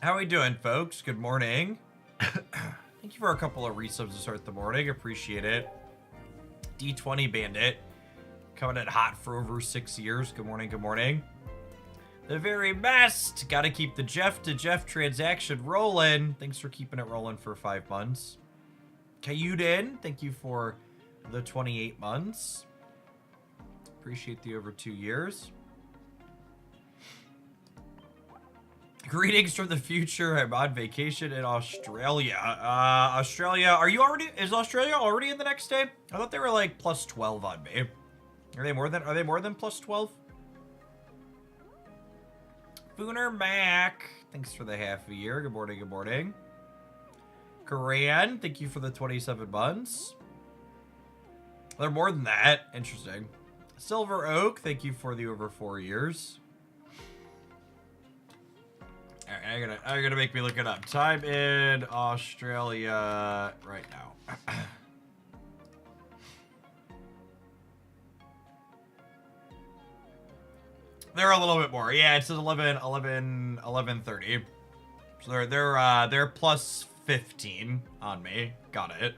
How we doing, folks? Good morning. Thank you for a couple of resubs to start the morning. Appreciate it. D20 Bandit. Coming in hot for over 6 years. Good morning, good morning. The very best. Gotta keep the Jeff to Jeff transaction rolling. Thanks for keeping it rolling for 5 months. Kayuden, thank you for the 28 months. Appreciate the over 2 years. Greetings from the future. I'm on vacation in Australia. Australia, is Australia already in the next day? I thought they were like plus 12 on me. Are they more than plus 12? Fooner Mac, thanks for the half a year. Good morning, good morning. Koran, thank you for the 27 months. They're more than that. Interesting. Silver Oak, thank you for the over 4 years. Alright, I'm gonna make me look it up. Time in Australia right now. They're a little bit more. Yeah, it says 11:30. So they're plus 15 on me. Got it.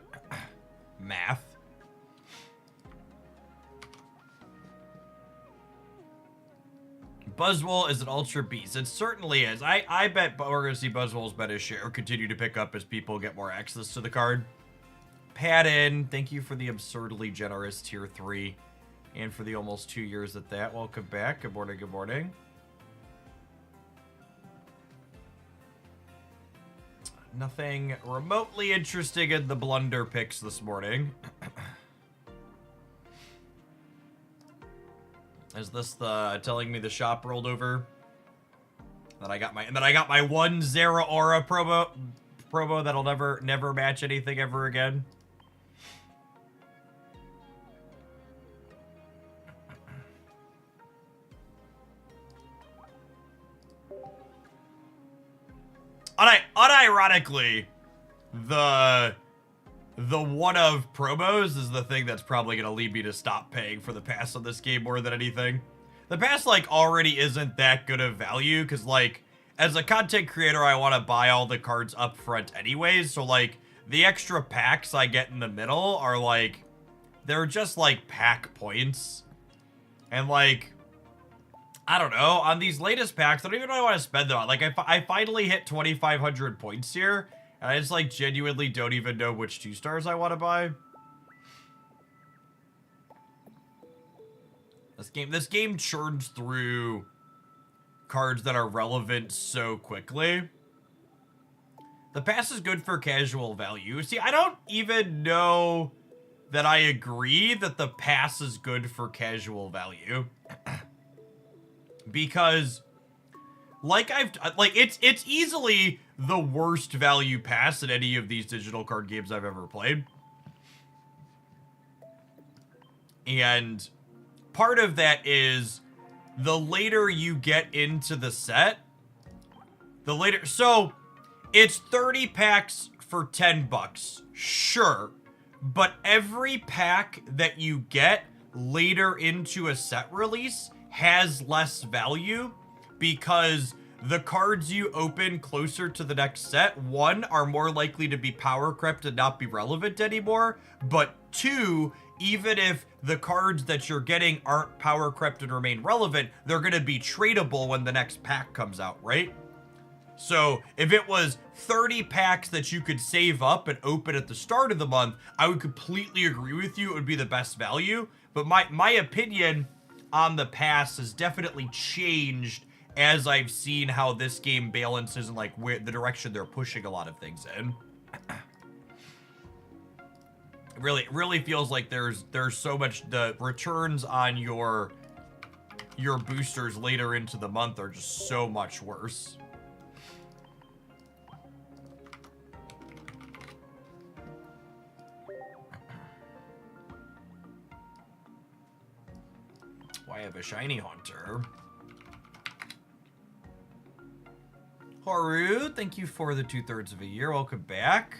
Math. Buzzwole is an ultra beast. It certainly is. I bet we're going to see Buzzwole's bet his share continue to pick up as people get more access to the card. Padden, thank you for the absurdly generous tier 3. And for the almost 2 years at that. Welcome back. Good morning, good morning. Nothing remotely interesting in the blunder picks this morning. Is this the telling me the shop rolled over? That I got my 1 Zera Aura promo that'll never match anything ever again. Unironically, the one of promos is the thing that's probably going to lead me to stop paying for the pass on this game more than anything. The pass, like, already isn't that good of value, because, like, as a content creator, I want to buy all the cards up front anyways, so, like, the extra packs I get in the middle are, like, they're just, like, pack points. And, like, I don't know, on these latest packs, I don't even know what I want to spend them on. Like, I finally hit 2,500 points here, and I just, like, genuinely don't even know which 2 stars I want to buy. This game churns through cards that are relevant so quickly. The pass is good for casual value. See, I don't even know that I agree that the pass is good for casual value. Because, like it's easily the worst value pass in any of these digital card games I've ever played. And part of that is the later you get into the set, the later. So it's 30 packs for 10 bucks. Sure. But every pack that you get later into a set release has less value because the cards you open closer to the next set, 1, are more likely to be power crept and not be relevant anymore, but 2, even if the cards that you're getting aren't power crept and remain relevant, they're going to be tradable when the next pack comes out, right? So if it was 30 packs that you could save up and open at the start of the month, I would completely agree with you. It would be the best value. But my opinion on the pass has definitely changed as I've seen how this game balances and like where the direction they're pushing a lot of things in. It really feels like there's so much, the returns on your boosters later into the month are just so much worse. I have a shiny hunter. Haru, thank you for the 2/3 of a year. Welcome back.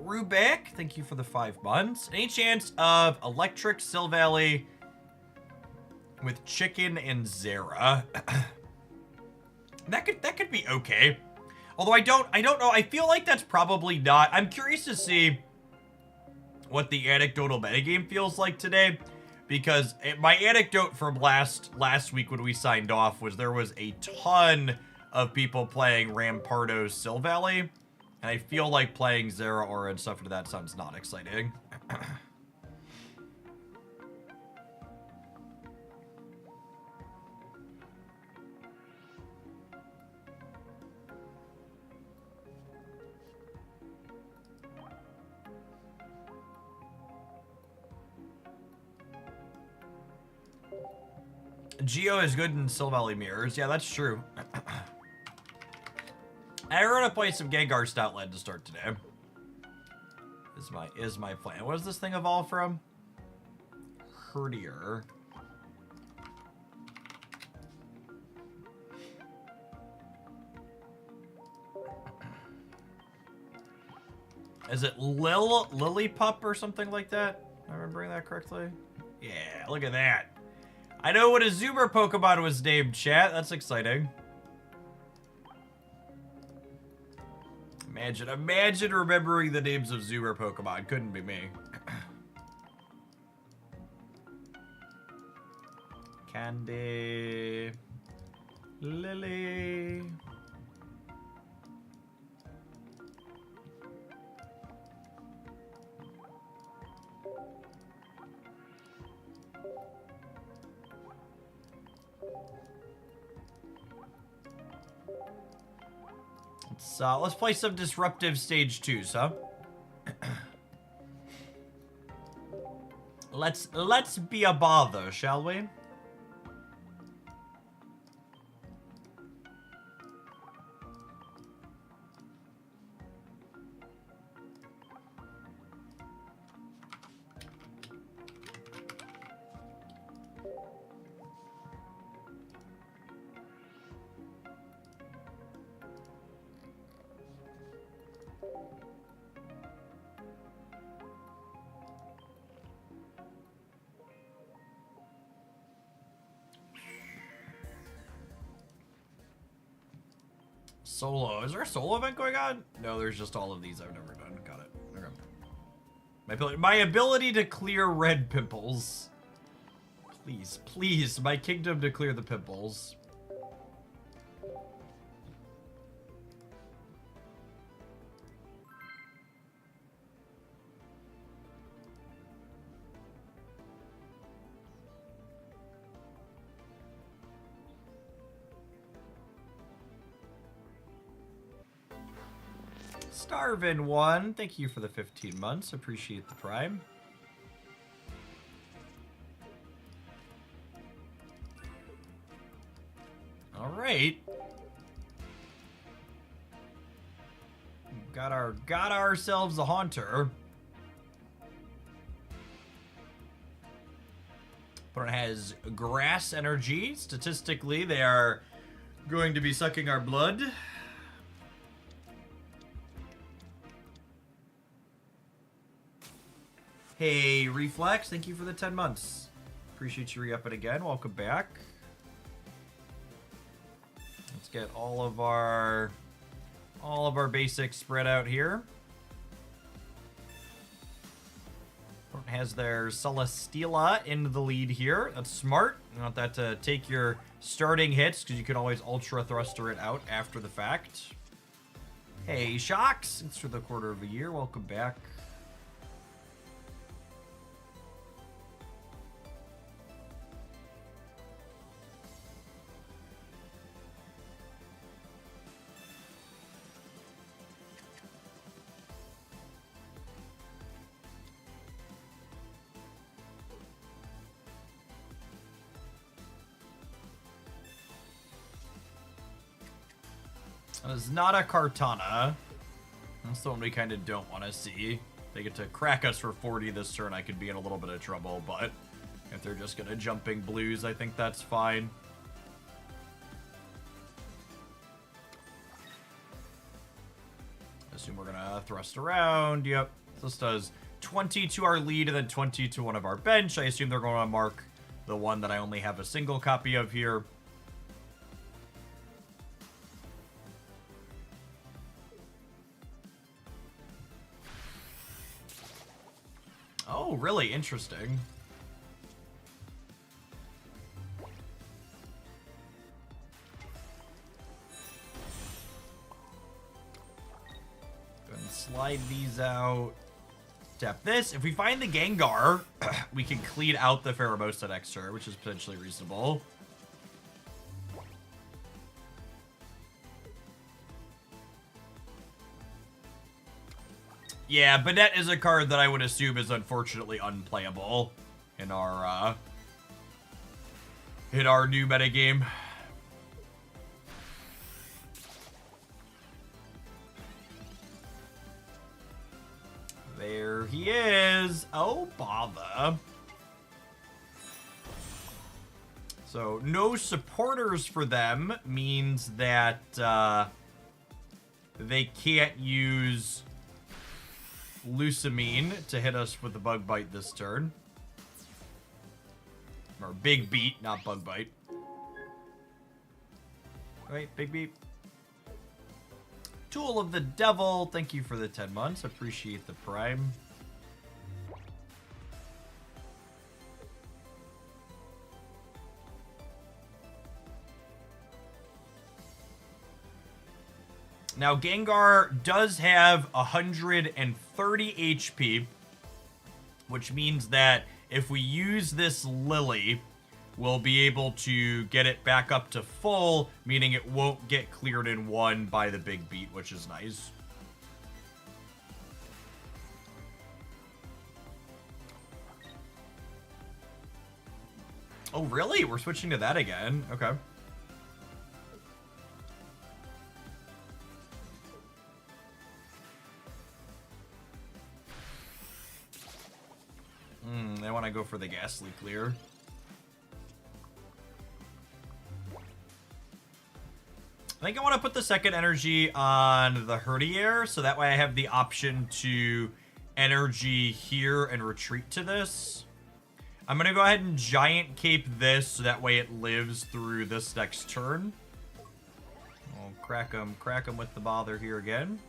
Rubek, thank you for the 5 months. Any chance of Electric Silvally with Chicken and Zera? That could be okay. Although I don't know. I feel like that's probably not. I'm curious to see what the anecdotal metagame feels like today, because my anecdote from last week when we signed off was there was a ton of people playing Rampardo's Sil Valley, and I feel like playing Zera Aura and stuff to that sounds not exciting. Geo is good in Sil Valley mirrors. Yeah, that's true. I want to play some Gengar Stoutland to start today. Is my plan. What does this thing evolve from? Herdier. Is it Lillipup or something like that? Am I remembering that correctly? Yeah, look at that. I know what a Zoomer Pokemon was named, chat. That's exciting. Imagine remembering the names of Zoomer Pokemon. Couldn't be me. Candy. Lily. Let's play some Disruptive Stage 2s, huh? Let's be a bother, shall we? Solo. Is there a solo event going on? No, there's just all of these I've never done. Got it. Okay. My ability to clear red pimples. Please, my kingdom to clear the pimples. Starvin1, thank you for the 15 months. Appreciate the prime. All right. Got ourselves a Haunter. But it has grass energy. Statistically, they are going to be sucking our blood. Hey, Reflex, thank you for the 10 months. Appreciate you re-upping again. Welcome back. Let's get all of our basics spread out here. Has their Celesteela in the lead here. That's smart. You want that to take your starting hits, because you can always Ultra Thruster it out after the fact. Hey, Shocks. It's for the quarter of a year. Welcome back. It's not a Kartana. That's the one we kind of don't want to see. If they get to crack us for 40 this turn, I could be in a little bit of trouble, but if they're just going to jumping blues, I think that's fine. Assume we're going to thrust around. Yep. This does 20 to our lead and then 20 to one of our bench. I assume they're going to mark the one that I only have a single copy of here. really? Interesting. Go ahead and slide these out. Tap this. If we find the Gengar, we can clean out the Pheromosa next turn, which is potentially reasonable. Yeah, Banette is a card that I would assume is unfortunately unplayable in our new metagame. There he is. Oh, bother. So, no supporters for them means that they can't use Lucamine to hit us with the Bug Bite this turn. Or Big Beat, not Bug Bite. Right, Big Beat. Tool of the Devil, thank you for the 10 months. Appreciate the Prime. Now, Gengar does have 130 HP, which means that if we use this Lily, we'll be able to get it back up to full, meaning it won't get cleared in one by the Big Beat, which is nice. Oh, really? We're switching to that again? Okay. They want to go for the Ghastly Clear. I think I want to put the second energy on the Herdier, so that way I have the option to energy here and retreat to this. I'm going to go ahead and Giant Cape this, so that way it lives through this next turn. We'll crack him with the Bother here again.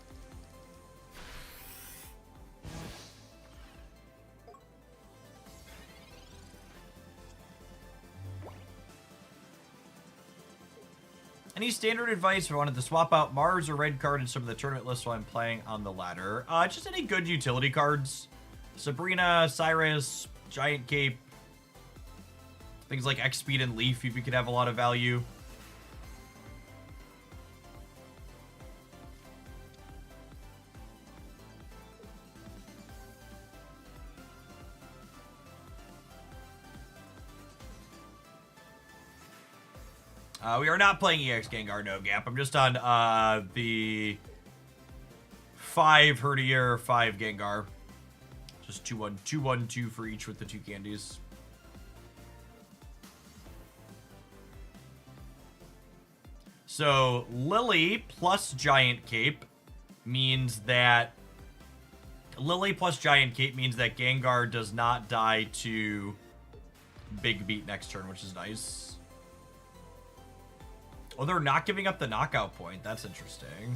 Any standard advice if I wanted to swap out Mars or Red card in some of the tournament lists while I'm playing on the ladder? Just any good utility cards. Sabrina, Cyrus, Giant Cape. Things like X-Speed and Leaf, if you could have a lot of value. We are not playing EX Gengar, no gap. I'm just on the 5 Herdier, 5 Gengar. Just 2-1, 2-1, 2 for each with the 2 candies. So Lily plus Giant Cape means that Gengar does not die to Big Beat next turn, which is nice. Oh, they're not giving up the knockout point. That's interesting.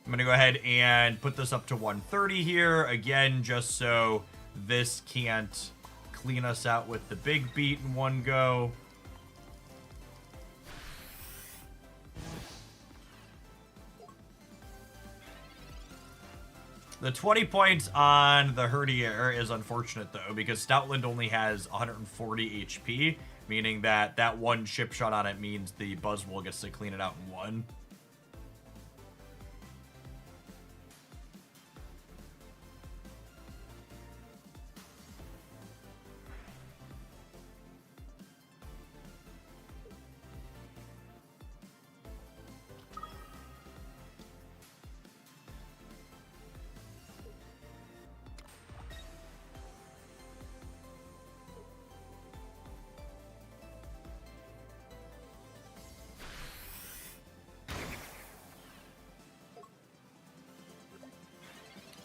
I'm going to go ahead and put this up to 130 here. Again, just so this can't clean us out with the Big Beat in one go. The 20 points on the Herdier is unfortunate, though, because Stoutland only has 140 HP, meaning that that one chip shot on it means the Buzzwole gets to clean it out in one.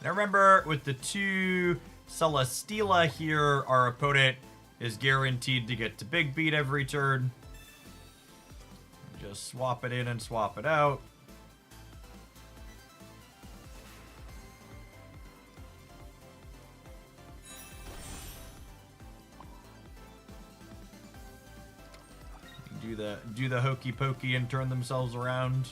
Now remember, with the 2 Celesteela here, our opponent is guaranteed to get to big beat every turn. Just swap it in and swap it out. Do the hokey pokey and turn themselves around.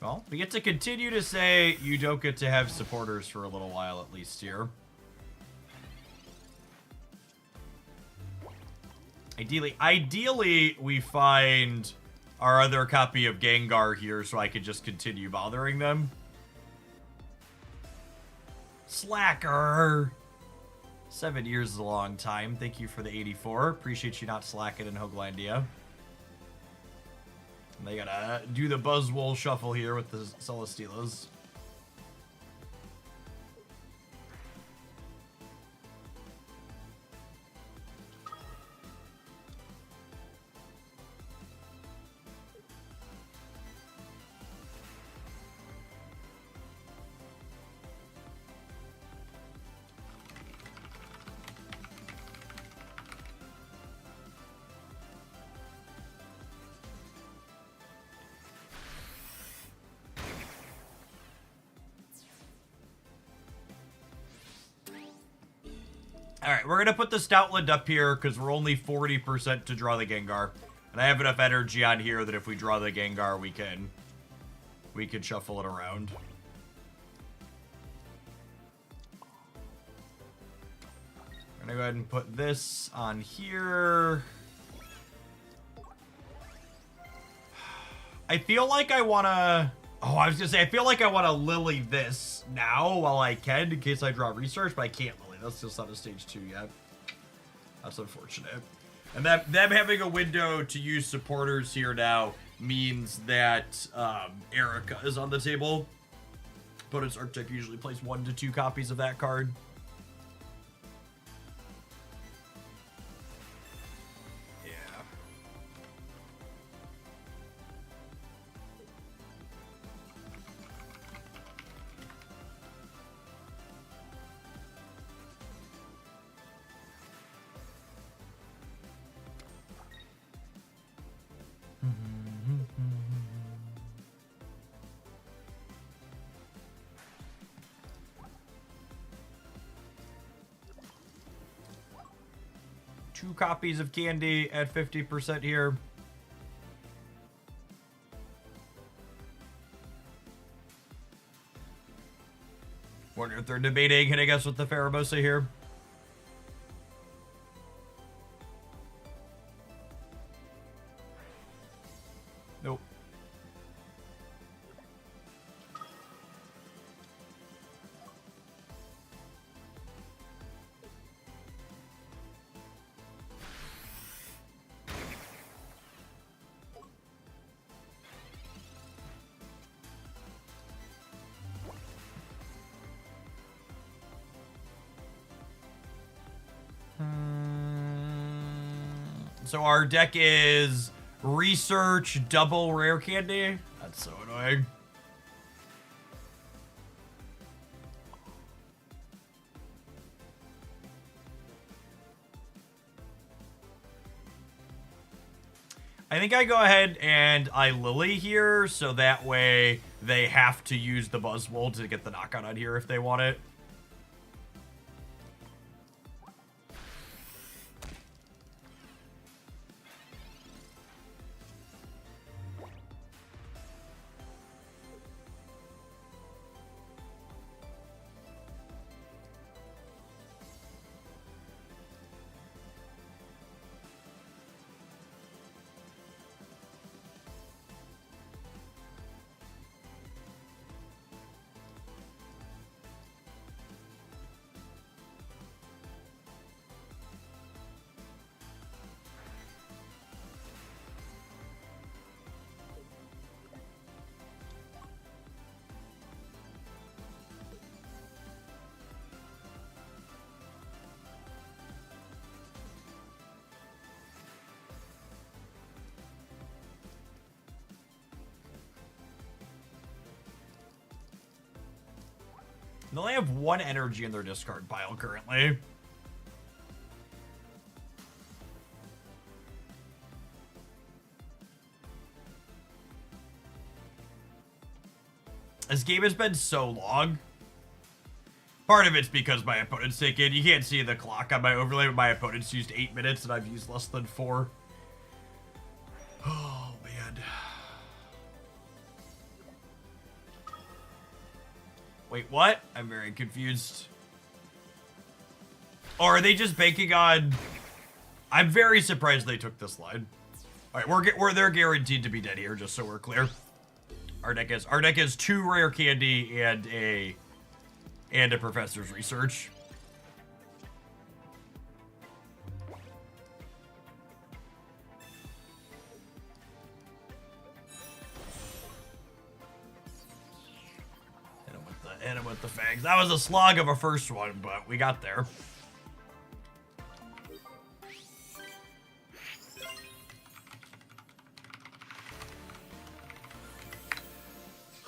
Well, we get to continue to say you don't get to have supporters for a little while at least here. Ideally, we find our other copy of Gengar here so I could just continue bothering them. Slacker! 7 years is a long time. Thank you for the 84. Appreciate you not slacking in Hoaglandia. And they gotta do the Buzzwole shuffle here with the Celesteelas. Alright, we're going to put the Stoutland up here because we're only 40% to draw the Gengar. And I have enough energy on here that if we draw the Gengar, we can shuffle it around. I'm going to go ahead and put this on here. I feel like I want to... Oh, I was going to say, I feel like I want to Lily this now while I can in case I draw Research, but I can't Lily. That's just not a stage 2 yet. That's unfortunate. And them having a window to use supporters here now means that Erica is on the table. Opponent's Archetype usually plays 1 to 2 copies of that card. Two copies of candy at 50% here. Wonder if they're debating hitting us with the Farabosa here. Nope. So our deck is Research double rare candy. That's so annoying. I think I go ahead and I Lily here, so that way they have to use the Buzzwole to get the knockout on here if they want it. They only have 1 energy in their discard pile currently. This game has been so long. Part of it's because my opponent's taken. You can't see the clock on my overlay, but my opponent's used 8 minutes and I've used less than 4. Oh, man. Wait, what? I'm very confused. Or are they just banking on... I'm very surprised they took this line. All right, they're guaranteed to be dead here, just so we're clear. Our deck has 2 rare candy and a professor's research. Hit him with the fangs. That was a slog of a first one, but we got there.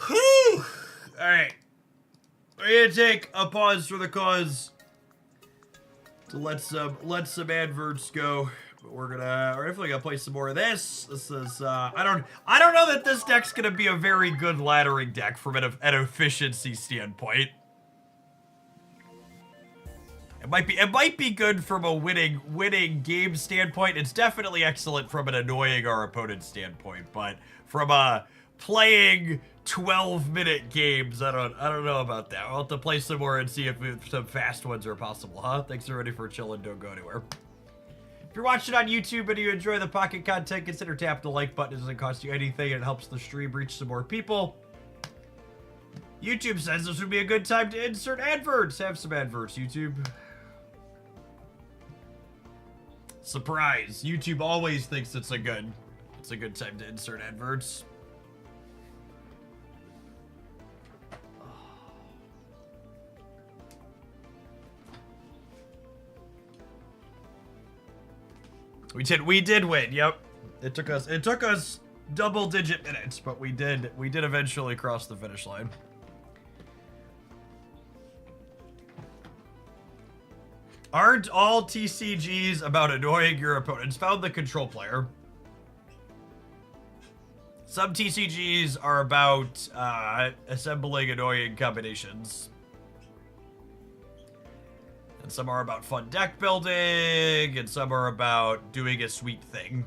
Whew! All right. We're gonna take a pause for the cause to let some adverts go. But we're definitely gonna play some more of this. This is I don't know that this deck's gonna be a very good laddering deck from an efficiency standpoint. It might be good from a winning game standpoint. It's definitely excellent from an annoying our opponent standpoint, but from a playing 12-minute games, I don't know about that. I'll have to play some more and see if some fast ones are possible, huh? Thanks everybody for chilling. Don't go anywhere. If you're watching on YouTube and you enjoy the Pocket content, consider tapping the like button. It doesn't cost you anything and it helps the stream reach some more people. YouTube says this would be a good time to insert adverts. Have some adverts, YouTube. Surprise. YouTube always thinks it's a good time to insert adverts. We did win. Yep. It took us double-digit minutes, but we did eventually cross the finish line. Aren't all TCGs about annoying your opponents? Found the control player. Some TCGs are about assembling annoying combinations. And some are about fun deck building, and some are about doing a sweet thing.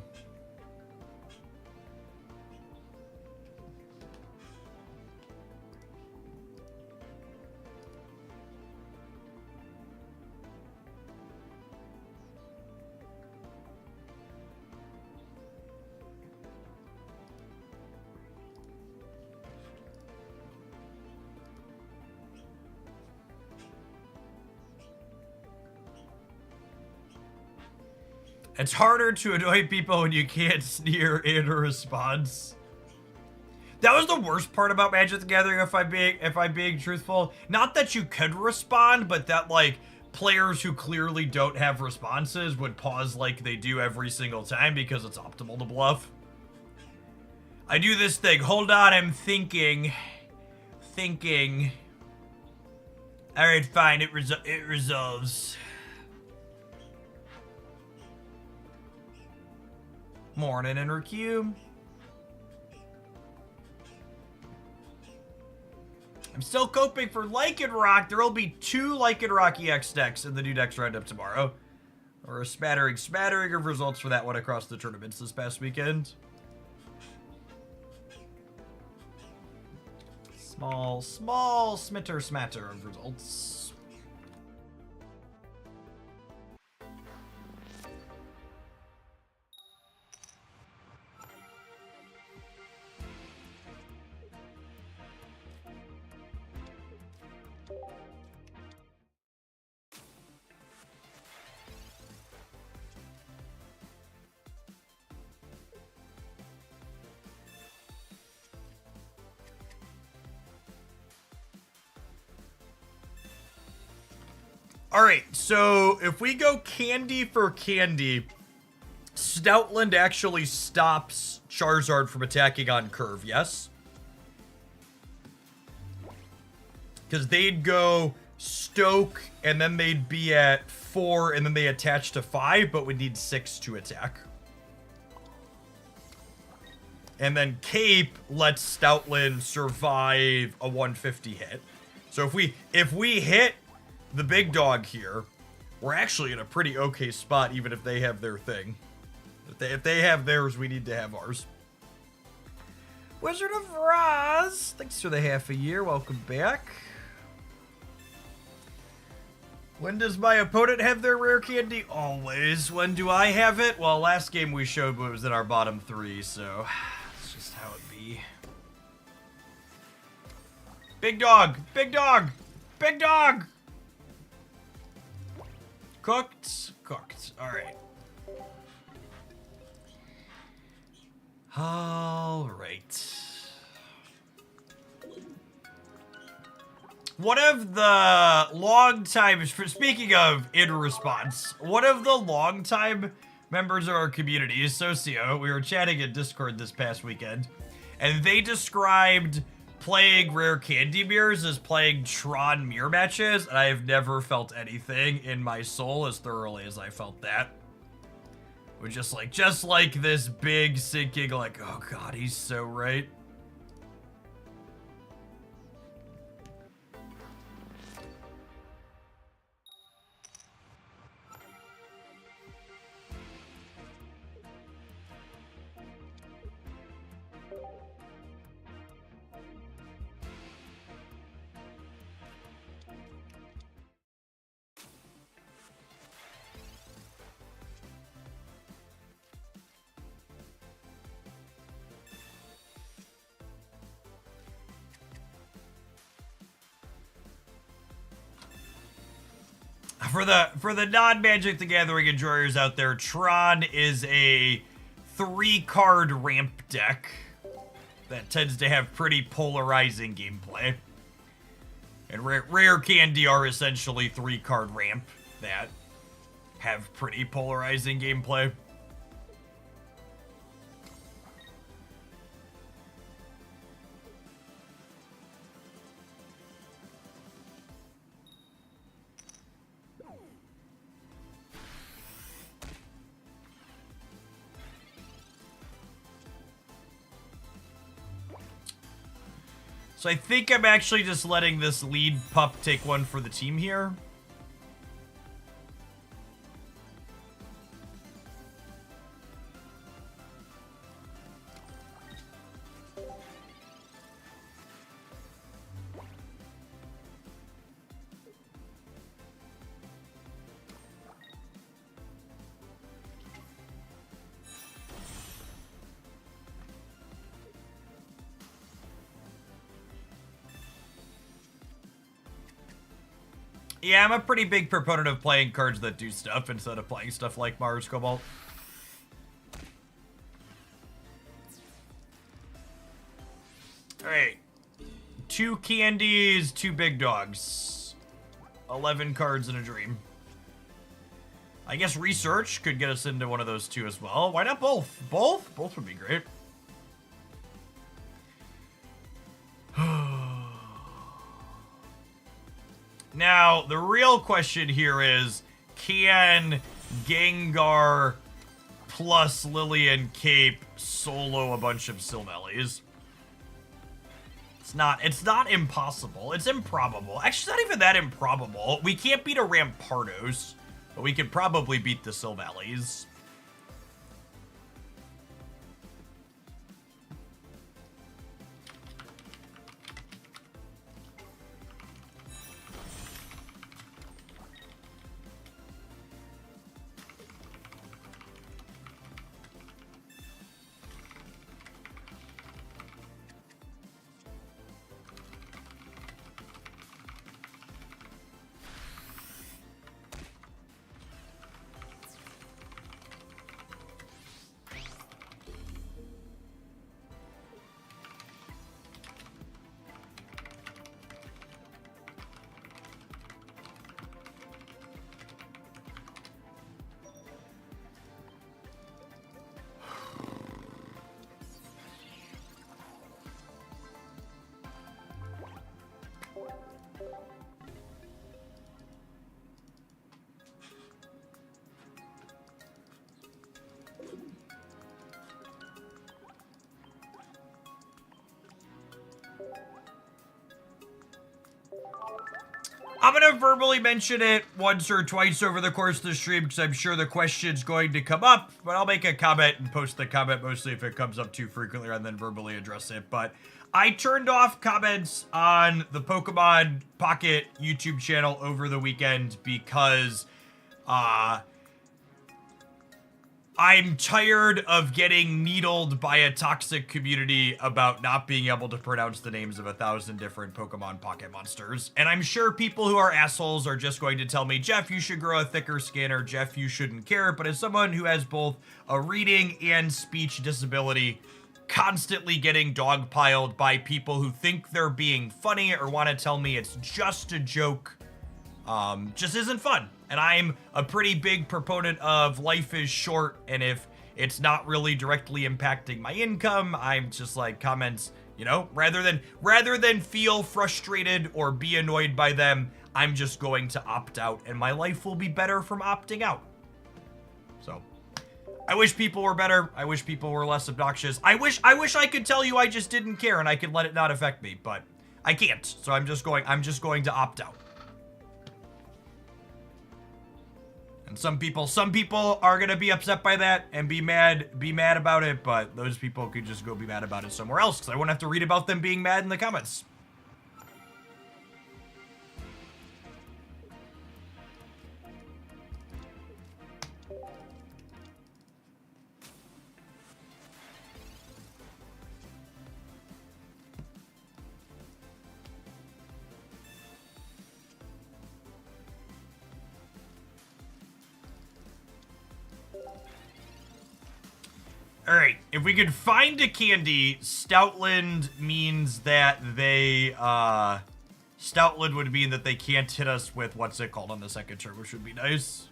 It's harder to annoy people when you can't sneer in a response. That was the worst part about Magic the Gathering, if I'm being truthful. Not that you could respond, but that like players who clearly don't have responses would pause like they do every single time because it's optimal to bluff. I do this thing. Hold on, I'm thinking. All right, fine. It resolves. Morning, Intercube. I'm still coping for Lycanroc. There will be 2 Lycanroc EX decks in the new decks roundup tomorrow. Or a smattering of results for that one across the tournaments this past weekend. Small smatter of results. Alright, so if we go candy for candy, Stoutland actually stops Charizard from attacking on curve, yes? Because they'd go stoke, and then they'd be at 4, and then they attach to 5, but would need 6 to attack. And then Cape lets Stoutland survive a 150 hit. So if we hit the big dog here, we're actually in a pretty okay spot, even if they have their thing. If they have theirs, we need to have ours. Wizard of Roz, thanks for the half a year. Welcome back. When does my opponent have their rare candy? Always. When do I have it? Well, last game we showed was in our bottom 3, so that's just how it be. Big dog! Big dog! Big dog! Cooked? Cooked. Alright. Alright. One of the long-time, speaking of in response, one of the long-time members of our community is Socio. We were chatting in Discord this past weekend, and they described playing rare candy mirrors as playing Tron mirror matches, and I have never felt anything in my soul as thoroughly as I felt that. It was just like this big sinking, like, oh god, he's so right. For the non-Magic the Gathering enjoyers out there, Tron is a 3-card ramp deck that tends to have pretty polarizing gameplay. And rare candy are essentially 3-card ramp that have pretty polarizing gameplay. So I think I'm actually just letting this lead pup take one for the team here. Yeah, I'm a pretty big proponent of playing cards that do stuff instead of playing stuff like Mars Cobalt. Alright. 2 candies, 2 big dogs. 11 cards in a dream. I guess research could get us into one of those 2 as well. Why not both? Both? Both would be great. Now, the real question here is, can Gengar plus Lillian Cape solo a bunch of Sylvellies? It's not impossible. It's improbable. Actually, it's not even that improbable. We can't beat a Rampardos, but we could probably beat the Sylvellies. I'm gonna verbally mention it once or twice over the course of the stream because I'm sure the question's going to come up, but I'll make a comment and post the comment mostly if it comes up too frequently and then verbally address it. But I turned off comments on the Pokemon Pocket YouTube channel over the weekend because I'm tired of getting needled by a toxic community about not being able to pronounce the names of 1,000 different Pokemon Pocket monsters. And I'm sure people who are assholes are just going to tell me, Jeff, you should grow a thicker skin, or Jeff, you shouldn't care. But as someone who has both a reading and speech disability, constantly getting dogpiled by people who think they're being funny or want to tell me it's just a joke, just isn't fun. And I'm a pretty big proponent of life is short, and if it's not really directly impacting my income, I'm just like, comments, you know, rather than feel frustrated or be annoyed by them, I'm just going to opt out, and my life will be better from opting out. So I wish people were better. I wish people were less obnoxious. I wish I could tell you I just didn't care and I could let it not affect me, but I can't. So I'm just going to opt out. And some people are gonna be upset by that and be mad about it, but those people could just go be mad about it somewhere else because I won't have to read about them being mad in the comments. Alright, if we could find a candy, Stoutland means that they, Stoutland would mean that they can't hit us with, what's it called on the second turn, which would be nice.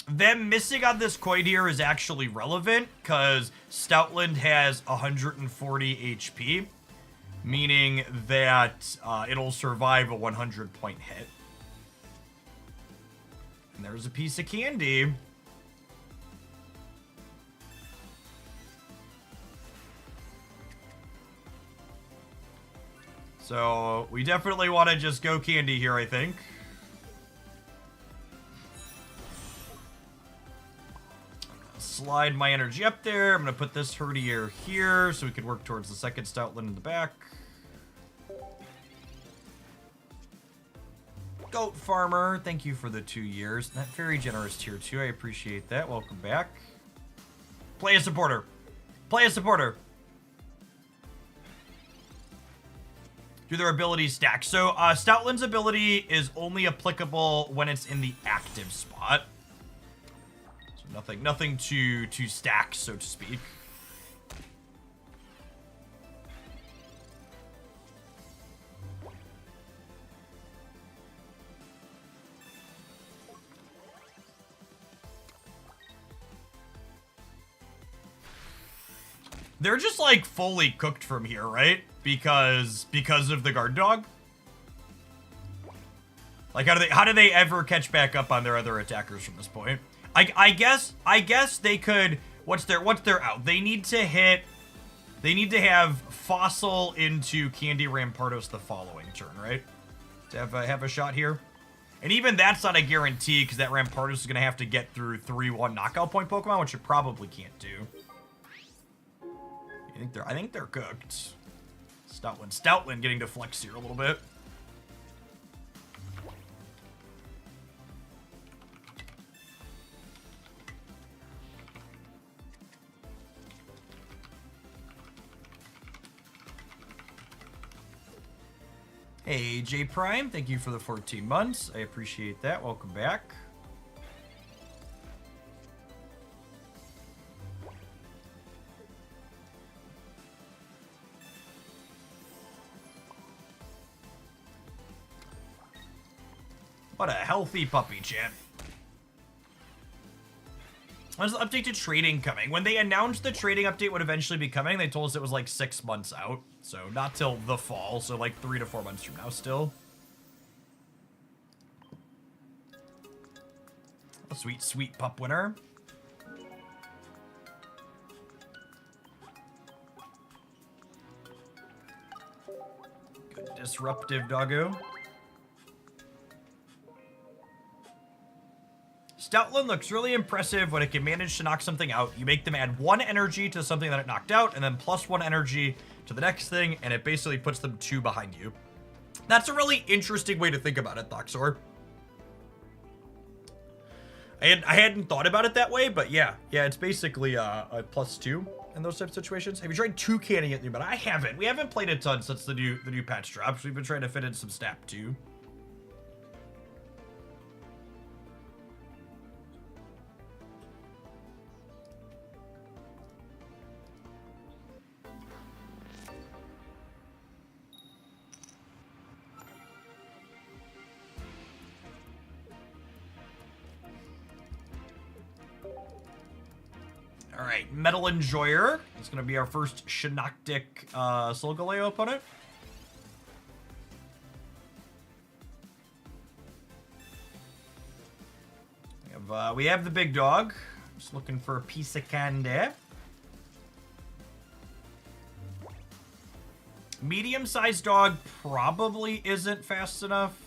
Them missing on this coin here is actually relevant, because Stoutland has 140 HP. Meaning that it'll survive a 100-point hit. And there's a piece of candy. So we definitely want to just go candy here, I think. Slide my energy up there. I'm going to put this Herdier here so we can work towards the second Stoutland in the back. Goat Farmer, thank you for the 2 years. That very generous tier 2. I appreciate that. Welcome back. Play a supporter. Play a supporter. Do their abilities stack? So Stoutland's ability is only applicable when it's in the active spot. Nothing to stack, so to speak. They're just like fully cooked from here, right? Because of the guard dog. Like how do they ever catch back up on their other attackers from this point? I guess they could. What's their out? They need to have Fossil into Candy Rampardos the following turn, right? To have a shot here. And even that's not a guarantee because that Rampardos is gonna have to get through 3-1 knockout point Pokemon, which it probably can't do. I think they're cooked. Stoutland getting to flex here a little bit. Hey, J Prime, thank you for the 14 months. I appreciate that. Welcome back. What a healthy puppy, chat. When's the update to trading coming? When they announced the trading update would eventually be coming, they told us it was like 6 months out. So not till the fall, so like 3 to 4 months from now still. A sweet, sweet pup winner. Disruptive doggo. Stoutland looks really impressive when it can manage to knock something out. You make them add 1 energy to something that it knocked out, and then plus 1 energy to the next thing, and it basically puts them 2 behind you. That's a really interesting way to think about it, Thoxor. I hadn't thought about it that way, but yeah, it's basically a +2 in those type of situations. Have you tried 2 canning it? But I haven't. We haven't played a ton since the new patch drops. We've been trying to fit in some snap too. Alright, Metal Enjoyer. It's going to be our first Shinnoctic Solgaleo opponent. We have the big dog. Just looking for a piece of candy. Medium-sized dog probably isn't fast enough.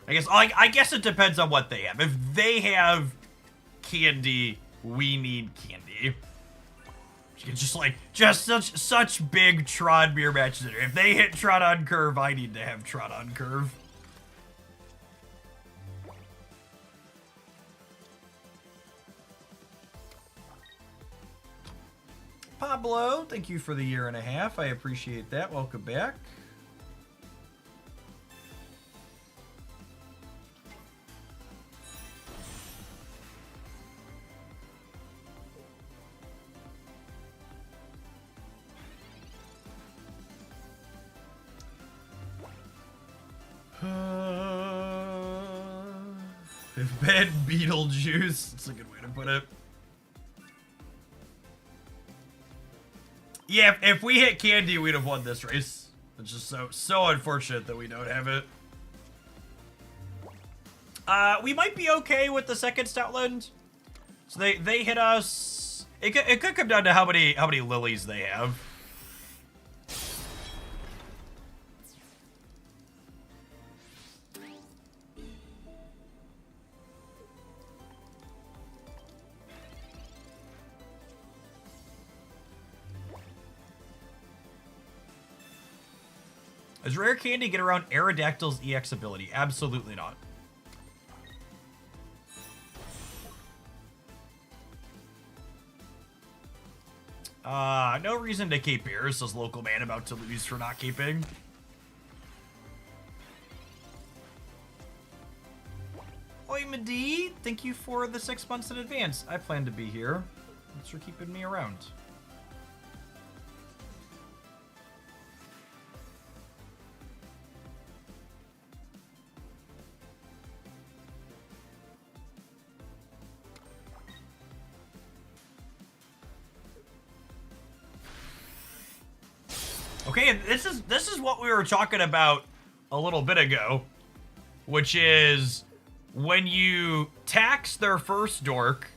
I guess it depends on what they have. If they have candy, we need candy. Just such big Tron mirror matches. If they hit Tron on curve, I need to have Tron on curve. Pablo, thank you for the 1.5 years. I appreciate that. Welcome back. Bad Beetlejuice. That's a good way to put it. Yeah, if we hit candy, we'd have won this race. It's just so unfortunate that we don't have it. We might be okay with the second Stoutland. So they hit us. It could come down to how many lilies they have. Does rare candy get around Aerodactyl's EX ability? Absolutely not. No reason to keep here, says local man about to lose for not keeping. Oi, Madi, thank you for the 6 months in advance. I plan to be here. Thanks for keeping me around. Okay, and this is what we were talking about a little bit ago, which is when you tax their first dork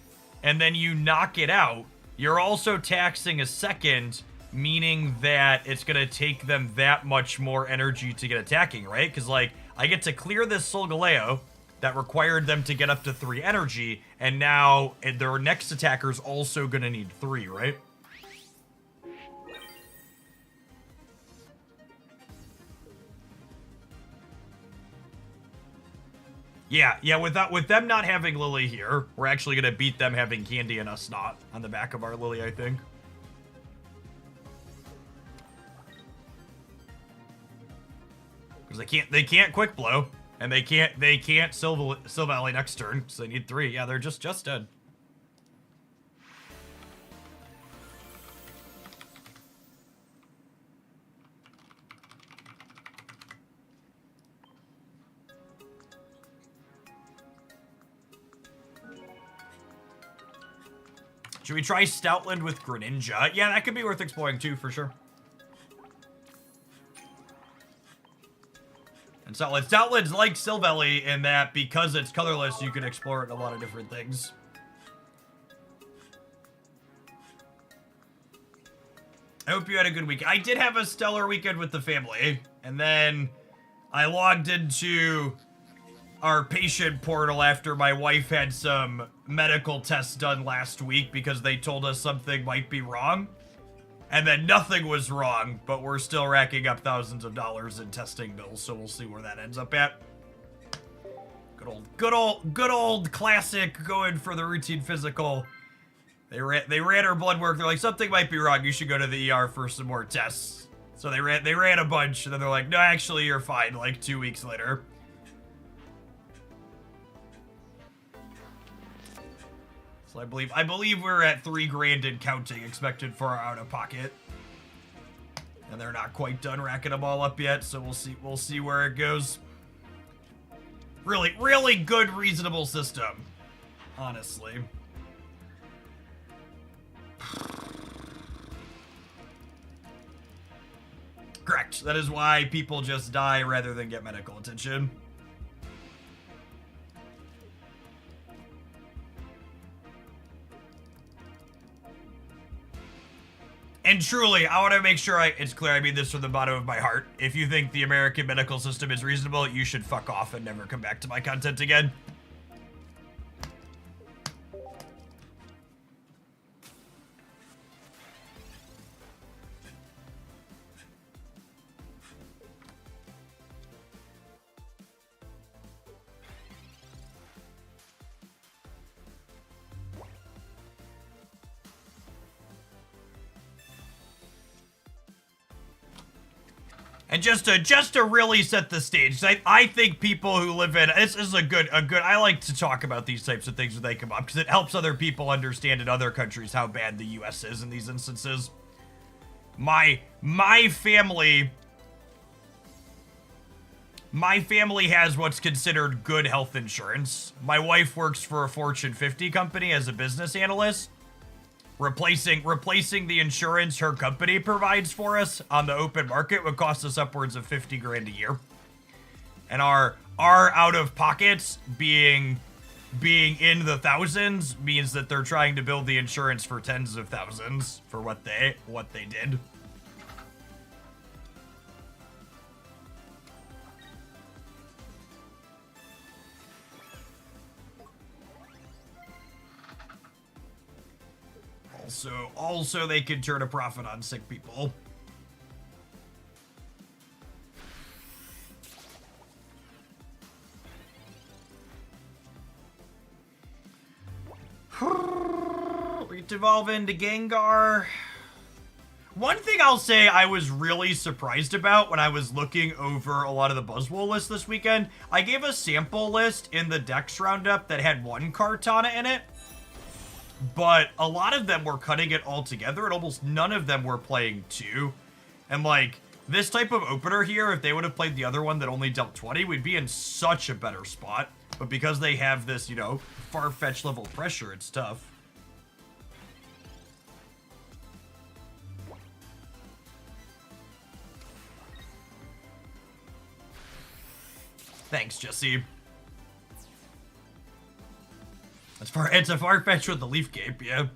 and then you knock it out, you're also taxing a second, meaning that it's gonna take them that much more energy to get attacking, right? Because like I get to clear this Solgaleo that required them to get up to 3 energy, and now their next attacker's also gonna need 3, right? Yeah, with them not having Lily here, we're actually gonna beat them having Candy and us not on the back of our Lily, I think. Because they can't quick blow, and they can't Silvally next turn, so they need 3. Yeah, they're just dead. Should we try Stoutland with Greninja? Yeah, that could be worth exploring too, for sure. And Stoutland's like Silvally in that because it's colorless, you can explore it in a lot of different things. I hope you had a good week. I did have a stellar weekend with the family. And then I logged into our patient portal after my wife had some medical tests done last week because they told us something might be wrong. And then nothing was wrong, but we're still racking up thousands of dollars in testing bills, so we'll see where that ends up at. Good old classic going for the routine physical. They ran her blood work. They're like, something might be wrong. You should go to the ER for some more tests. So they ran a bunch, and then they're like, no, actually, you're fine. Like 2 weeks later. So I believe we're at $3,000 and counting expected for our out of pocket. And they're not quite done racking them all up yet, so we'll see where it goes. Really good, reasonable system. Honestly. Correct. That is why people just die rather than get medical attention. And truly, I want to make sure it's clear I mean this from the bottom of my heart. If you think the American medical system is reasonable, you should fuck off and never come back to my content again. And just to really set the stage, I think people who live in this is a good. I like to talk about these types of things when they come up because it helps other people understand in other countries how bad the U.S. is in these instances. My family has what's considered good health insurance. My wife works for a Fortune 50 company as a business analyst. Replacing the insurance her company provides for us on the open market would cost us upwards of $50,000 a year. And our out of pockets being in the thousands means that they're trying to build the insurance for tens of thousands for what they did. Also, they can turn a profit on sick people. We evolve into Gengar. One thing I'll say I was really surprised about when I was looking over a lot of the Buzzwole lists this weekend, I gave a sample list in the Dex Roundup that had one Kartana in it. But a lot of them were cutting it all together, and almost none of them were playing 2. And, like, this type of opener here, if they would have played the other one that only dealt 20, we'd be in such a better spot. But because they have this, you know, far-fetched level pressure, it's tough. Thanks, Jesse. It's a far-fetched with the Leaf Cape, yeah.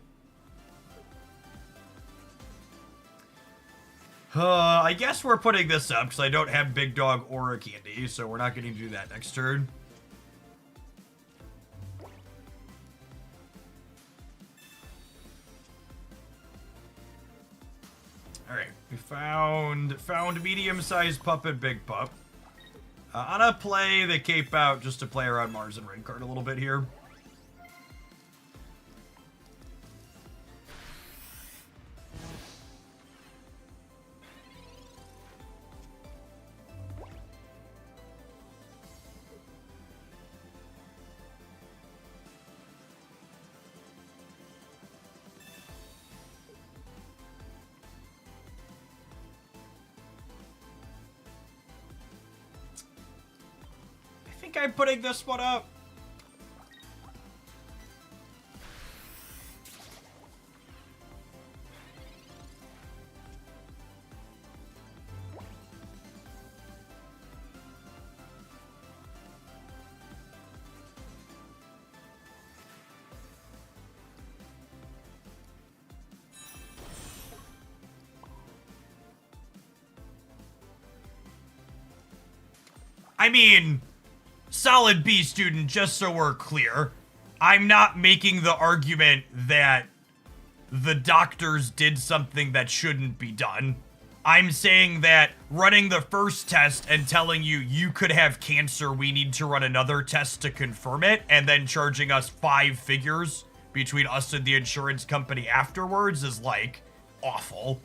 I guess we're putting this up because I don't have Big Dog or a Candy, so we're not going to do that next turn. Alright, we found medium-sized pup and big pup. I'm gonna play the Cape out just to play around Mars and Red card a little bit here. I think I'm putting this one up. I mean, solid B student, just so we're clear. I'm not making the argument that the doctors did something that shouldn't be done. I'm saying that running the first test and telling you could have cancer, we need to run another test to confirm it, and then charging us 5 figures between us and the insurance company afterwards is, like, awful.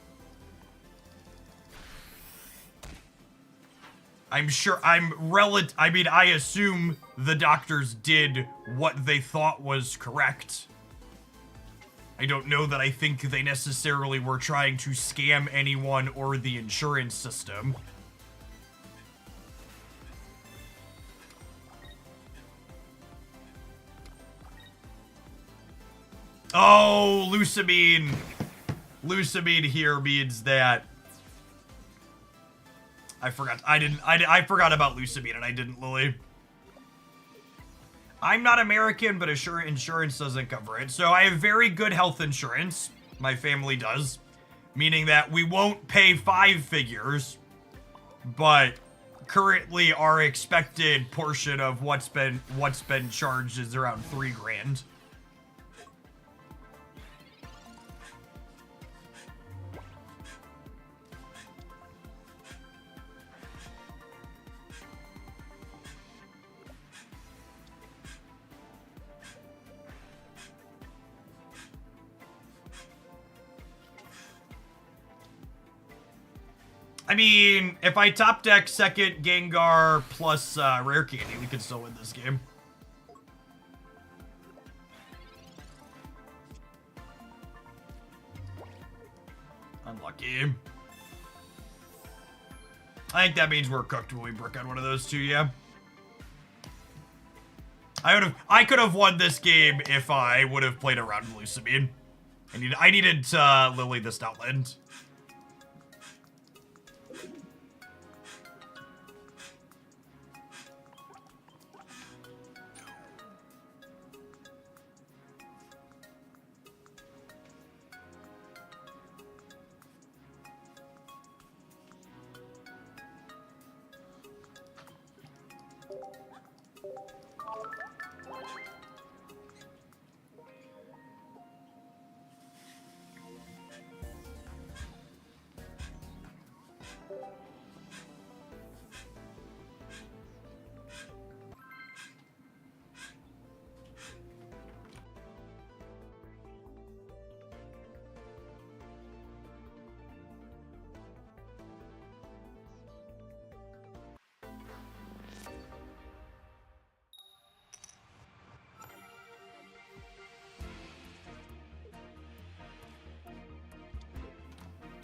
I'm sure I mean, I assume the doctors did what they thought was correct. I don't know that I think they necessarily were trying to scam anyone or the insurance system. Oh, Lucamine. Lucamine here means that I forgot. I forgot about Lucamine and I didn't, Lily. I'm not American, but insurance doesn't cover it. So I have very good health insurance. My family does. Meaning that we won't pay 5 figures, but currently our expected portion of what's been charged is around 3 grand. I mean, if I top deck second Gengar plus Rare Candy, we can still win this game. Unlucky. I think that means we're cooked when we brick on one of those two, yeah. I could have won this game if I would have played around with Lucamine. I needed Lily the Stoutland.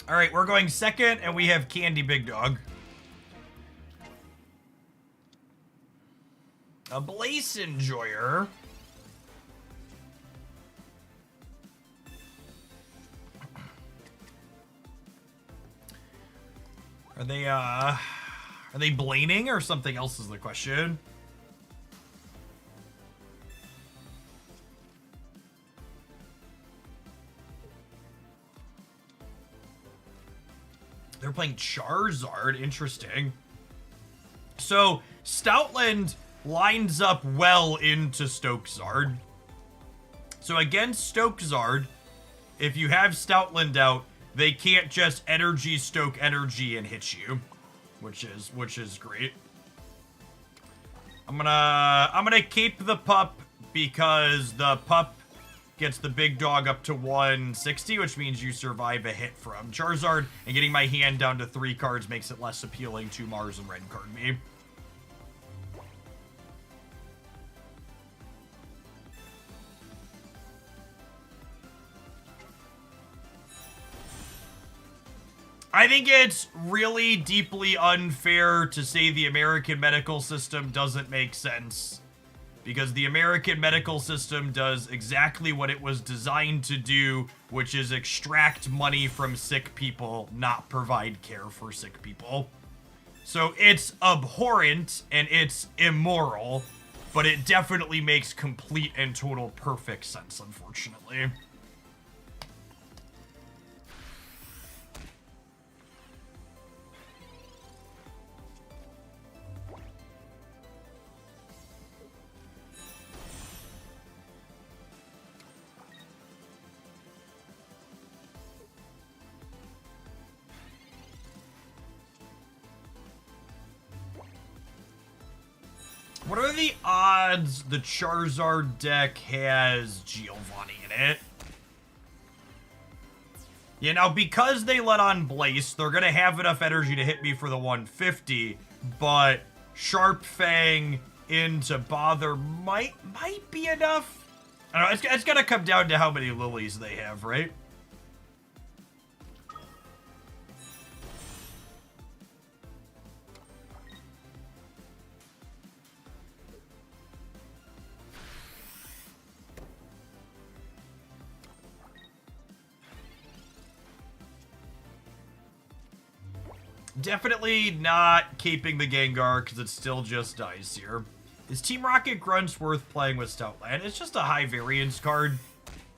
All right, we're going second, and we have Candy Big Dog. A Blaze Enjoyer. Are they blaning or something else is the question? They're playing Charizard. Interesting. So, Stoutland lines up well into Stokezard. So against Stokezard, if you have Stoutland out, they can't just energy stoke energy and hit you, which is great. I'm gonna keep the pup because the pup gets the big dog up to 160, which means you survive a hit from Charizard, and getting my hand down to 3 cards makes it less appealing to Mars and Red card me. I think it's really deeply unfair to say the American medical system doesn't make sense. Because the American medical system does exactly what it was designed to do, which is extract money from sick people, not provide care for sick people. So it's abhorrent and it's immoral, but it definitely makes complete and total perfect sense, unfortunately. are the odds the Charizard deck has Giovanni in it? Yeah, now because they let on Blaze, they're going to have enough energy to hit me for the 150, but Sharp Fang into Bother might be enough. I don't know, it's going to come down to how many Lilies they have, right? Definitely not keeping the Gengar because it still just dies here. Is Team Rocket Grunts worth playing with Stoutland? It's just a high variance card.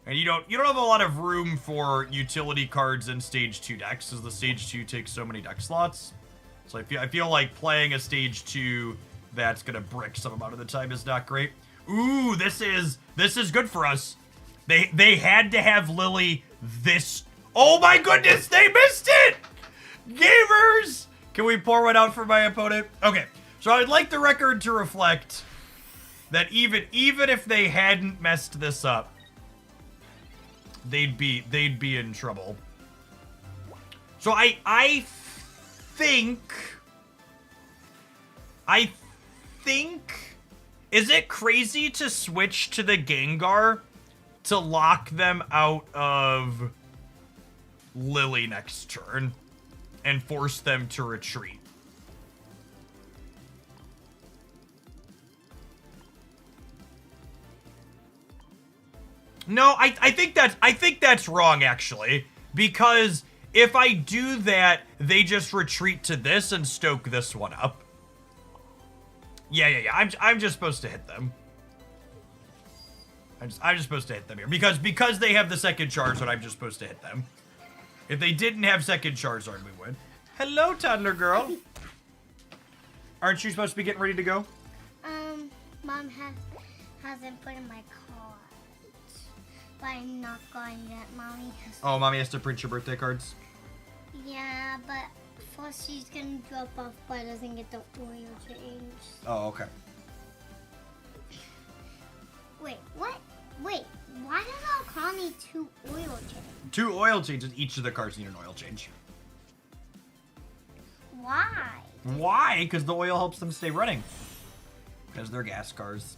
And you don't have a lot of room for utility cards in Stage 2 decks, as the Stage 2 takes so many deck slots. So I feel like playing a Stage 2 that's gonna brick some amount of the time is not great. Ooh, this is good for us. They had to have Lily this. Oh my goodness, they missed it! Gamers! Can we pour one out for my opponent? Okay, so I'd like the record to reflect that even if they hadn't messed this up, they'd be in trouble. So I think, is it crazy to switch to the Gengar to lock them out of Lily next turn and force them to retreat? No, I think that's wrong, actually, because if I do that, they just retreat to this and stoke this one up. Yeah. I'm just supposed to hit them. I'm just supposed to hit them here because they have the second Charizard. I'm just supposed to hit them. If they didn't have second Charizard, we would. Hello, toddler girl. Aren't you supposed to be getting ready to go? Mom hasn't put in my cards, but I'm not going yet. Mommy has to print your birthday cards? Yeah, but first she's gonna drop off, but doesn't get the oil change. Oh, okay. Wait, what? Wait, why does our car need 2 oil changes? 2 oil changes. Each of the cars need an oil change. Why? Why? Because the oil helps them stay running. Because they're gas cars.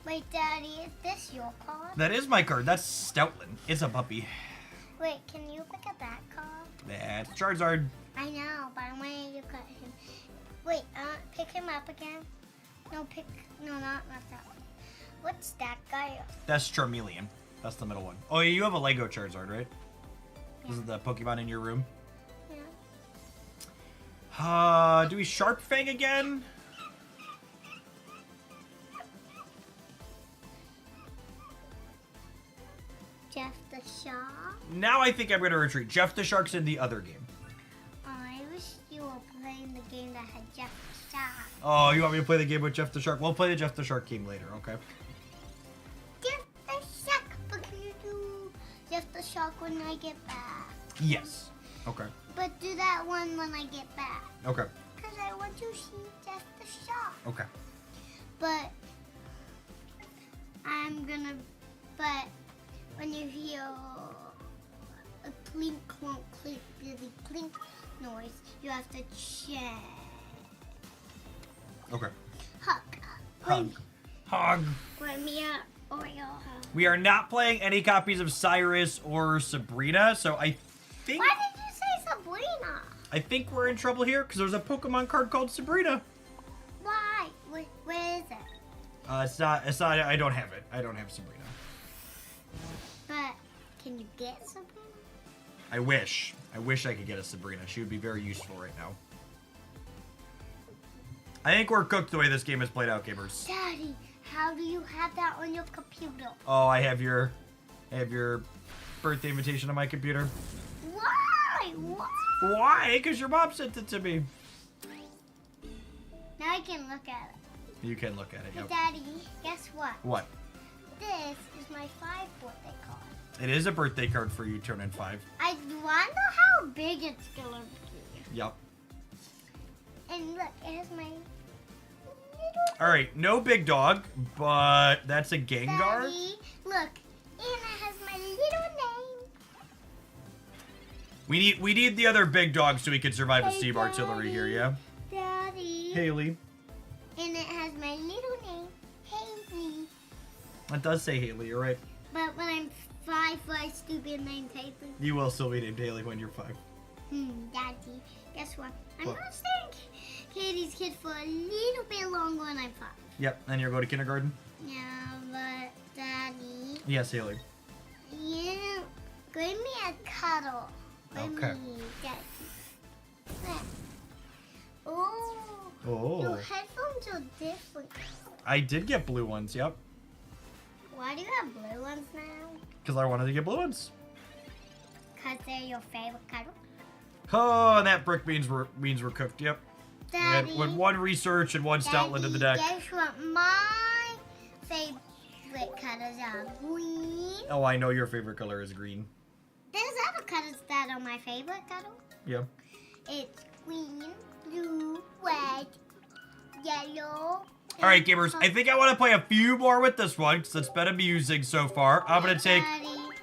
Wait, Daddy, is this your car? That is my card. That's Stoutland. It's a puppy. Wait, can you pick up that car? That's Charizard. I know, but I'm waiting to cut him. Wait, pick him up again. No, not that one. What's that guy? That's Charmeleon. That's the middle one. Oh, yeah, you have a Lego Charizard, right? Yeah. This is the Pokemon in your room. Yeah. Do we Sharp Fang again? Jeff the Shark? Now I think I'm going to retreat. Jeff the Shark's in the other game. I wish you were playing the game that had Jeff the Shark. Oh, you want me to play the game with Jeff the Shark? We'll play the Jeff the Shark game later, okay? Jeff the Shark, but can you do Jeff the Shark when I get back? Yes. Okay. But do that one when I get back. Okay. Because I want to see Jeff the Shark. Okay. But but when you hear a clink, clunk, clink, really clink noise, you have to check. Okay. Hug. Hug. Bring me a oil hug. We are not playing any copies of Cyrus or Sabrina, so I think... Why did you say Sabrina? I think we're in trouble here, because there's a Pokemon card called Sabrina. Why? Where is it? It's not, I don't have it. I don't have Sabrina. But, can you get Sabrina? I wish I could get a Sabrina. She would be very useful right now. I think we're cooked the way this game is played out, gamers. Daddy, how do you have that on your computer? Oh, I have your birthday invitation on my computer. Why? Why? Because your mom sent it to me. Now I can look at it. You can look at it, Hey, yep. Daddy, guess what? What? This is my 5 birthday card. It is a birthday card for you turning 5. I wonder how big it's gonna be. Yep. And look, it has my All right, no big dog, but that's a Gengar. Daddy, look, Anna has my little name. We need the other big dog so we can survive a Hey, Steam Artillery here, yeah? Daddy. Haley. And it has my little name, Haley. That does say Haley, you're right. But when I'm 5, my stupid name Haley. You will still be named Haley when you're 5. Daddy, guess what? I'm What? gonna stay in Katie's kid for a little bit longer when I'm 5. Yep, and you'll go to kindergarten? Yeah, but Daddy, Yes, Haley. you give me a cuddle. Give Okay. me Daddy. Oh, Oh. your headphones are different. I did get blue ones, yep. Why do you have blue ones now? Because I wanted to get blue ones. Because they're your favorite cuddle? Oh, and that brick means we're cooked, yep. Daddy, And with one research and one Stoutland in the deck. Guess what my favorite colors are? Green. Oh, I know your favorite color is green. There's other colors that are my favorite color. Yeah. It's green, blue, red, yellow. All right, gamers. I think I want to play a few more with this one because it's been amusing so far. I'm going to take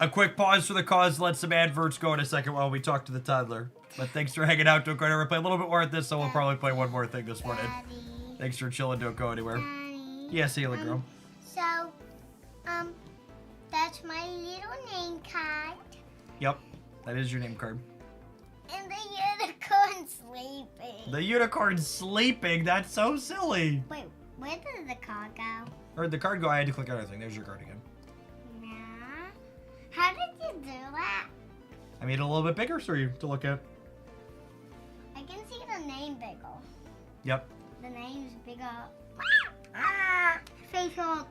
a quick pause for the cause, let some adverts go in a second while we talk to the toddler. But thanks for hanging out. Don't go anywhere. Play a little bit more at this, so we'll probably play one more thing this morning. Daddy, Thanks for chilling. Don't go anywhere. Daddy. Yes, Haley girl. So, that's my little name card. Yep, that is your name card. And the unicorn sleeping. The unicorn's sleeping. That's so silly. Wait, where did the card go? Or the card go? I had to click on everything. There's your card again. Yeah. How did you do that? I made it a little bit bigger for you to look at. I can see the name bigger. Yep. The name's bigger. Facial.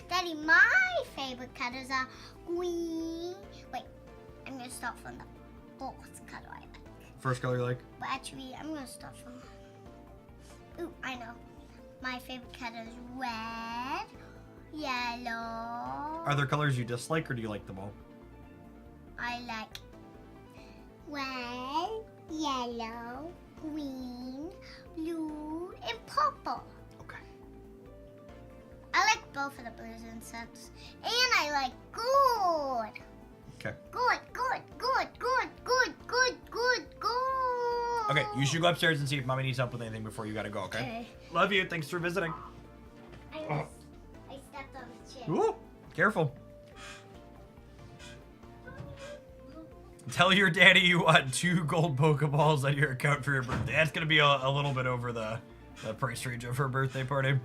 Daddy, my favorite colors are green. Wait, I'm gonna start from the fourth color I like. First color you like? But actually, I'm gonna start from. Ooh, I know. My favorite color is red, yellow. Are there colors you dislike or do you like them all? I like red, yellow, green, blue, and purple. Okay. I like both of the blues and sets. And I like good. Okay. Good, good, good, good, good, good, good, good. Okay, you should go upstairs and see if mommy needs help with anything before you gotta go, okay? Love you. Thanks for visiting. I stepped on the chair. Ooh, careful. Tell your daddy you want 2 gold Pokeballs on your account for your birthday. That's gonna be a little bit over the price range of her birthday party.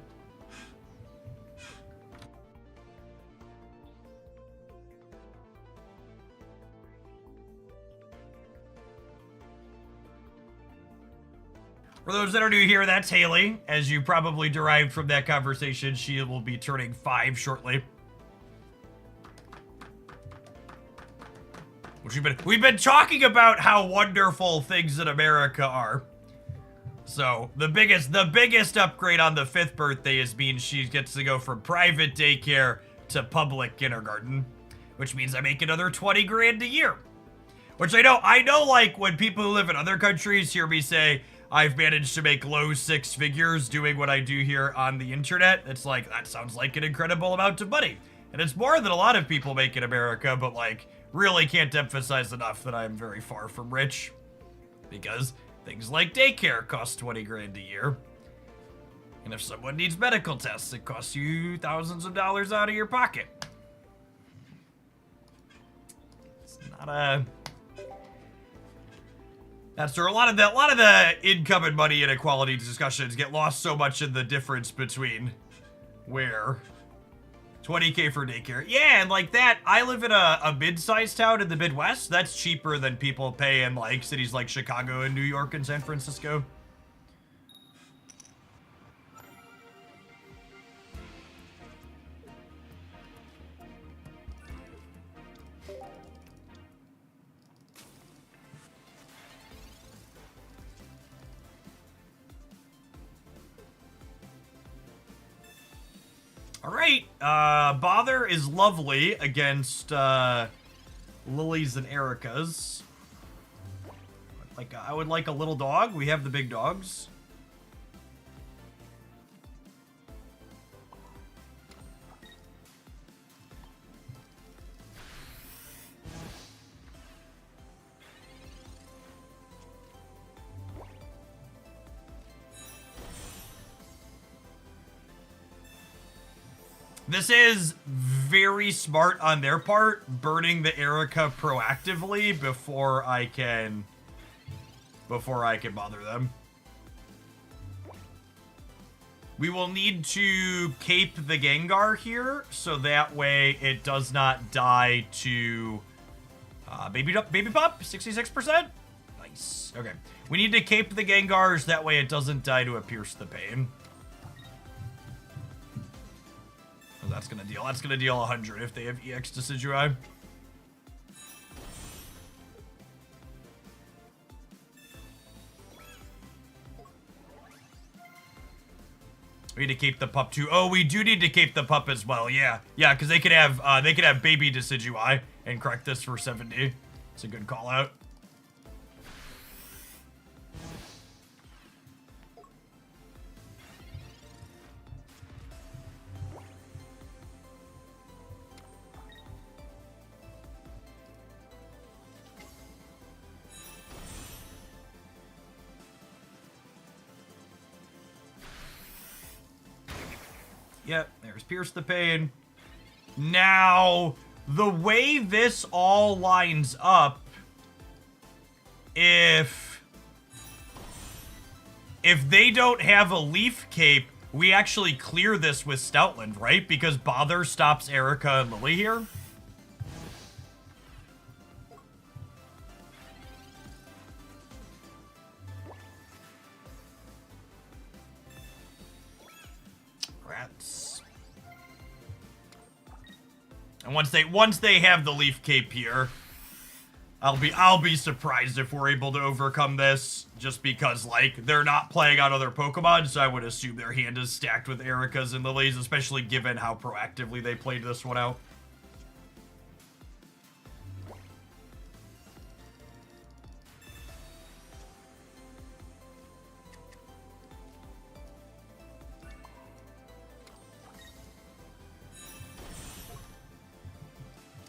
For those that are new here, that's Haley. As you probably derived from that conversation, she will be turning 5 shortly. Which we've been talking about how wonderful things in America are. So the biggest upgrade on the 5th birthday is means she gets to go from private daycare to public kindergarten, which means I make another 20 grand a year. Which I know like when people who live in other countries hear me say I've managed to make low 6 figures doing what I do here on the internet, it's like, that sounds like an incredible amount of money. And it's more than a lot of people make in America, but like, really can't emphasize enough that I'm very far from rich. Because things like daycare cost 20 grand a year. And if someone needs medical tests, it costs you thousands of dollars out of your pocket. It's not a... That's where a lot of the income and money inequality discussions get lost so much in the difference between where 20K for daycare. Yeah, and like that, I live in a mid-sized town in the Midwest. That's cheaper than people pay in like cities like Chicago and New York and San Francisco. All right, Bother is lovely against Lily's and Erica's. Like, I would like a little dog. We have the big dogs. This is very smart on their part, burning the Erica proactively before I can bother them. We will need to cape the Gengar here, so that way it does not die to baby pup, 66%. Nice. Okay. We need to cape the Gengars, that way it doesn't die to a Pierce the Pain. Oh, that's gonna deal 100 if they have EX Decidueye. We need to keep the pup too. Oh, we do need to keep the pup as well. Yeah, yeah, because they could have baby Decidueye and correct this for 70. It's a good call out. Yep, there's Pierce the Pain. Now, the way this all lines up, if they don't have a Leaf Cape, we actually clear this with Stoutland, right? Because Bother stops Erica and Lily here. And once they have the Leaf Cape here, I'll be surprised if we're able to overcome this, just because like they're not playing on other Pokemon, so I would assume their hand is stacked with Ericas and Lilies, especially given how proactively they played this one out.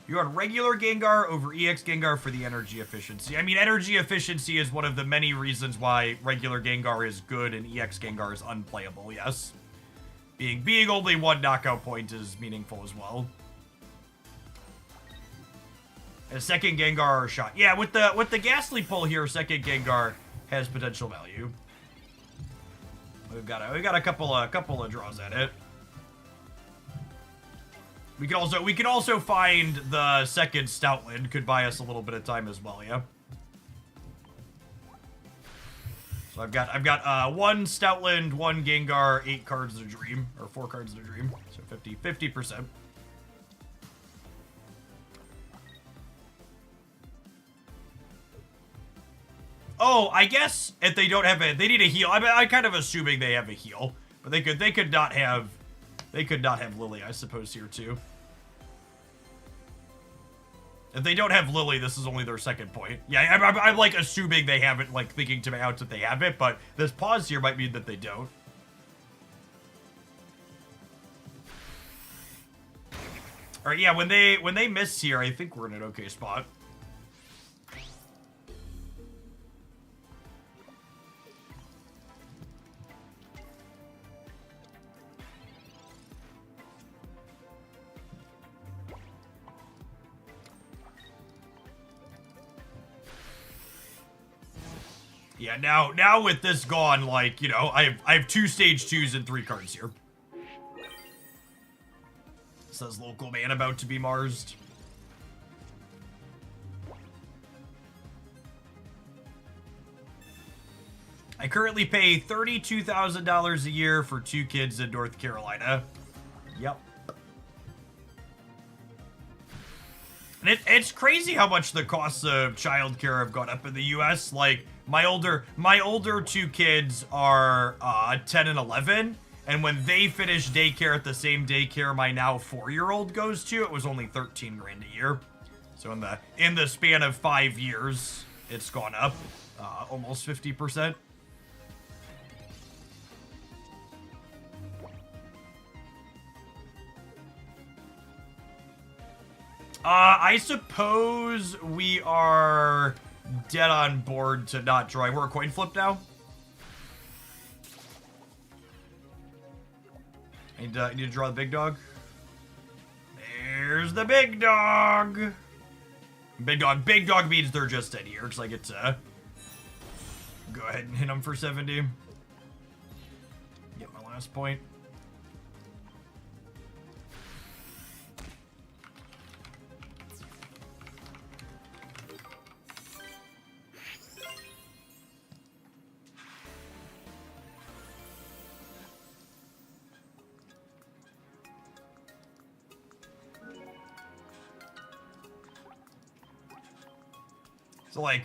You want regular Gengar over EX Gengar for the energy efficiency. I mean, energy efficiency is one of the many reasons why regular Gengar is good and EX Gengar is unplayable, yes. Being only one knockout point is meaningful as well. A second Gengar shot. Yeah, with the Ghastly pull here, second Gengar has potential value. We've got a couple of draws at it. We could also find the second Stoutland, could buy us a little bit of time as well, yeah. So I've got one Stoutland, one Gengar, 8 cards of Dream, or 4 cards of Dream, so 50%. Oh, I guess if they don't have they need a heal. I'm kind of assuming they have a heal, but they could not have Lily, I suppose, here too. If they don't have Lily, this is only their second point. Yeah, I'm like assuming they have it, like thinking to my out that they have it, but this pause here might mean that they don't. All right, yeah, when they miss here, I think we're in an okay spot. Yeah, now with this gone, like, you know, I have 2 stage 2s and 3 cards here. Says local man about to be Marsed. I currently pay $32,000 a year for 2 kids in North Carolina. Yep. And it's crazy how much the costs of childcare have gone up in the U.S. Like, my older 2 kids are 10 and 11, and when they finish daycare at the same daycare my now 4-year-old goes to, it was only 13 grand a year. So in the span of 5 years, it's gone up almost 50%. I suppose we are dead on board to not draw. We're a coin flip now. I need to draw the big dog. Here's the big dog. Big dog means they're just in here because I get to go ahead and hit them for 70. Get my last point. So, like,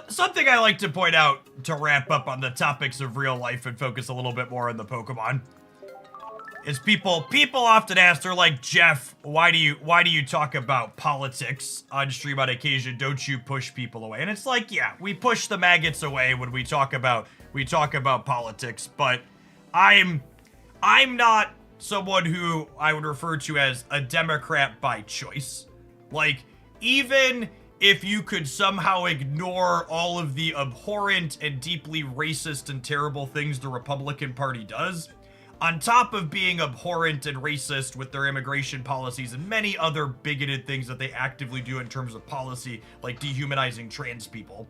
something I like to point out to wrap up on the topics of real life and focus a little bit more on the Pokemon is people often ask, they're like, Jeff, why do you talk about politics on stream on occasion? Don't you push people away? And it's like, yeah, we push the maggots away when we talk about politics, but I'm not someone who I would refer to as a Democrat by choice. Like, even if you could somehow ignore all of the abhorrent and deeply racist and terrible things the Republican Party does, on top of being abhorrent and racist with their immigration policies and many other bigoted things that they actively do in terms of policy, like dehumanizing trans people,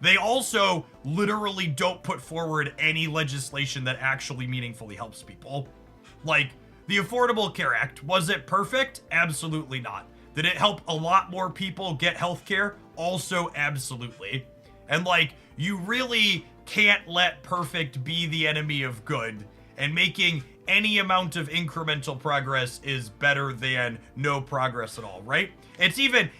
they also literally don't put forward any legislation that actually meaningfully helps people. Like, the Affordable Care Act, was it perfect? Absolutely not. Did it help a lot more people get healthcare? Also, absolutely. And like, you really can't let perfect be the enemy of good, and making any amount of incremental progress is better than no progress at all, right? It's even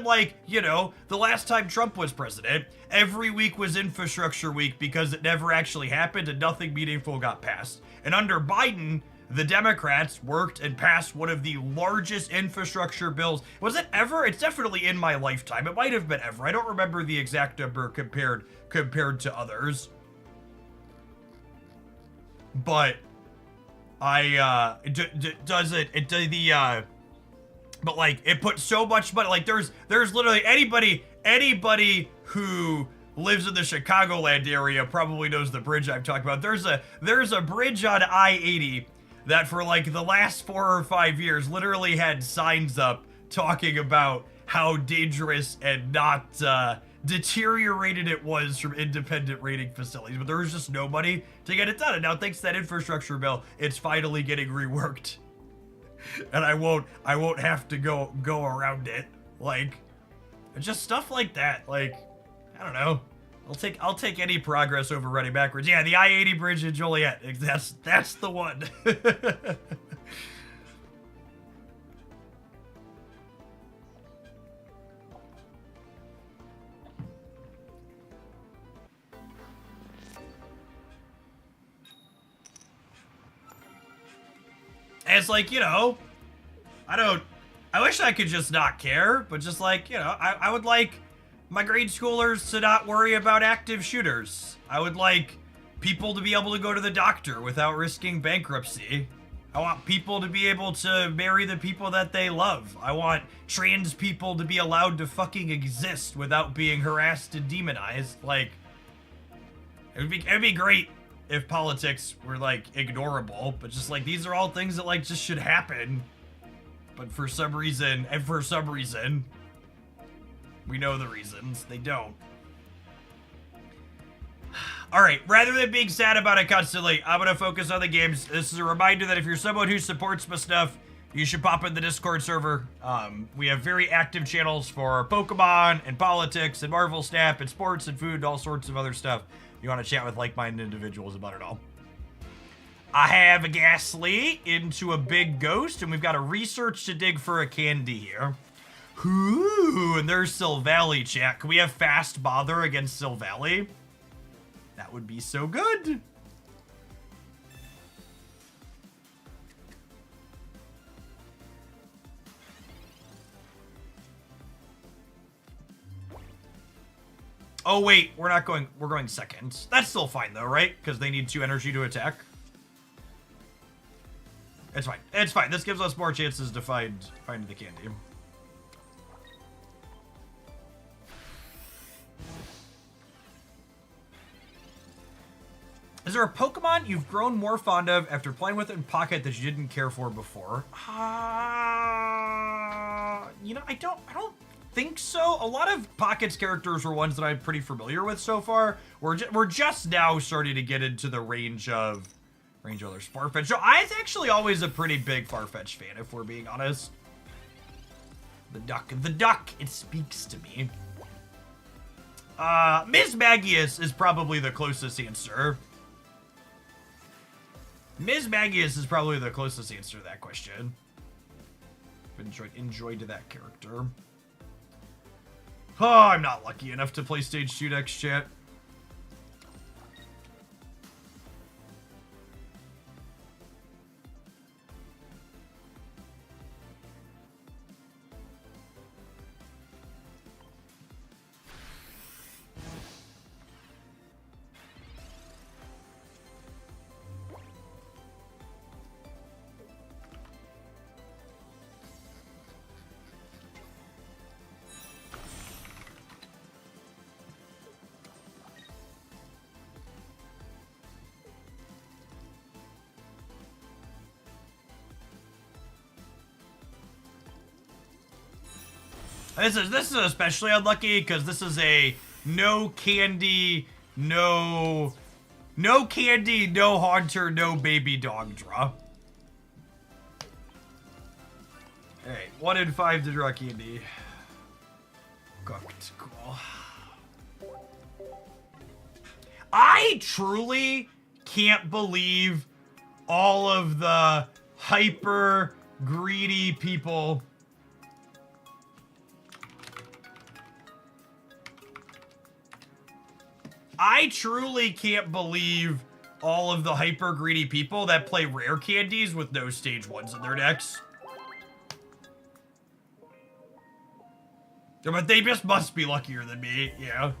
like, you know, the last time Trump was president, every week was infrastructure week because it never actually happened and nothing meaningful got passed. And under Biden, the Democrats worked and passed one of the largest infrastructure bills. Was it ever? It's definitely in my lifetime. It might have been ever. I don't remember the exact number compared to others. But but like, it put so much money, like there's literally anybody who lives in the Chicagoland area probably knows the bridge I'm talking about. There's a bridge on I-80 that for like the last 4 or 5 years literally had signs up talking about how dangerous and not deteriorated it was from independent rating facilities, but there was just nobody to get it done. And now thanks to that infrastructure bill, it's finally getting reworked. And I won't have to go around it. Like, just stuff like that. Like, I don't know. I'll take any progress over running backwards. Yeah, the I-80 bridge in Joliet. That's the one. And it's like, you know, I wish I could just not care, but just like, you know, I would like my grade schoolers to not worry about active shooters. I would like people to be able to go to the doctor without risking bankruptcy. I want people to be able to marry the people that they love. I want trans people to be allowed to fucking exist without being harassed and demonized. Like, it'd be great if politics were like ignorable, but just like, these are all things that like just should happen. But for some reason, we know the reasons, they don't. Alright, rather than being sad about it constantly, I'm gonna focus on the games. This is a reminder that if you're someone who supports my stuff, you should pop in the Discord server. We have very active channels for Pokemon and politics and Marvel Snap and sports and food and all sorts of other stuff. You want to chat with like-minded individuals about it all. I have a Ghastly into a big ghost, and we've got a research to dig for a candy here. Ooh, and there's Silvally, chat. Can we have Fast Bother against Silvally? That would be so good. Oh wait, we're going second. That's still fine though, right? Because they need 2 energy to attack. It's fine. It's fine. This gives us more chances to find the candy. Is there a Pokemon you've grown more fond of after playing with it in Pocket that you didn't care for before? you know, I don't think so. A lot of Pockets characters were ones that I'm pretty familiar with so far. We're just now starting to get into the range of others. Farfetch. So I was actually always a pretty big Farfetch fan, if we're being honest. The duck, it speaks to me. Ms. Magius is probably the closest answer. Ms. Magius is probably the closest answer to that question. Enjoyed that character. Oh, I'm not lucky enough to play Stage 2 next, chat. This is especially unlucky because this is a no candy, no haunter, no baby dog draw. Alright, 1 in 5 to draw candy. Cooked, cool. I truly can't believe all of the hyper greedy people. I truly can't believe all of the hyper greedy people that play rare candies with no stage 1s in their decks. Yeah, but they just must be luckier than me, yeah.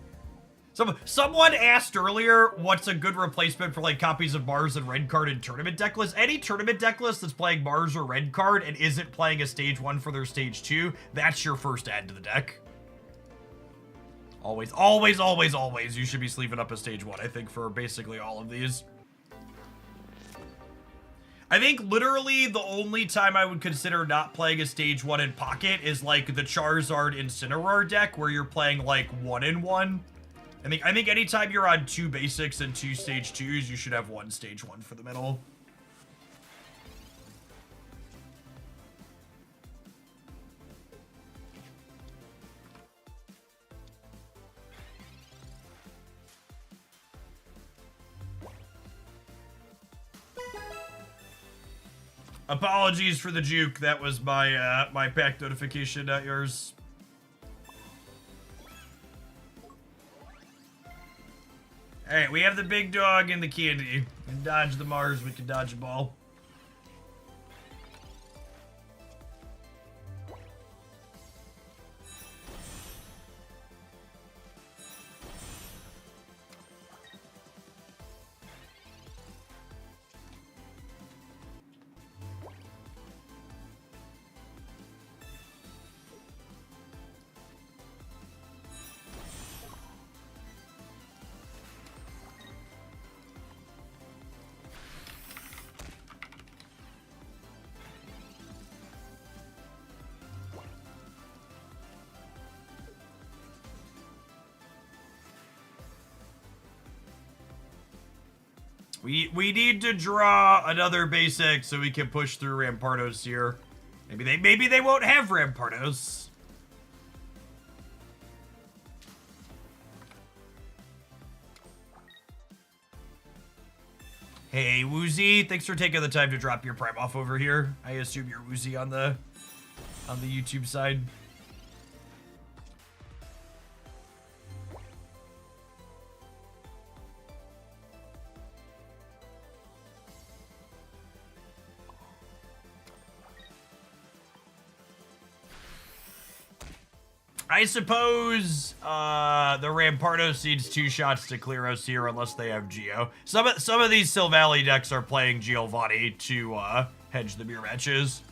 Someone asked earlier what's a good replacement for like copies of Mars and Red Card in tournament deck list. Any tournament deck list that's playing Mars or Red Card and isn't playing a stage 1 for their stage 2, that's your first add to the deck. Always, always, always, always, you should be sleeving up a stage 1, I think, for basically all of these. I think literally the only time I would consider not playing a stage 1 in Pocket is like the Charizard Incineroar deck where you're playing like 1 in 1. I think anytime you're on 2 basics and 2 stage 2s, you should have 1 stage 1 for the middle. Apologies for the juke. That was my my pack notification, not yours. Alright, we have the big dog and the candy. We can dodge the Mars, we can dodge a ball. We need to draw another basic so we can push through Rampardos here. Maybe they won't have Rampardos. Hey Woozy, thanks for taking the time to drop your prime off over here. I assume you're Woozy on the YouTube side. I suppose the Rampardos needs 2 shots to clear us here unless they have Geo. Some of these Silvally decks are playing Giovanni to hedge the mirror matches.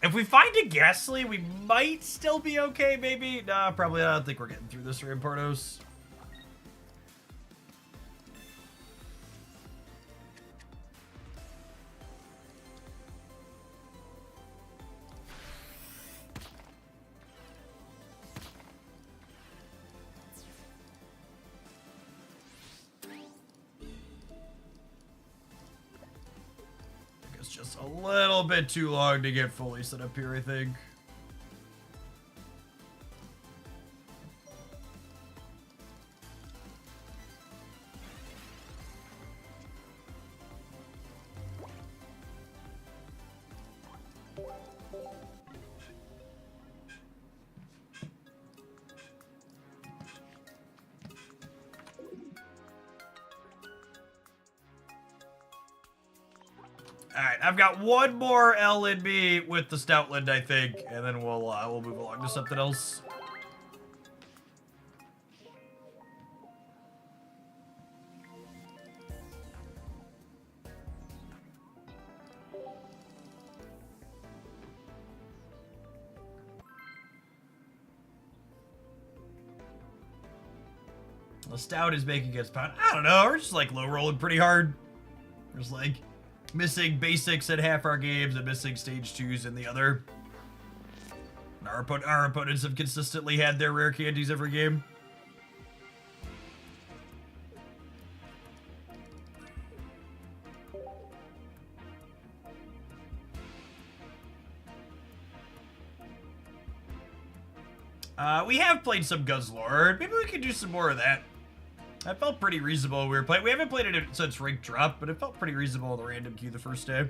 If we find a Ghastly, we might still be okay, maybe. Nah, probably not. I don't think we're getting through this Rampardos. It's just a little bit too long to get fully set up here, I think. Alright, I've got one more L in me with the Stoutland, I think, and then we'll move along to something else. The Stout is making its pound. I don't know, we're just like low rolling pretty hard. We're just like missing basics in half our games and missing stage 2s in the other. And our opponents have consistently had their rare candies every game. We have played some Guzzlord. Maybe we could do some more of that. That felt pretty reasonable when we were playing. We haven't played it since Rank Drop, but it felt pretty reasonable in the random queue the first day.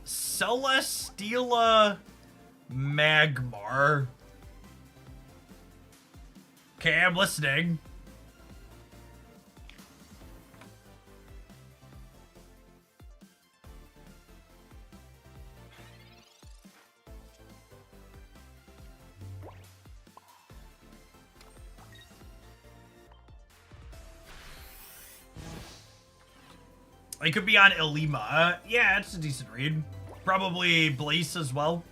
Celesteela Magmar. Okay, I'm listening. It could be on Ilima. Yeah, it's a decent read. Probably Blaze as well.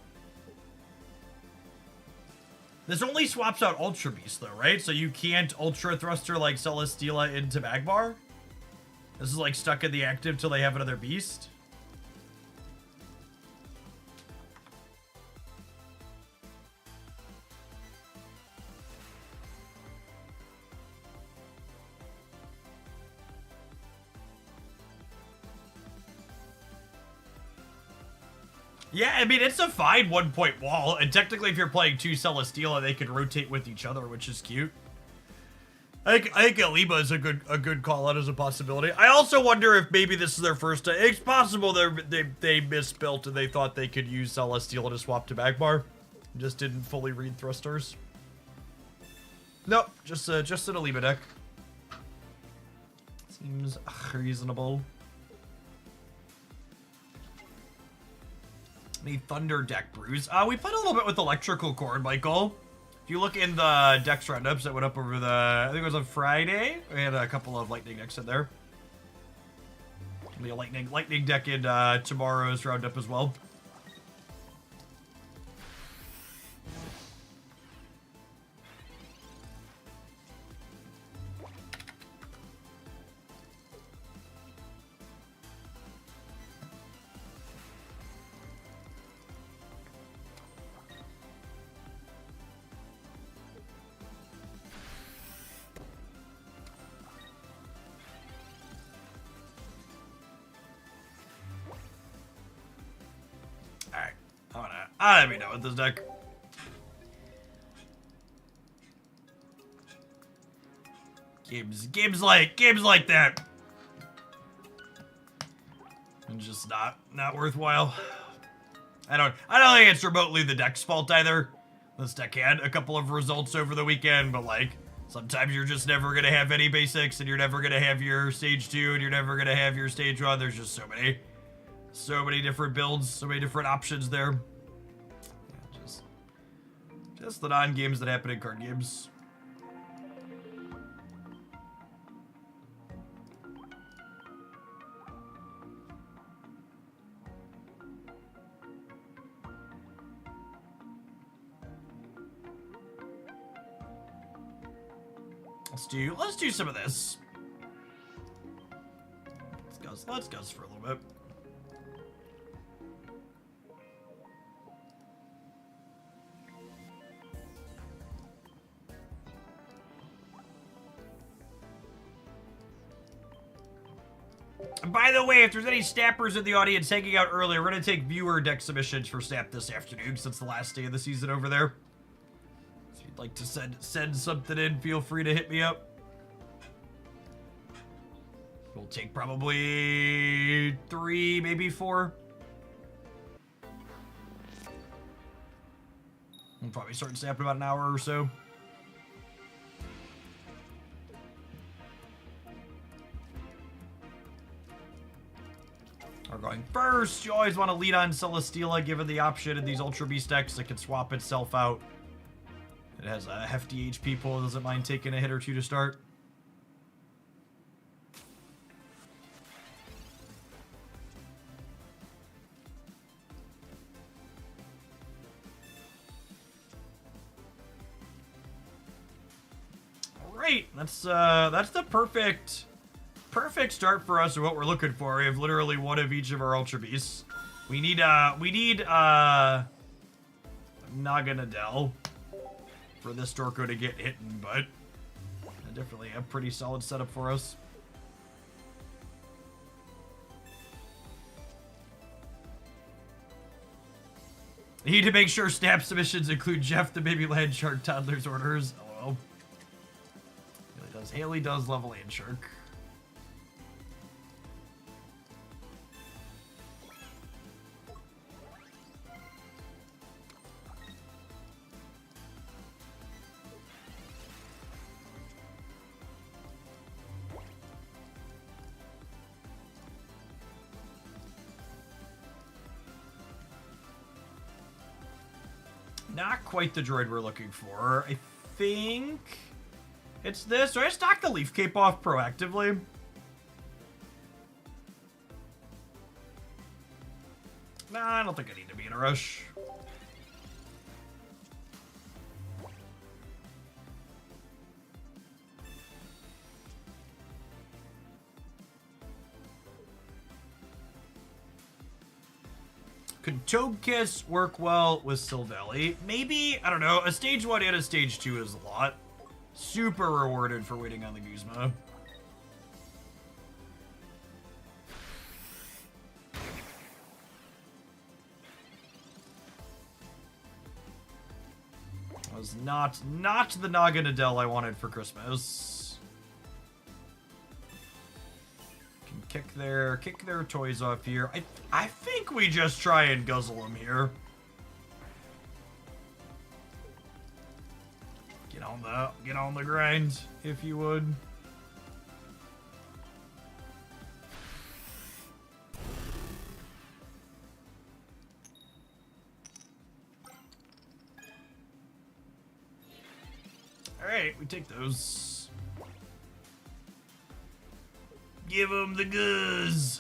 This only swaps out Ultra Beast though, right? So you can't Ultra Thruster like Celesteela into Magmar? This is like stuck in the active till they have another beast? Yeah, I mean, it's a fine 1-point wall, and technically if you're playing 2 Celesteela, they could rotate with each other, which is cute. I think Ilima is a good call out as a possibility. I also wonder if maybe this is their first time. It's possible they misbuilt and they thought they could use Celesteela to swap to Magmar. Just didn't fully read thrusters. Nope, just an Ilima deck. Seems reasonable. The Thunder deck brews. We played a little bit with Electrical Cord, Michael. If you look in the Dex roundups that went up over the, I think it was on Friday, we had a couple of Lightning decks in there. There'll be a Lightning deck in tomorrow's roundup as well. Let me know with this deck. Games like that. And just not worthwhile. I don't think it's remotely the deck's fault either. This deck had a couple of results over the weekend, but like Sometimes you're just never going to have any basics, and you're never going to have your stage 2, and you're never going to have your stage 1. There's just so many different builds, so many different options there. Yeah, just the non-games that happen in card games. Let's do some of this. Let's go for a little bit. And by the way, if there's any snappers in the audience hanging out early, we're gonna take viewer deck submissions for Snap this afternoon since the last day of the season over there. If you'd like to send something in, feel free to hit me up. We'll take probably 3, maybe 4. We'll probably start snapping in about an hour or so. We're going first. You always want to lead on Celesteela, given the option in these Ultra Beast decks that can swap itself out. It has a hefty HP pool, doesn't mind taking a hit or two to start. Alright, that's the perfect start for us of what we're looking for. We have literally one of each of our Ultra Beasts. We need Naganadel for this Dorko to get hit, but definitely a pretty solid setup for us. I need to make sure Snap submissions include Jeff the Baby Land Shark Toddler's orders. LOL. Haley does level Land Shark. Not quite the droid we're looking for. I think it's this. So I stock the Leaf Cape off proactively. Nah, I don't think I need to be in a rush. Could Togekiss work well with Silvally? Maybe, I don't know. A stage 1 and a stage 2 is a lot. Super rewarded for waiting on the Guzma. That was not the Naganadel I wanted for Christmas. Kick their toys off here. I think we just try and guzzle them here. Get on the grind, if you would. All right, we take those. Give them the goods.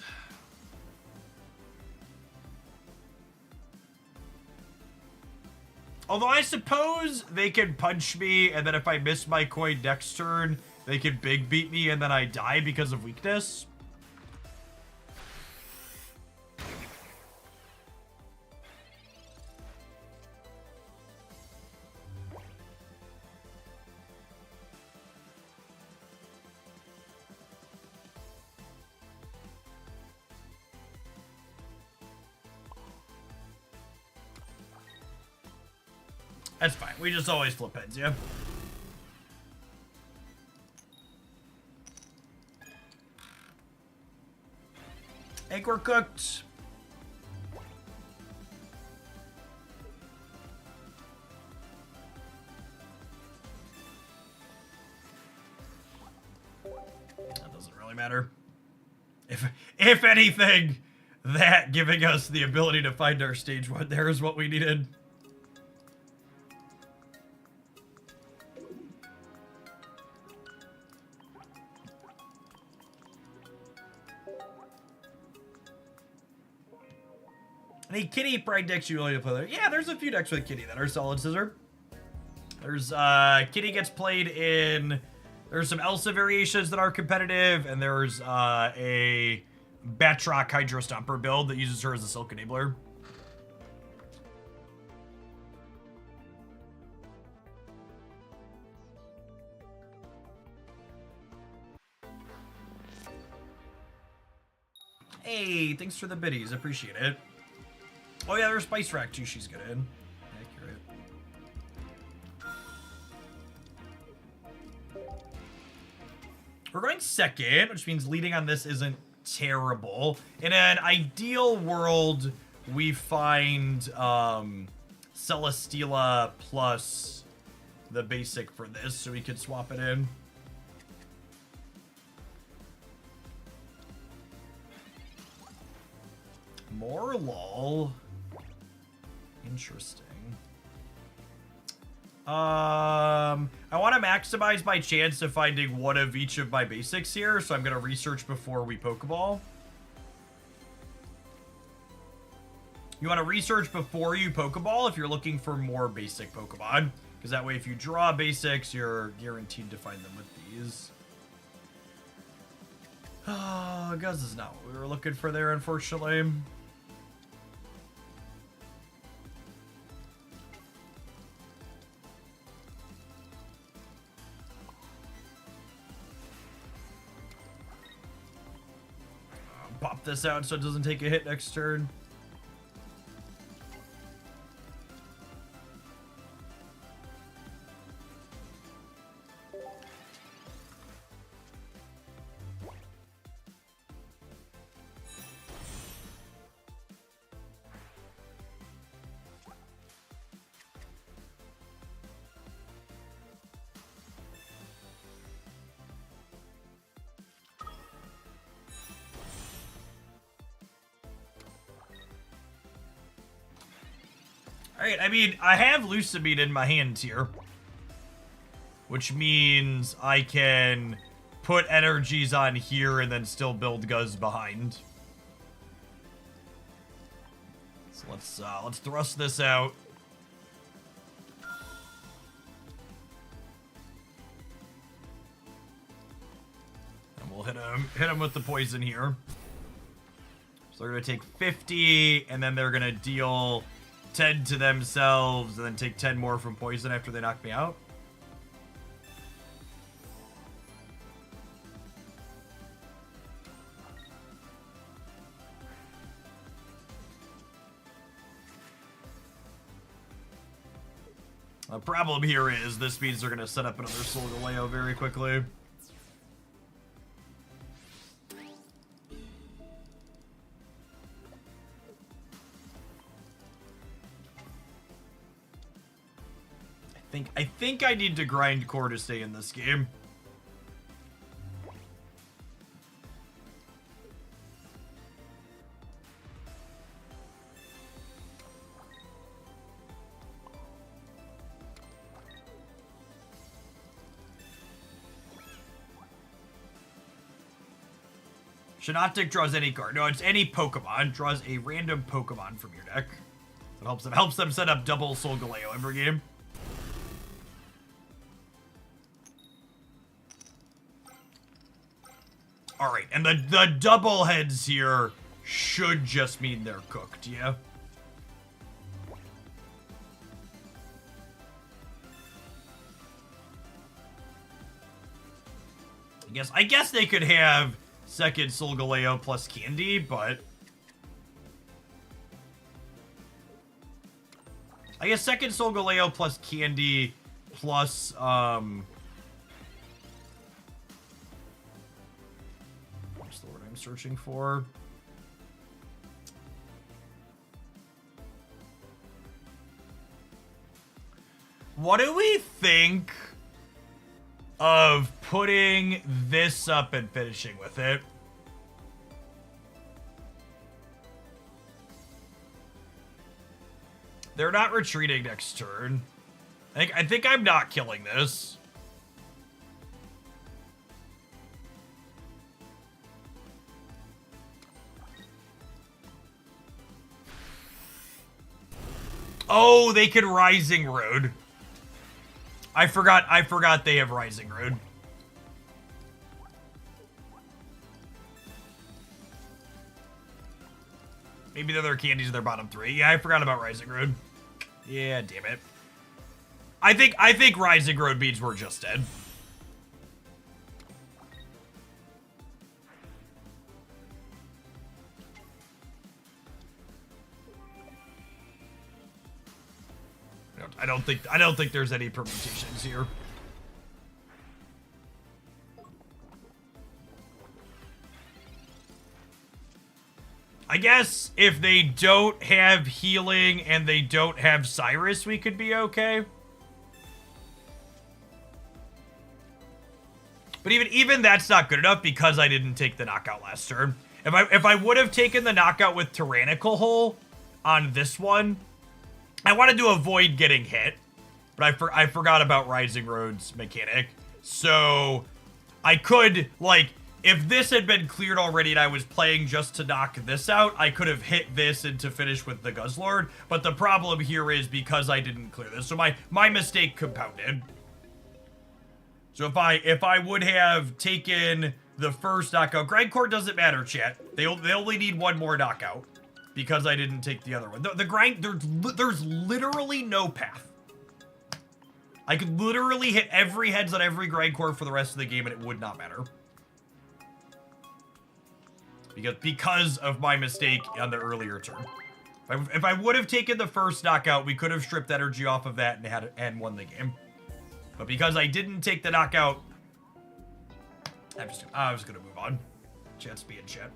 Although I suppose they can punch me, and then if I miss my coin next turn, they can big beat me, and then I die because of weakness. That's fine. We just always flip heads, yeah? Egg were cooked. really matter. If anything, that giving us the ability to find our stage 1 there is what we needed. Any kitty pride decks you really play there? Yeah, there's a few decks with kitty that are solid, Scissor. There's kitty gets played in. There's some Elsa variations that are competitive, and there's a Batroc Hydro Stomper build that uses her as a Silk Enabler. Hey, thanks for the biddies. Appreciate it. Oh yeah, there's Spice Rack too. She's good in. Accurate. We're going second, which means leading on this isn't terrible. In an ideal world, we find Celesteela plus the basic for this, so we could swap it in. More lol. Interesting. I want to maximize my chance of finding one of each of my basics here, so I'm going to research before we Pokeball. You want to research before you Pokeball if you're looking for more basic Pokemon, because that way if you draw basics, you're guaranteed to find them with these. Oh, Guz is not what we were looking for there, unfortunately. Pop this out so it doesn't take a hit next turn. Alright, I mean, I have Lucamine in my hands here. Which means I can put energies on here and then still build Guz behind. So let's thrust this out. And we'll hit him with the poison here. So they're gonna take 50, and then they're gonna deal 10 to themselves, and then take 10 more from poison after they knock me out. The problem here is this means they're going to set up another Solgaleo very quickly. I think I need to grind core to stay in this game. Shiinotic draws any card. No, it's any Pokemon. Draws a random Pokemon from your deck. It helps them set up double Solgaleo every game. Alright, and the double heads here should just mean they're cooked, yeah? I guess they could have second Solgaleo plus Candy, but I guess second Solgaleo plus Candy plus what's the word I'm searching for? What do we think of putting this up and finishing with it. They're not retreating next turn. I think I'm not killing this. Oh, they could Rising Road. I forgot they have Rising Road. Maybe the other candies are their bottom three. Yeah, I forgot about Rising Road. Yeah, damn it. I think Rising Road beads were just dead. I don't think there's any permutations here. I guess if they don't have healing and they don't have Cyrus, we could be okay. But even that's not good enough because I didn't take the knockout last turn. If I would have taken the knockout with Tyrannical Hole on this one, I wanted to avoid getting hit, but I forgot about Rising Road's mechanic. So I could, like, if this had been cleared already and I was playing just to knock this out, I could have hit this and to finish with the Guzzlord. But the problem here is because I didn't clear this. So my mistake compounded. So if I would have taken the first knockout, Grindcore doesn't matter, chat. They only need one more knockout because I didn't take the other one. The grind, there's literally no path. I could literally hit every heads on every Grindcore for the rest of the game and it would not matter. Because of my mistake on the earlier turn. If I would have taken the first knockout, we could have stripped energy off of that and won the game. But because I didn't take the knockout, I was gonna move on. Chat's being chat.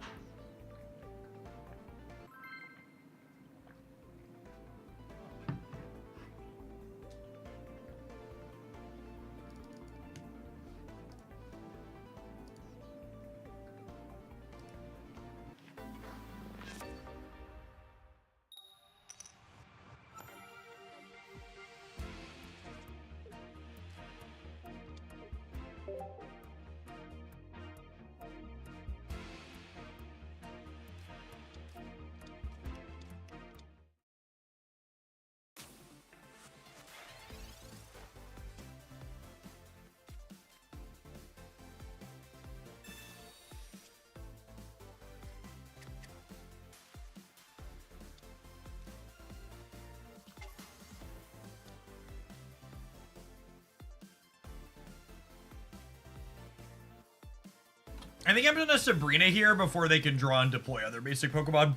I think I'm gonna Sabrina here before they can draw and deploy other basic Pokemon.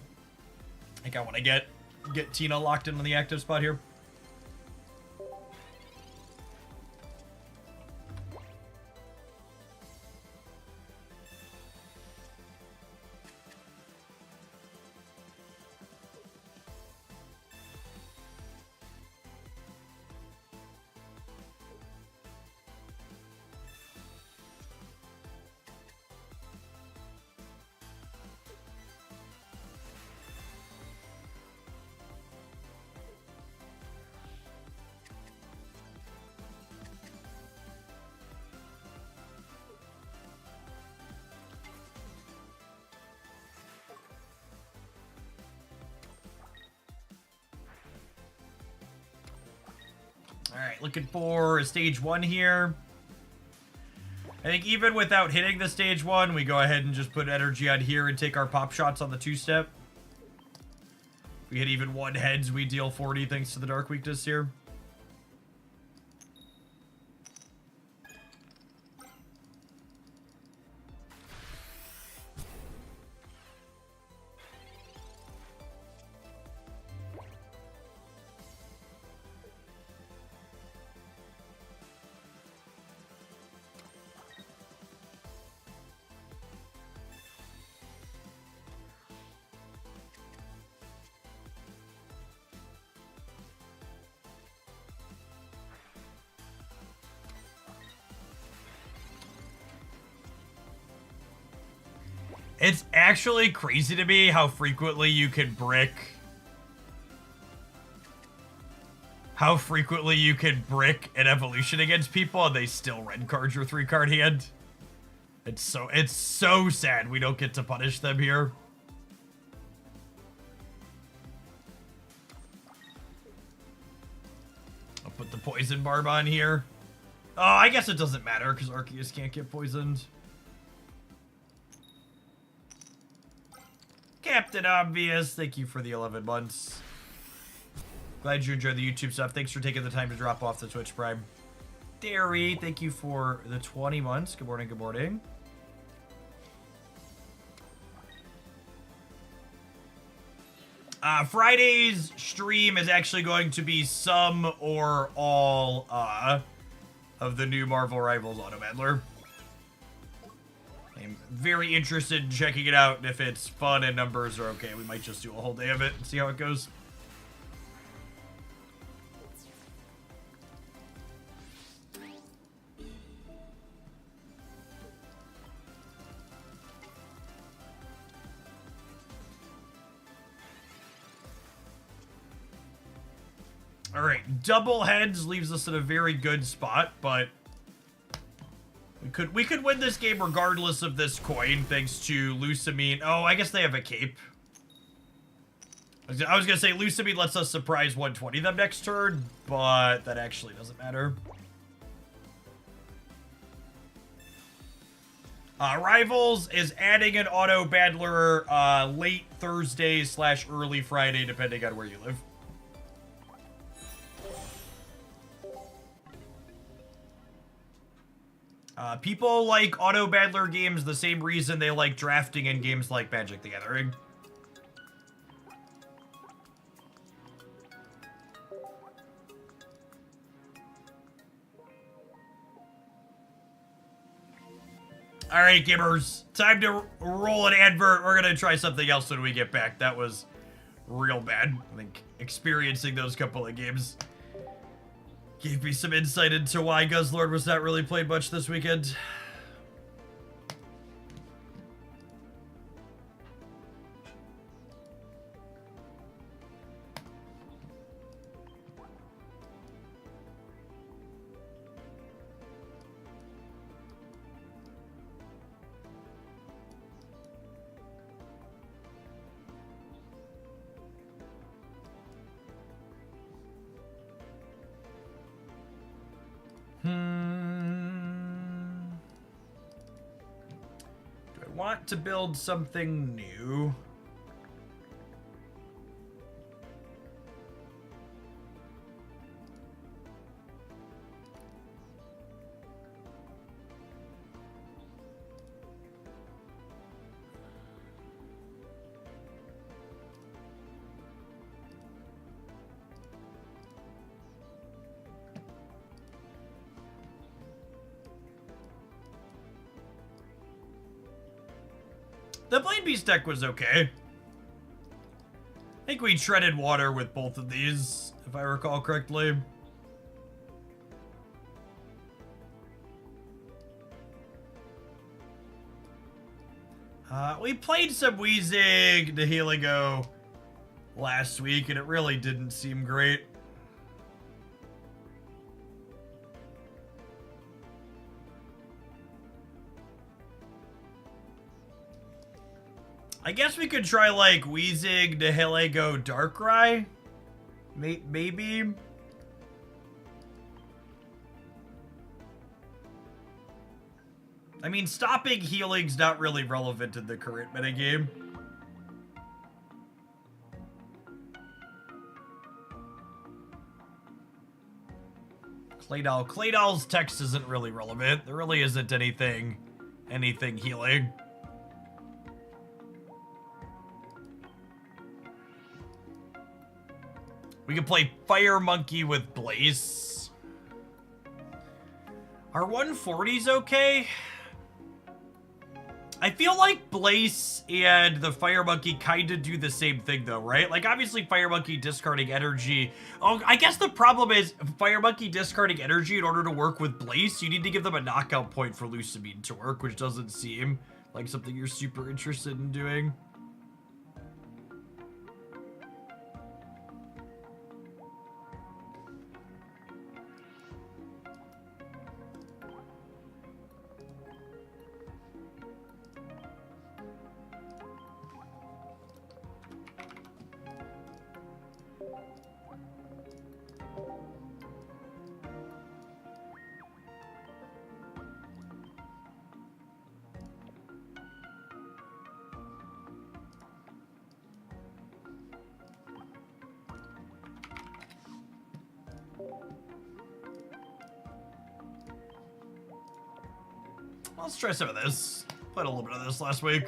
I think I want to get Tina locked in on the active spot here. Alright, looking for a stage 1 here. I think even without hitting the stage 1, we go ahead and just put energy on here and take our pop shots on the 2-step. If we hit even 1 heads, we deal 40 thanks to the Dark Weakness here. It's actually crazy to me how frequently you can brick. How frequently you can brick an evolution against people and they still red card your 3-card hand. It's so sad we don't get to punish them here. I'll put the poison barb on here. Oh, I guess it doesn't matter because Arceus can't get poisoned. Captain Obvious, thank you for the 11 months. Glad you enjoyed the YouTube stuff. Thanks for taking the time to drop off the Twitch Prime. Derry, thank you for the 20 months. Good morning, good morning. Friday's stream is actually going to be some or all of the new Marvel Rivals Auto Battler. I'm very interested in checking it out, and if it's fun and numbers are okay, we might just do a whole day of it and see how it goes. All right, double heads leaves us in a very good spot, but we could win this game regardless of this coin, thanks to Lusamine. Oh, I guess they have a cape. I was gonna say Lusamine lets us surprise 120 them next turn, but that actually doesn't matter. Rivals is adding an auto battler late Thursday / early Friday, depending on where you live. People like auto battler games the same reason they like drafting in games like Magic the Gathering. Alright, gamers. Time to roll an advert. We're gonna try something else when we get back. That was real bad. I think experiencing those couple of games gave me some insight into why Guzzlord was not really played much this weekend. Do I want to build something new? The Blade Beast deck was okay. I think we treaded water with both of these, if I recall correctly. We played some Weezing Nihilego last week, and it really didn't seem great. I guess we could try, like, Weezing Nihilego Darkrai? Maybe? I mean, stopping healing's not really relevant in the current metagame. Claydol. Claydol's text isn't really relevant. There really isn't anything healing. We can play Fire Monkey with Blaze. Are 140s okay? I feel like Blaze and the Fire Monkey kind of do the same thing though, right? Like obviously Fire Monkey discarding energy. Oh, I guess the problem is Fire Monkey discarding energy in order to work with Blaze, you need to give them a knockout point for Lusamine to work, which doesn't seem Like something you're super interested in doing. Let's try some of this. Played a little bit of this last week.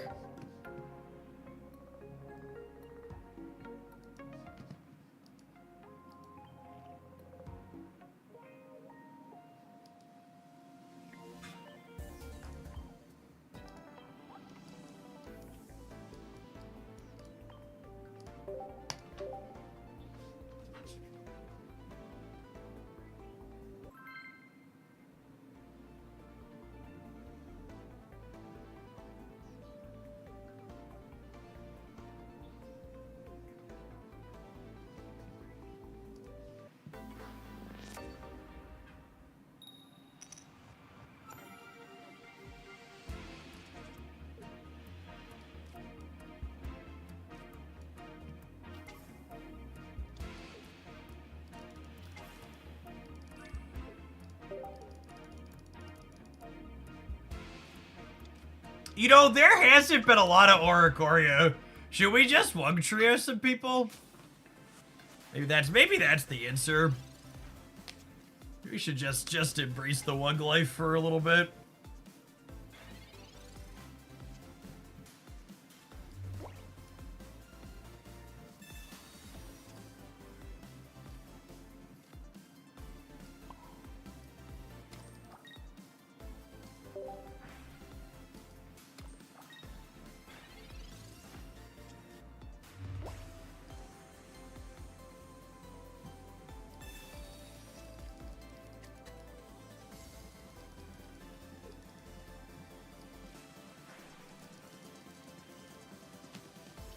You know, there hasn't been a lot of Oricorio. Should we just Wug Trio some people? Maybe that's the answer. We should just embrace the Wug life for a little bit.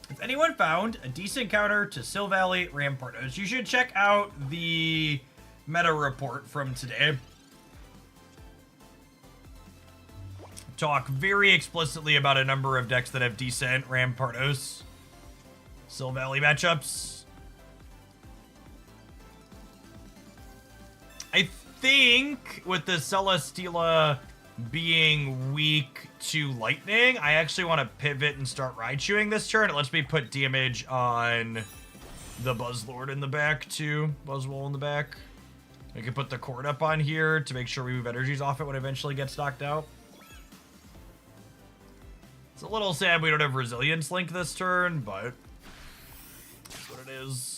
If anyone found a decent counter to Sil Valley Rampardos, you should check out the meta report from today. Talk very explicitly about a number of decks that have decent Rampardos Sil Valley matchups. I think with the Celesteela being weak to lightning, I actually want to pivot and start Raichuing this turn. It lets me put damage on the Buzzlord in the back too. Buzzwole in the back. I can put the cord up on here to make sure we move energies off it when it eventually gets knocked out. It's a little sad we don't have Resilience Link this turn, but that's what it is.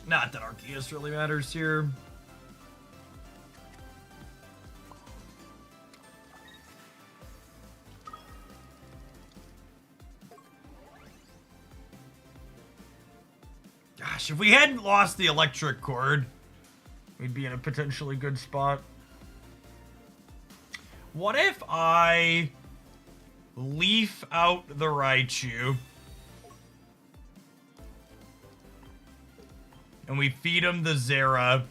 Not that Arceus really matters here. Gosh, if we hadn't lost the electric cord, we'd be in a potentially good spot. What if I leaf out the Raichu and we feed him the Zera,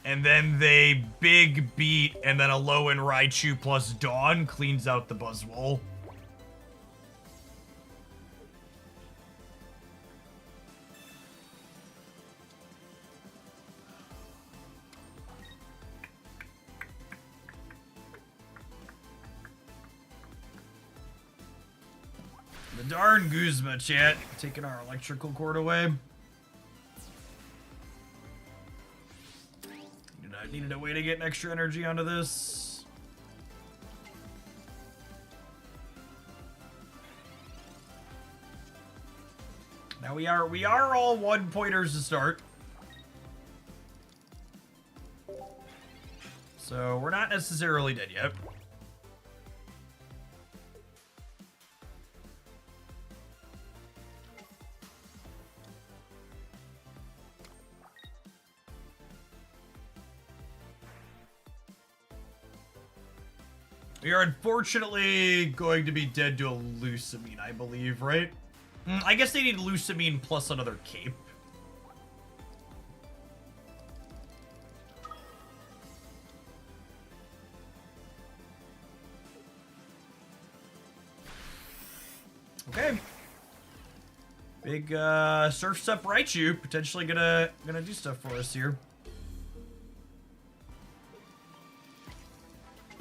and then they big beat, and then a low in Raichu plus Dawn cleans out the Buzzwole? The darn Guzma, chat. Taking our electrical cord away. Needed a way to get extra energy onto this. Now we are all 1-pointers to start. So we're not necessarily dead yet. We are unfortunately going to be dead to a Lucamine, I believe, right? I guess they need Lucamine plus another cape. Okay. Big Surf's Up Raichu, potentially gonna do stuff for us here.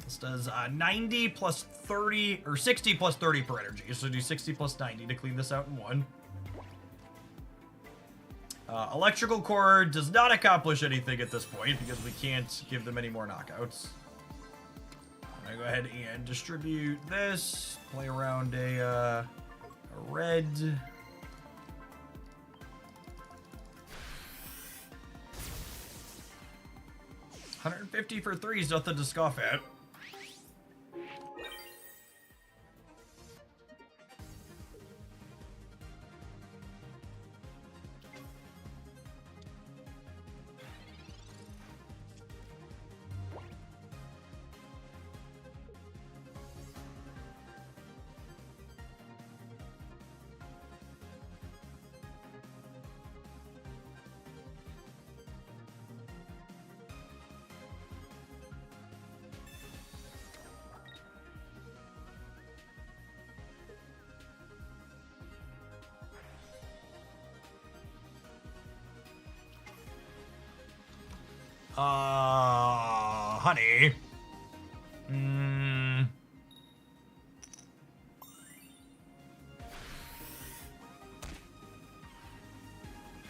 This does 90 plus 30, or 60 plus 30 per energy. So do 60 plus 90 to clean this out in one. Electrical Cord does not accomplish anything at this point because we can't give them any more knockouts. I'm gonna go ahead and distribute this. Play around a red. $150 for 3 is nothing to scoff at. Honey.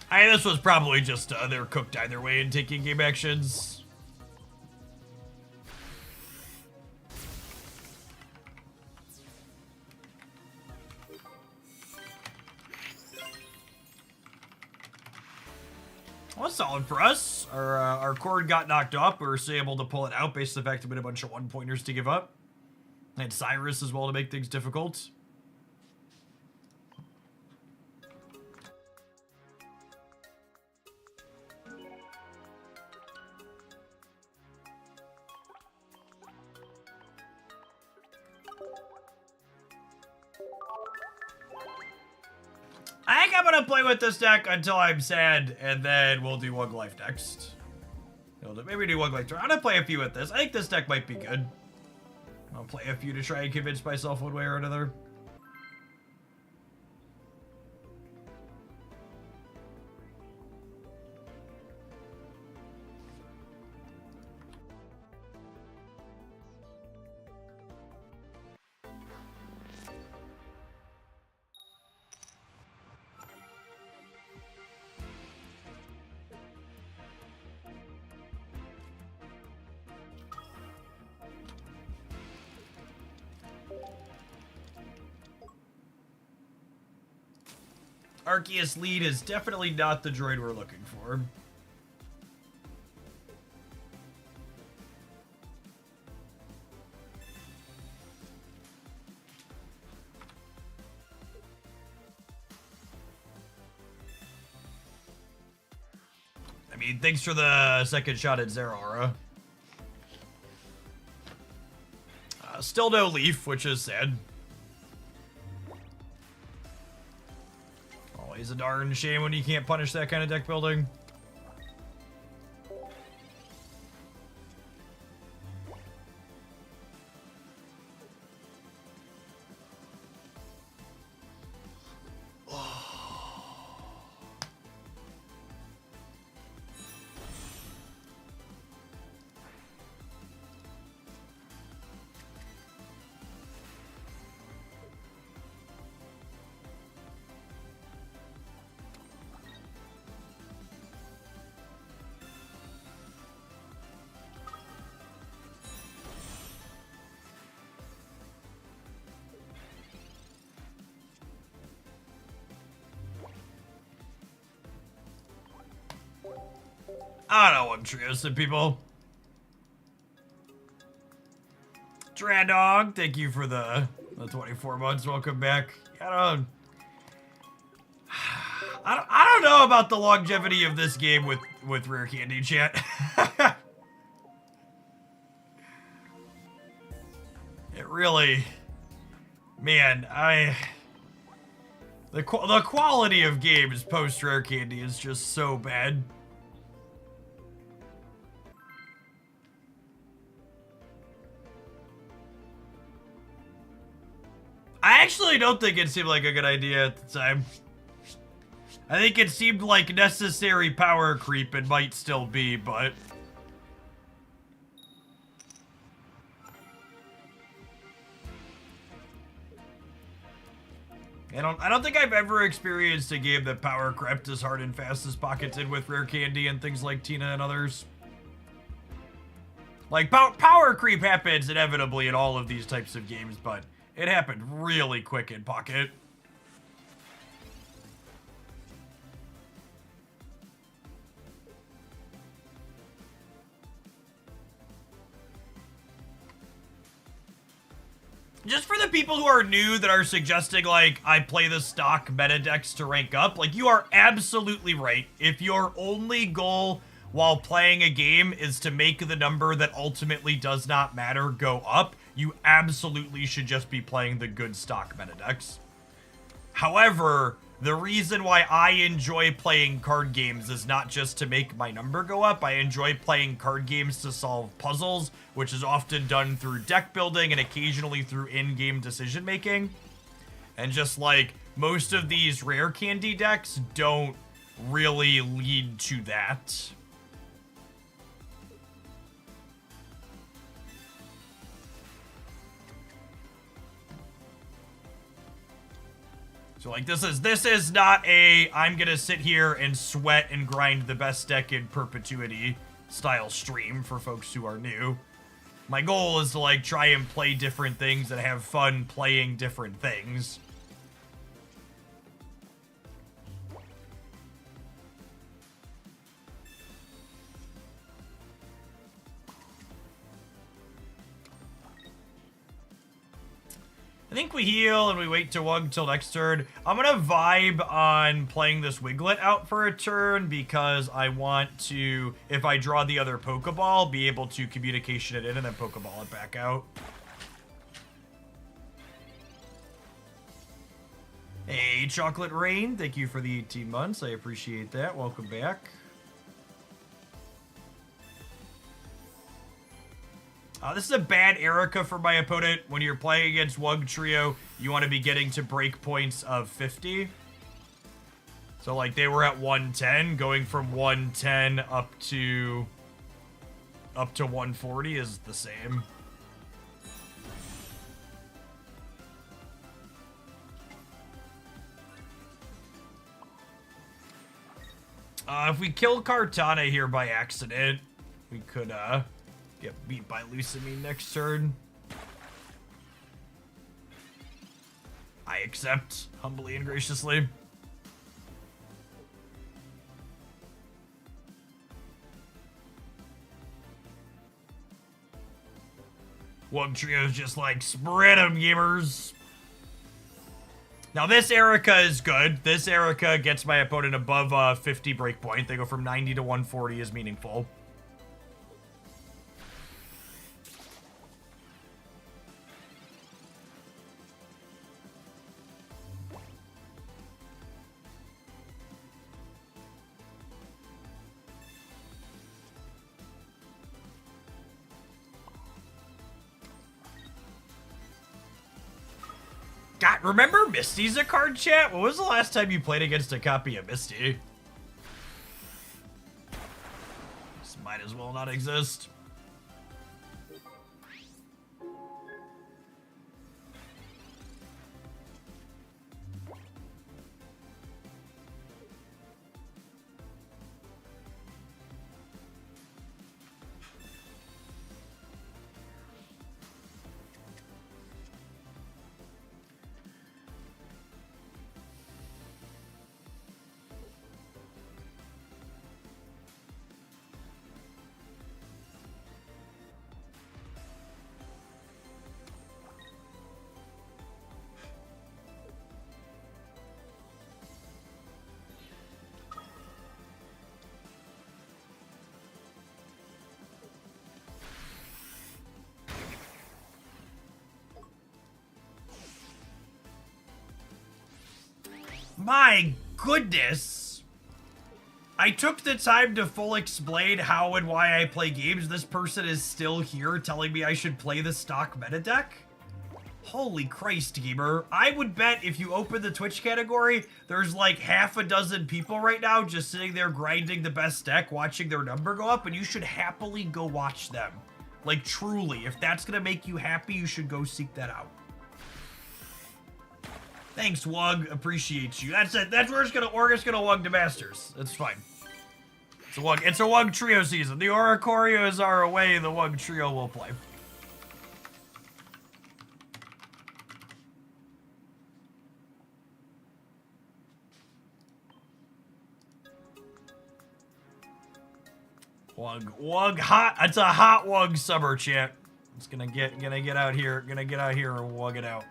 This was probably just they're cooked either way in taking game actions. Well, that's solid for us. Our cord got knocked off. We were still able to pull it out based on the fact that we had a bunch of 1-pointers to give up. And Cyrus as well to make things difficult. I think I'm gonna play with this deck until I'm sad, and then we'll do Wug Life next. Maybe do Wug Life. I'm gonna play a few with this. I think this deck might be good. I'll play a few to try and convince myself one way or another. Arceus lead is definitely not the droid we're looking for. I mean, thanks for the second shot at Zeraora. Still no Leaf, which is sad. Always a darn shame when you can't punish that kind of deck building. I don't know Wug Trio, some people. Dradog, thank you for the 24 months. Welcome back. I don't know about the longevity of this game with Rare Candy, chat. It really, man, the quality of games post Rare Candy is just so bad. I actually don't think it seemed like a good idea at the time. I think it seemed like necessary power creep. It might still be, but I don't think I've ever experienced a game that power crept as hard and fast as Pocket did with Rare Candy and things like Tina and others. Like, power creep happens inevitably in all of these types of games, but it happened really quick in Pocket. Just for the people who are new that are suggesting, like, I play the stock meta decks to rank up, like, you are absolutely right. If your only goal while playing a game is to make the number that ultimately does not matter go up, you absolutely should just be playing the good stock meta decks. However, the reason why I enjoy playing card games is not just to make my number go up. I enjoy playing card games to solve puzzles, which is often done through deck building and occasionally through in-game decision making. And just like most of these Rare Candy decks don't really lead to that. So like this is not a I'm gonna sit here and sweat and grind the best deck in perpetuity style stream for folks who are new. My goal is to like try and play different things and have fun playing different things. I think we heal and we wait to Wug till next turn. I'm gonna vibe on playing this Wiglet out for a turn because I want to, if I draw the other Pokeball, be able to communication it in and then Pokeball it back out. Hey, Chocolate Rain, thank you for the 18 months. I appreciate that. Welcome back. This is a bad Erica for my opponent. When you're playing against Wug Trio, you want to be getting to break points of 50. So, like, they were at 110. Going from 110 up to 140 is the same. If we kill Kartana here by accident, we could, get beat by Lusamine next turn. I accept, humbly and graciously. Wug Trio's just like, spread them, gamers. Now this Erica is good. This Erica gets my opponent above 50 breakpoint. They go from 90 to 140 is meaningful. God, remember Misty's a card, chat? When was the last time you played against a copy of Misty? This might as well not exist. My goodness. I took the time to full explain how and why I play games. This person is still here telling me I should play the stock meta deck? Holy Christ, gamer. I would bet if you open the Twitch category, there's like half a dozen people right now just sitting there grinding the best deck, watching their number go up, and you should happily go watch them. Like, truly, if that's gonna make you happy, you should go seek that out. Thanks, Wug. Appreciate you. That's it. That's where it's gonna Wug to Masters. That's fine. It's a Wug Trio season. The Oricorios are away, the Wug Trio will play. Wug hot. It's a hot Wug summer, chat. It's gonna get out here and Wug it out.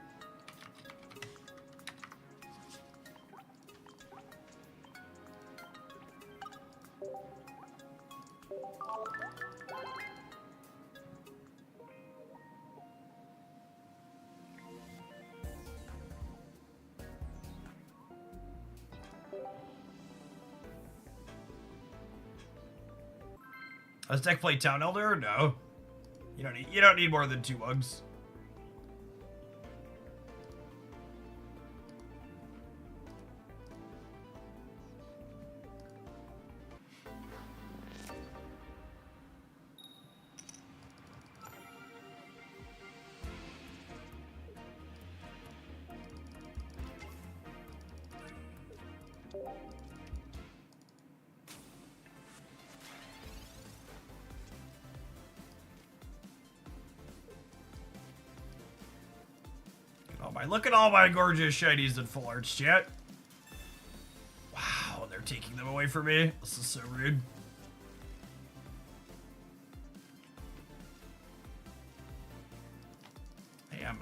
Does deck play Town Elder? No. You don't need more than 2 Wugs. Look at all my gorgeous shinies and full arts, chat. Wow, they're taking them away from me. This is so rude.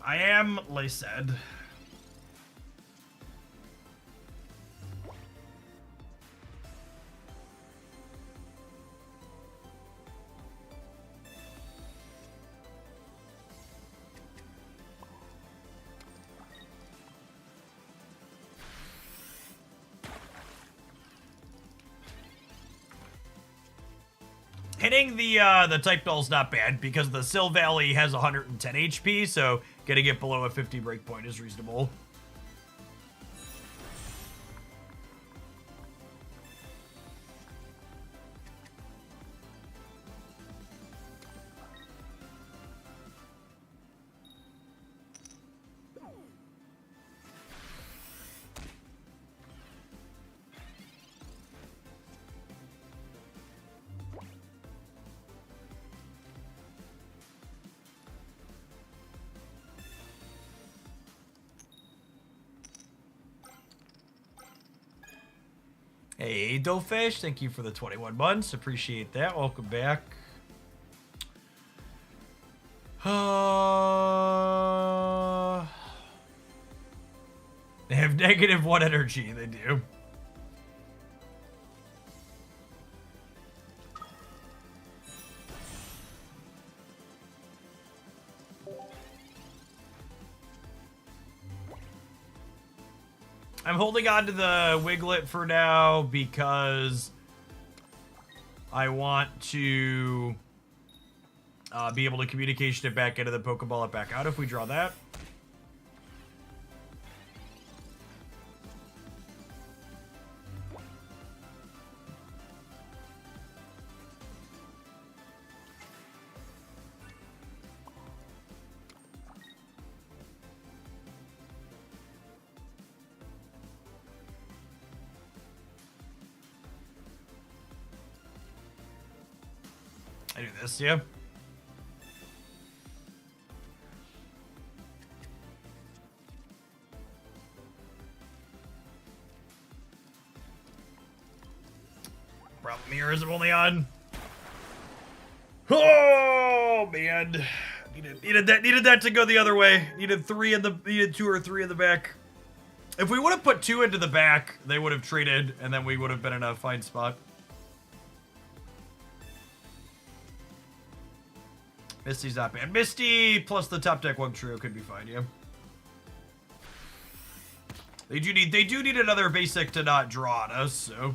I am Laced. Hitting the type null's not bad because the Sil Valley has 110 HP, so gonna get below a 50 breakpoint is reasonable. Hey, Doughfish, thank you for the 21 months. Appreciate that. Welcome back. They have -1 energy. They do. I'm holding on to the Wiglet for now because I want to be able to communication it back into the Pokeball it back out if we draw that. I do this, yeah. Problem here is I'm only on. Oh man, needed that to go the other way. Needed 2 or 3 in the back. If we would have put 2 into the back, they would have traded, and then we would have been in a fine spot. Misty's not bad. Misty plus the top deck Wug Trio could be fine, yeah. They do need another basic to not draw on us, so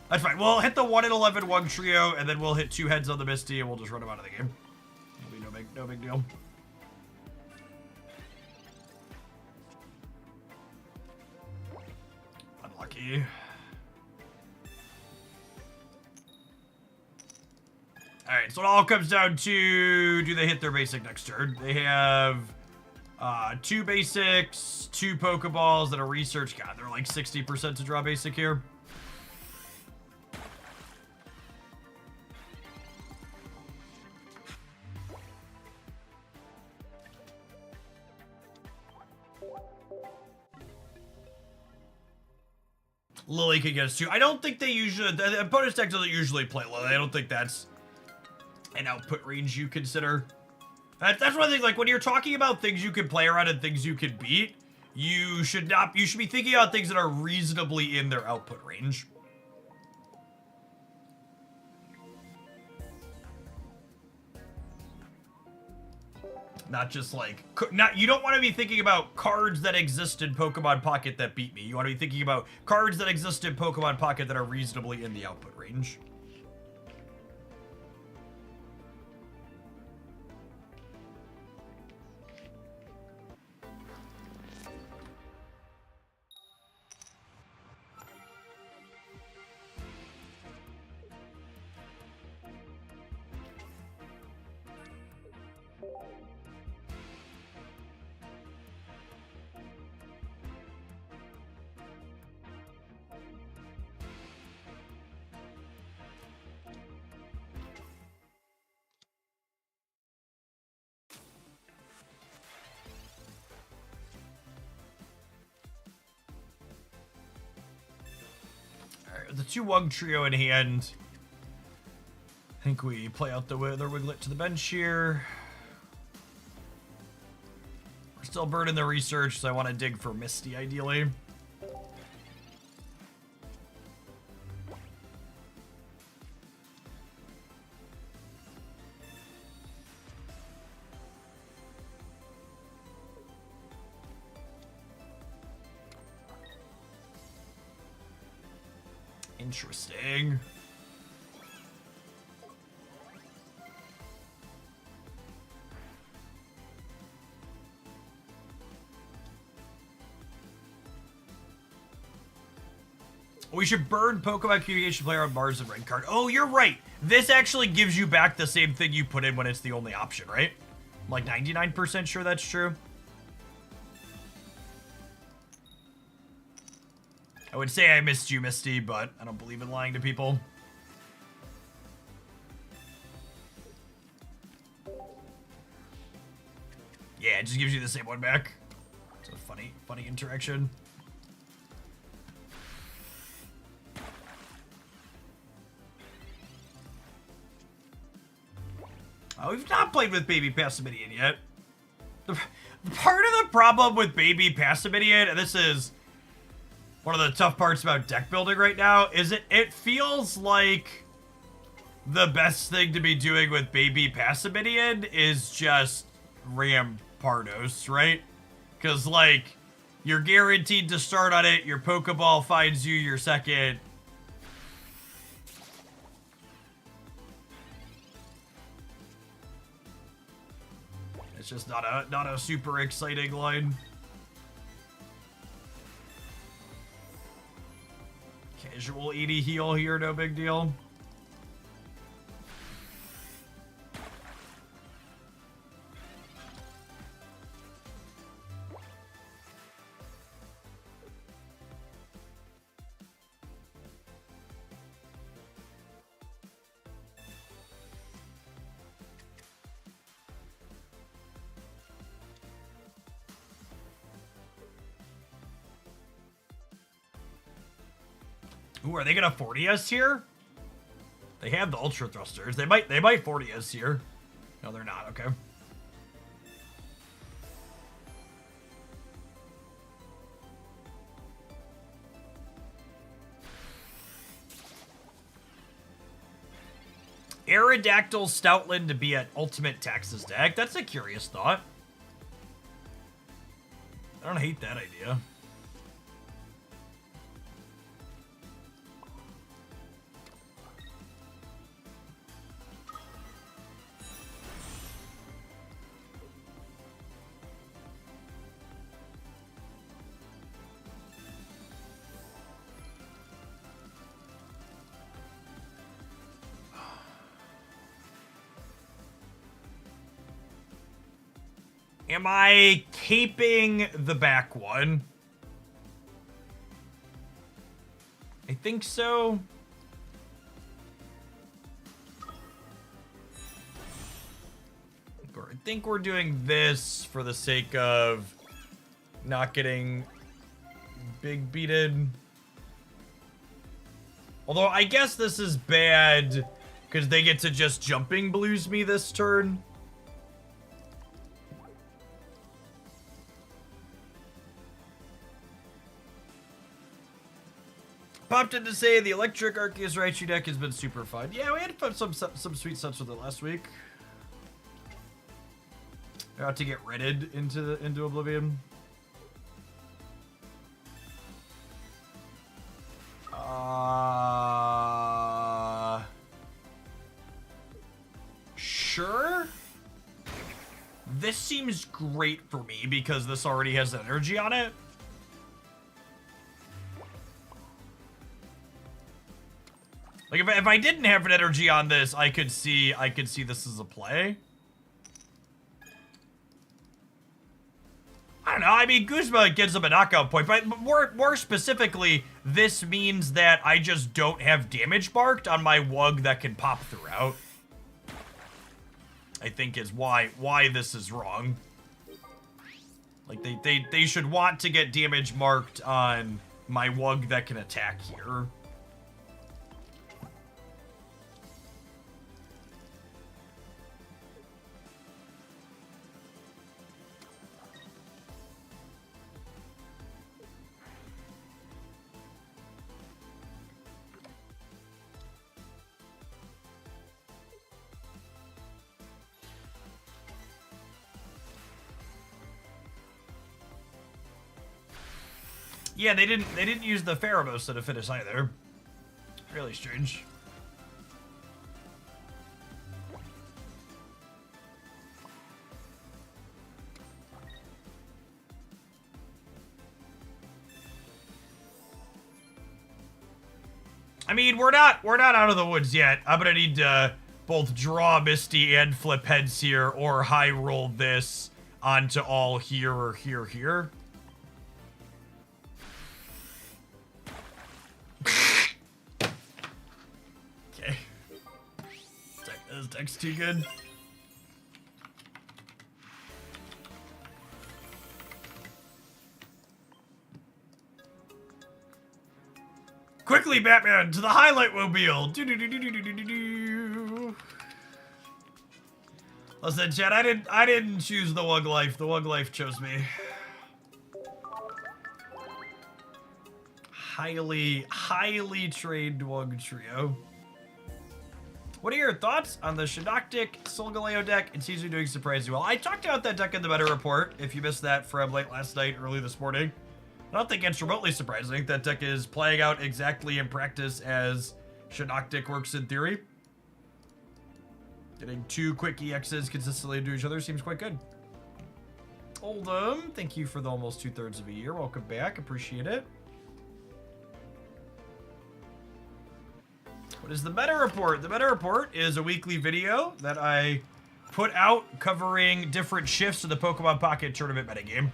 that's fine. We'll hit the 1 in 11 Wug Trio, and then we'll hit 2 heads on the Misty, and we'll just run them out of the game. It'll be no big deal. Unlucky. Alright, so it all comes down to, do they hit their basic next turn? They have 2 basics, 2 Pokeballs, and a research. God, they're like 60% to draw basic here. Lily can get us 2. I don't think they usually, the opponent's deck doesn't usually play Lily. I don't think that's an output range you consider. That's one thing, like, when you're talking about things you can play around and things you can beat, you should be thinking about things that are reasonably in their output range. Not just like, you don't want to be thinking about cards that exist in Pokemon Pocket that beat me. You want to be thinking about cards that exist in Pokemon Pocket that are reasonably in the output range. The 2 Wug Trio in hand. I think we play out their Wiglet to the bench here. We're still burning the research, so I want to dig for Misty, ideally. Interesting. We should burn Pokemon Communication Player on Mars and Red Card. Oh, you're right. This actually gives you back the same thing you put in when it's the only option, right? I'm like 99% sure that's true. I would say I missed you, Misty, but I don't believe in lying to people. Yeah, it just gives you the same one back. It's a funny interaction. Oh, we've not played with Baby Passimidian yet. Part of the problem with Baby Passimidian, and this is one of the tough parts about deck building right now, is it feels like the best thing to be doing with Baby Passimidian is just Rampardos, right? Because, like, you're guaranteed to start on it, your Pokeball finds you your second. It's just not a super exciting line. Casual 80 heal here, no big deal. Ooh, are they gonna 40 us here? They have the Ultra Thrusters. They might 40 us here. No, they're not. Okay. Aerodactyl Stoutland to be at Ultimate Taxes deck. That's a curious thought. I don't hate that idea. Am I caping the back one? I think so. I think we're doing this for the sake of not getting big beated. Although I guess this is bad because they get to just jumping blues me this turn. Popped in to say the electric Arceus Raichu deck has been super fun. Yeah, we had some sweet sets with it last week. About to get redded into oblivion. Sure. This seems great for me because this already has energy on it. Like if I didn't have an energy on this, I could see this as a play. I don't know. I mean, Guzma gives him a knockout point, but more specifically, this means that I just don't have damage marked on my Wug that can pop throughout. I think is why this is wrong. Like they should want to get damage marked on my Wug that can attack here. Yeah, they didn't use the Pheromosa to finish either. Really strange. I mean, we're not out of the woods yet. I'm gonna need to both draw Misty and flip heads here, or high roll this onto all here or here. Okay. This deck's too good. Quickly, Batman, to the highlight mobile. Listen, Chad, I didn't choose the Wug Life. The Wug Life chose me. Highly trained Wug Trio. What are your thoughts on the Shinnok Solgaleo deck? It seems to be doing surprisingly well. I talked about that deck in the meta report. If you missed that from late last night, early this morning. I don't think it's remotely surprising. That deck is playing out exactly in practice as Shinnok works in theory. Getting 2 quick EXs consistently into each other seems quite good. Oldham, thank you for the almost 2/3 of a year. Welcome back. Appreciate it. What is the meta report? The meta report is a weekly video that I put out covering different shifts of the Pokemon Pocket Tournament metagame.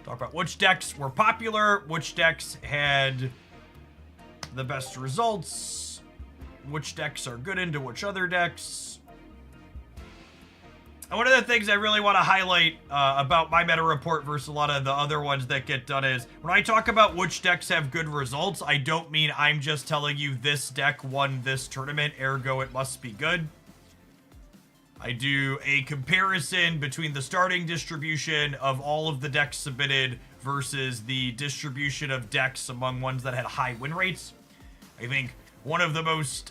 Talk about which decks were popular, which decks had the best results, which decks are good into which other decks. And one of the things I really want to highlight about my meta report versus a lot of the other ones that get done is, when I talk about which decks have good results, I don't mean I'm just telling you this deck won this tournament, ergo it must be good. I do a comparison between the starting distribution of all of the decks submitted versus the distribution of decks among ones that had high win rates. I think one of the most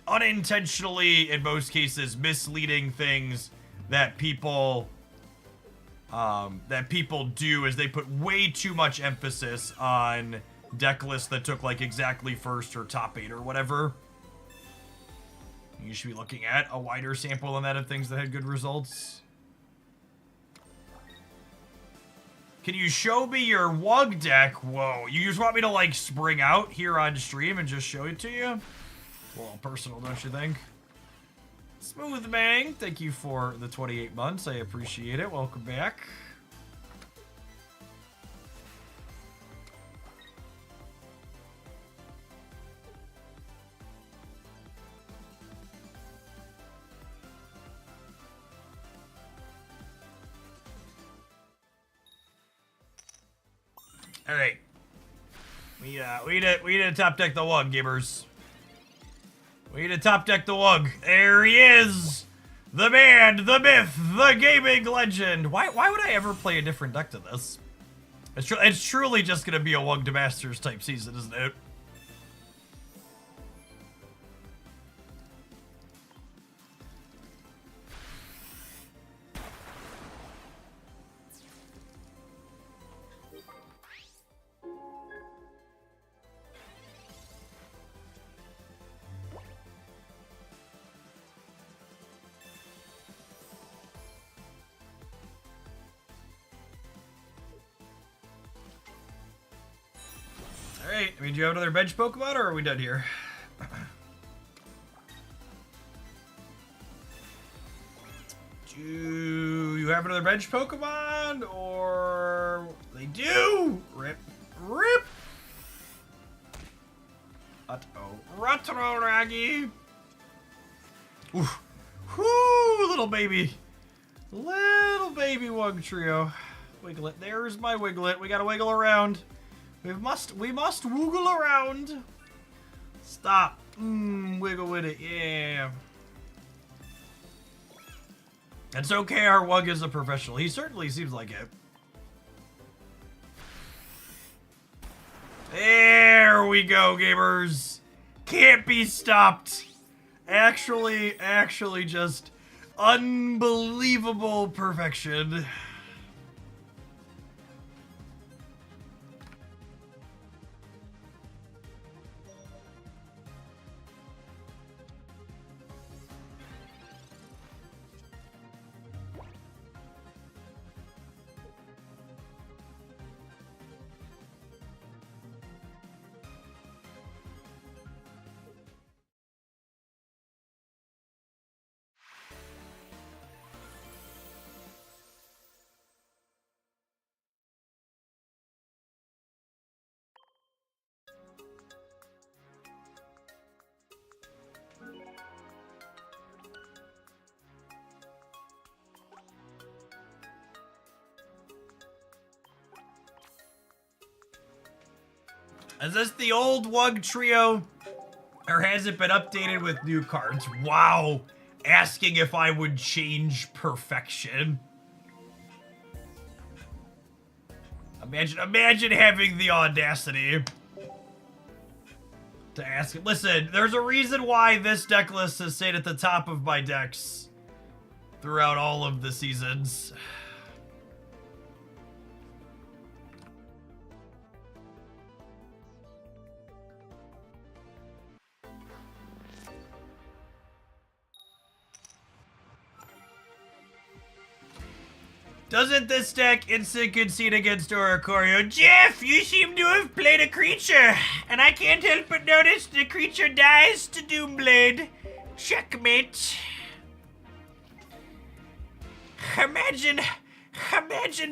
unintentionally, in most cases, misleading things that people that people do is they put way too much emphasis on deck lists that took like exactly first or top 8 or whatever. You should be looking at a wider sample than that of things that had good results. Can you show me your Wug deck? Whoa, you just want me to like spring out here on stream and just show it to you? A little personal, don't you think? Smooth Bang, thank you for the 28 months. I appreciate it. Welcome back. All right, we need to top deck the Wug, gamers. We need to top deck the Wug. There he is, the man, the myth, the gaming legend. Why would I ever play a different deck to this? It's truly just gonna be a Wug to Masters type season, isn't it? Alright, I mean, do you have another bench Pokemon, or are we done here? Do you have another bench Pokemon, or... They do! Rip. Rip! Uh-oh. Retro Raggy! Oof. Whoo! Little baby. Little baby Wug Trio. Wiggle it. There's my Wiglet. We gotta wiggle around. We must wiggle around. Stop. Wiggle with it. Yeah. It's okay. Our Wug is a professional. He certainly seems like it. There we go, gamers. Can't be stopped. Actually just unbelievable perfection. Is this the old Wug Trio? Or has it been updated with new cards? Wow. Asking if I would change perfection. Imagine having the audacity to ask. Listen, there's a reason why this deck list has stayed at the top of my decks throughout all of the seasons. Doesn't this deck instant concede against Oricorio? Jeff, you seem to have played a creature, and I can't help but notice the creature dies to Doomblade. Checkmate. Imagine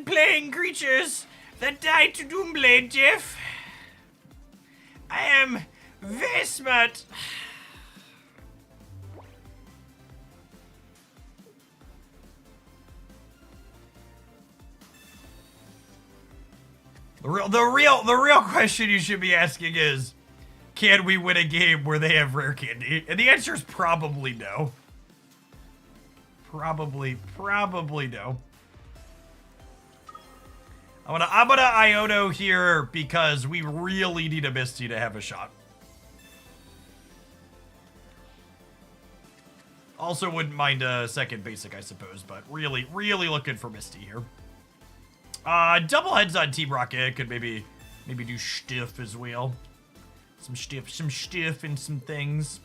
playing creatures that die to Doomblade, Jeff. I am very smart. The real question you should be asking is, can we win a game where they have rare candy? And the answer is probably no. Probably no. I'm gonna Iono here because we really need a Misty to have a shot. Also wouldn't mind a second basic, I suppose, but really looking for Misty here. Double heads on Team Rocket could maybe do stiff as well. Some stiff and some things.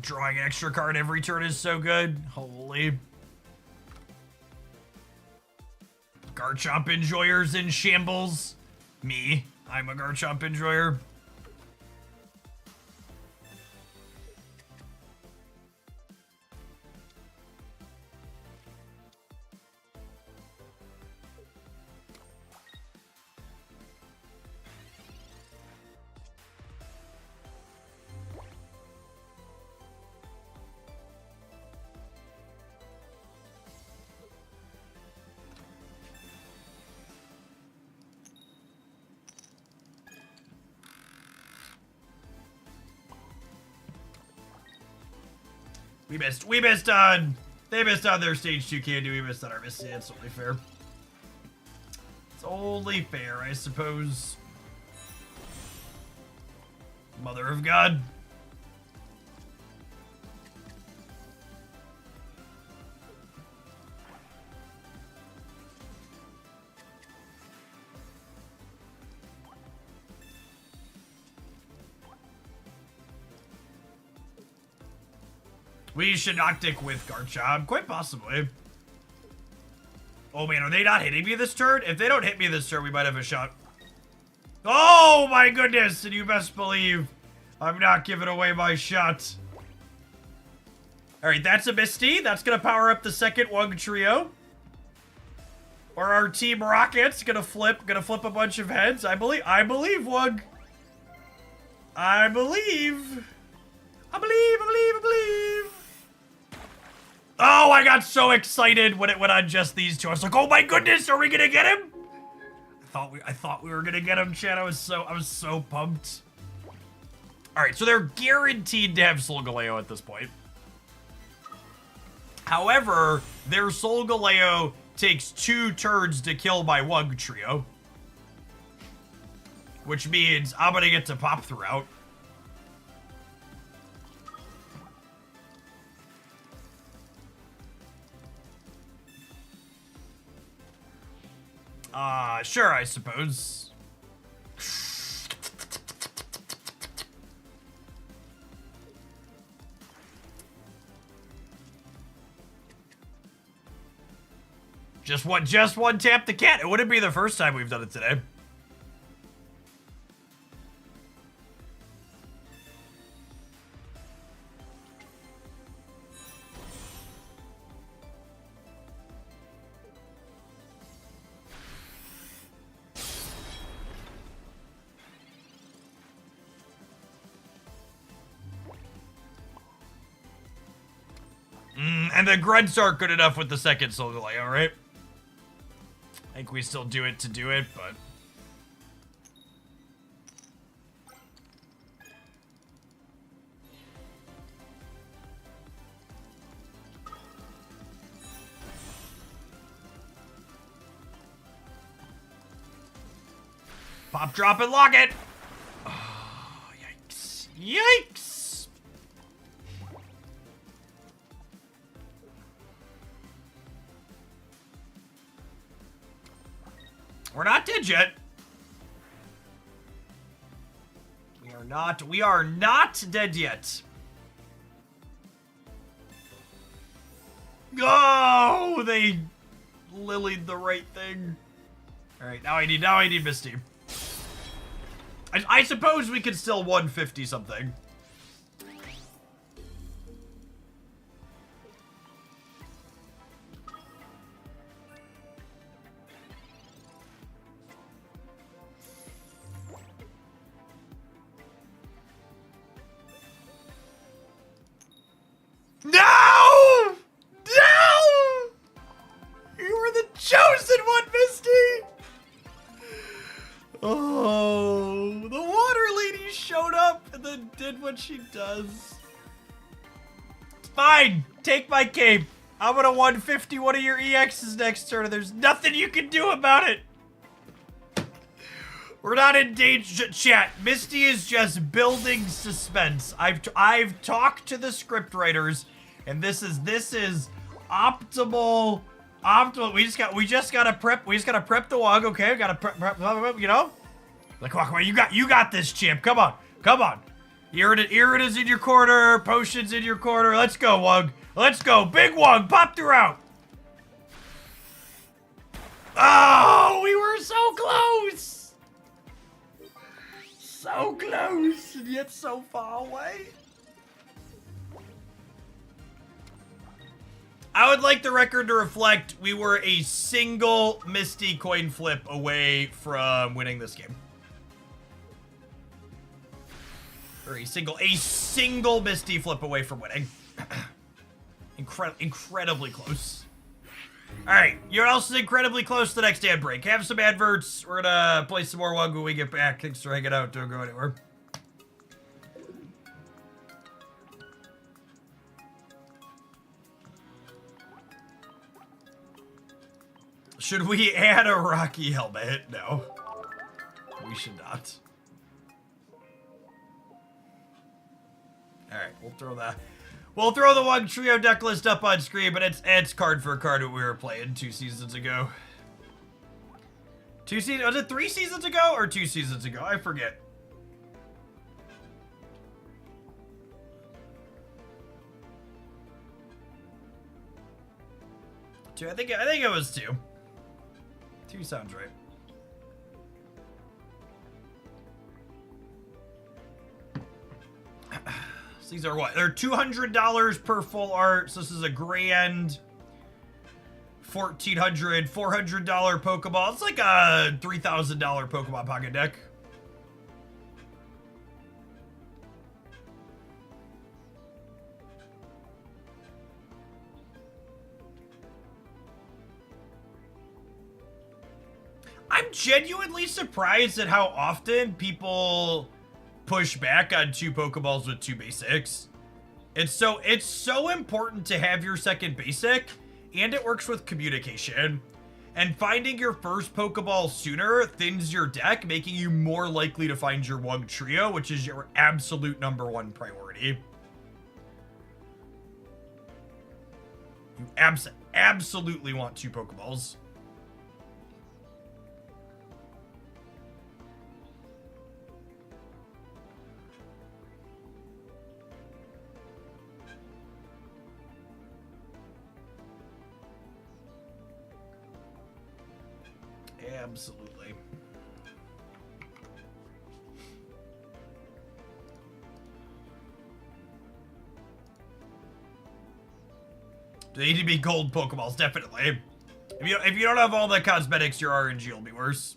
Drawing an extra card every turn is so good. Holy. Garchomp enjoyers in shambles. Me. I'm a Garchomp enjoyer. We missed on. They missed on their stage 2 candy. We missed on our Misty. It's only fair. It's only fair, I suppose. Mother of God. We should Noctic with Garchomp, quite possibly. Oh man, are they not hitting me this turn? If they don't hit me this turn, we might have a shot. Oh my goodness, and you best believe I'm not giving away my shot. Alright, that's a Misty. That's gonna power up the second Wug Trio. Or our Team Rocket's gonna flip a bunch of heads. I believe, Wug. I believe. Oh, I got so excited when it went on just these two. I was like, oh my goodness, are we gonna get him? I thought we were gonna get him, Chad. I was so pumped. Alright, so they're guaranteed to have Solgaleo at this point. However, their Solgaleo takes 2 turns to kill my Wug Trio. Which means I'm gonna get to pop throughout. Sure, I suppose. Just one tap the cat. It wouldn't be the first time we've done it today. And the grunts aren't good enough with the second Solgaleo, right? I think we still do it to do it, but... Pop, drop, and lock it! Oh, yikes. Yikes! We're not dead yet. We are not dead yet. Oh, they lilied the right thing. All right, now I need Misty. I suppose we could still 150 something. No! No! You were the chosen one, Misty! Oh, the water lady showed up and then did what she does. It's fine. Take my cape. I'm gonna 150 one of your EXs next turn, and there's nothing you can do about it. We're not in danger, chat. Misty is just building suspense. I've talked to the script writers, and this is optimal. We just gotta prep the Wug. Okay, we gotta prep. You know, like come on, you got this, champ. Come on. Irid is in your corner. Potion's in your corner. Let's go, Wug. Let's go, big Wug. Pop through out. Oh, we were so close. So close, and yet so far away. I would like the record to reflect we were a single Misty coin flip away from winning this game. Or a single Misty flip away from winning. Incredibly close. Alright, you know what else is incredibly close to the next ad break? Have some adverts. We're gonna play some more Wug when we get back. Thanks for hanging out. Don't go anywhere. Should we add a Rocky helmet? No. We should not. Alright, we'll throw that. We'll throw the Wug Trio deck list up on screen, but it's card for card what we were playing 2 seasons ago. Was it 3 seasons ago or 2 seasons ago? I forget. Two. I think it was 2. 2 sounds right. These are what? They're $200 per full art. So this is a grand $1,400, $400 Pokeball. It's like a $3,000 Pokemon pocket deck. I'm genuinely surprised at how often people push back on 2 Pokeballs with 2 basics. It's so important to have your second basic, and it works with communication. And finding your first Pokeball sooner thins your deck, making you more likely to find your Wug Trio, which is your absolute #1 priority. You absolutely want 2 Pokeballs. Absolutely. They need to be gold Pokeballs, definitely. If you don't have all the cosmetics, your RNG will be worse.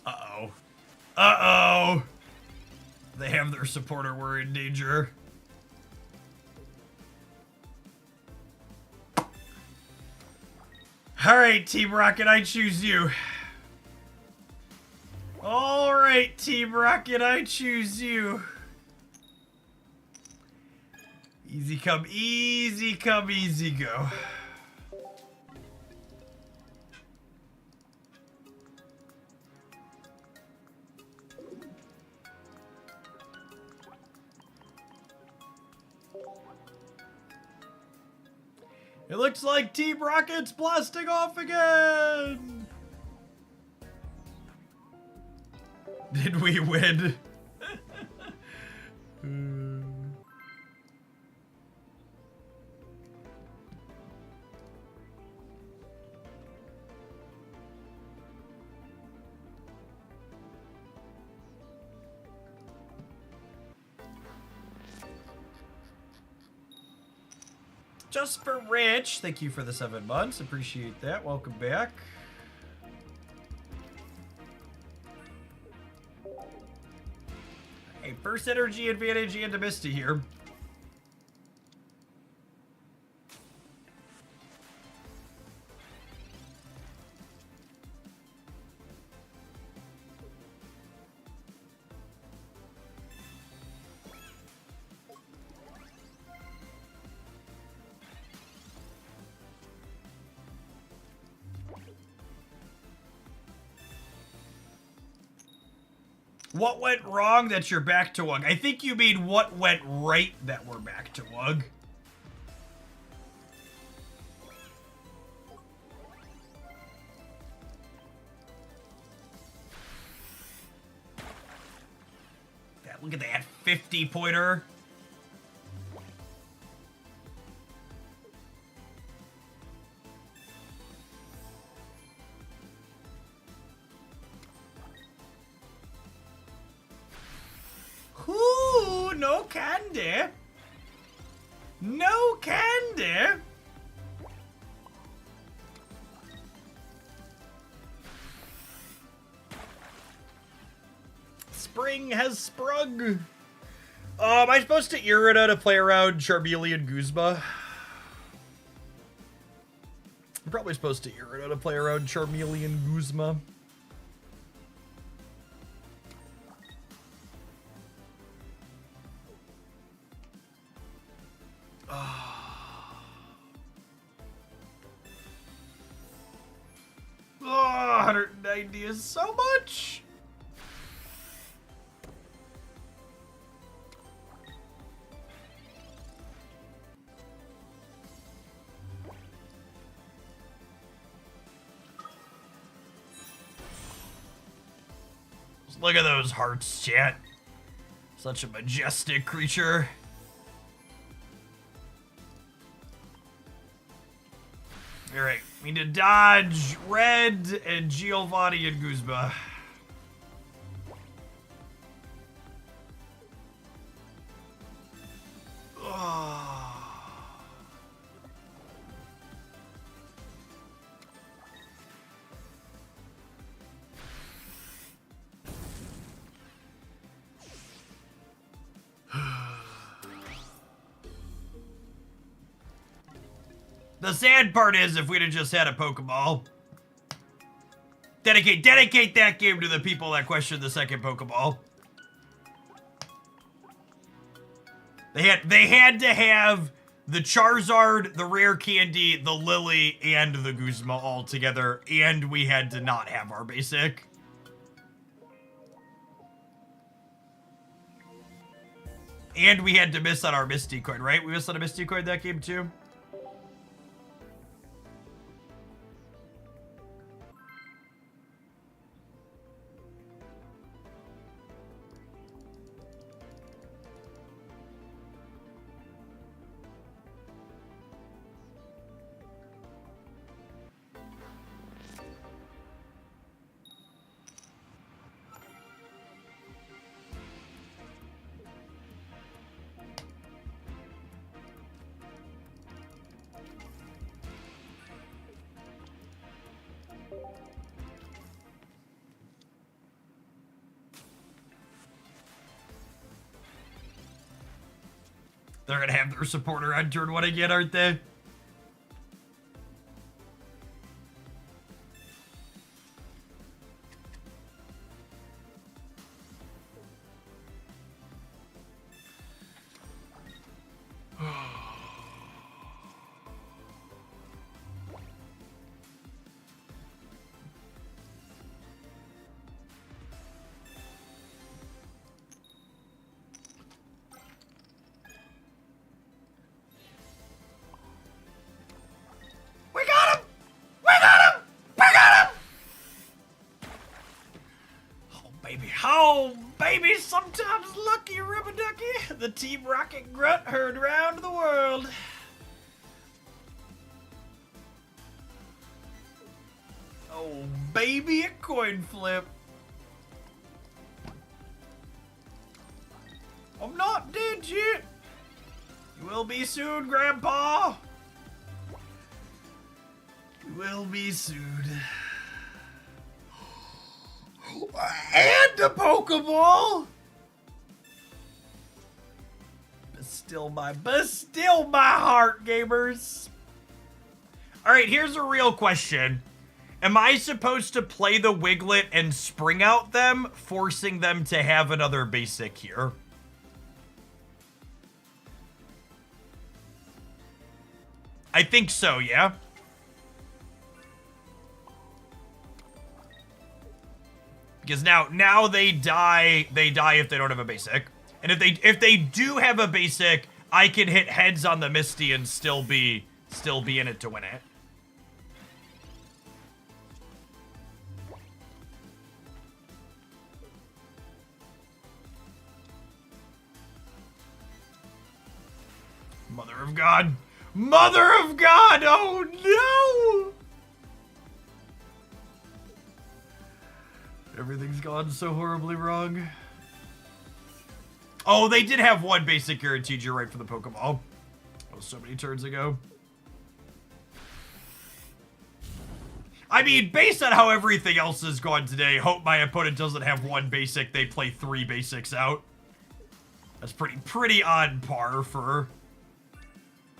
Uh-oh. Uh-oh! They have their supporter. We're in danger. Alright, Team Rocket, I choose you. Alright, Team Rocket, I choose you. Easy come, easy go. It looks like Team Rocket's blasting off again! Did we win? just for Rich. Thank you for the 7 months. Appreciate that. Welcome back. Hey, first energy advantage and Misty here. What went wrong that you're back to Wug? I think you mean what went right that we're back to Wug. Look at that 50-pointer. Ooh, no candy. No candy. Spring has sprung. Am I supposed to Irida to play around Charmeleon Guzma? I'm probably supposed to Irida to play around Charmeleon Guzma. Oh, 190 is so much. Look at those hearts, chat. Such a majestic creature. Alright, we need to dodge Red and Giovanni and Guzma. The sad part is if we'd have just had a Pokeball. Dedicate that game to the people that questioned the second Pokeball. They had to have the Charizard, the Rare Candy, the Lily, and the Guzma all together, and we had to not have our basic. And we had to miss on our Misty coin, right? We missed on a Misty coin that game too? They're gonna have their supporter on turn 1 again, aren't they? Oh, baby, sometimes lucky, Ribbaducky. The Team Rocket grunt heard round the world. Oh, baby, a coin flip. I'm not dead yet. You will be soon, Grandpa. will be soon. And a Pokeball! But still my heart, gamers. Alright, here's a real question. Am I supposed to play the Wiglet and spring out them, forcing them to have another basic here? I think so, yeah. Because now they die if they don't have a basic. And if they do have a basic, I can hit heads on the Misty and still be in it to win it. Mother of God. Mother of God! Oh no! Everything's gone so horribly wrong. Oh, they did have one basic guaranteed. You're right for the Pokeball. That was so many turns ago. I mean, based on how everything else has gone today, hope my opponent doesn't have one basic. They play 3 basics out. That's pretty on par for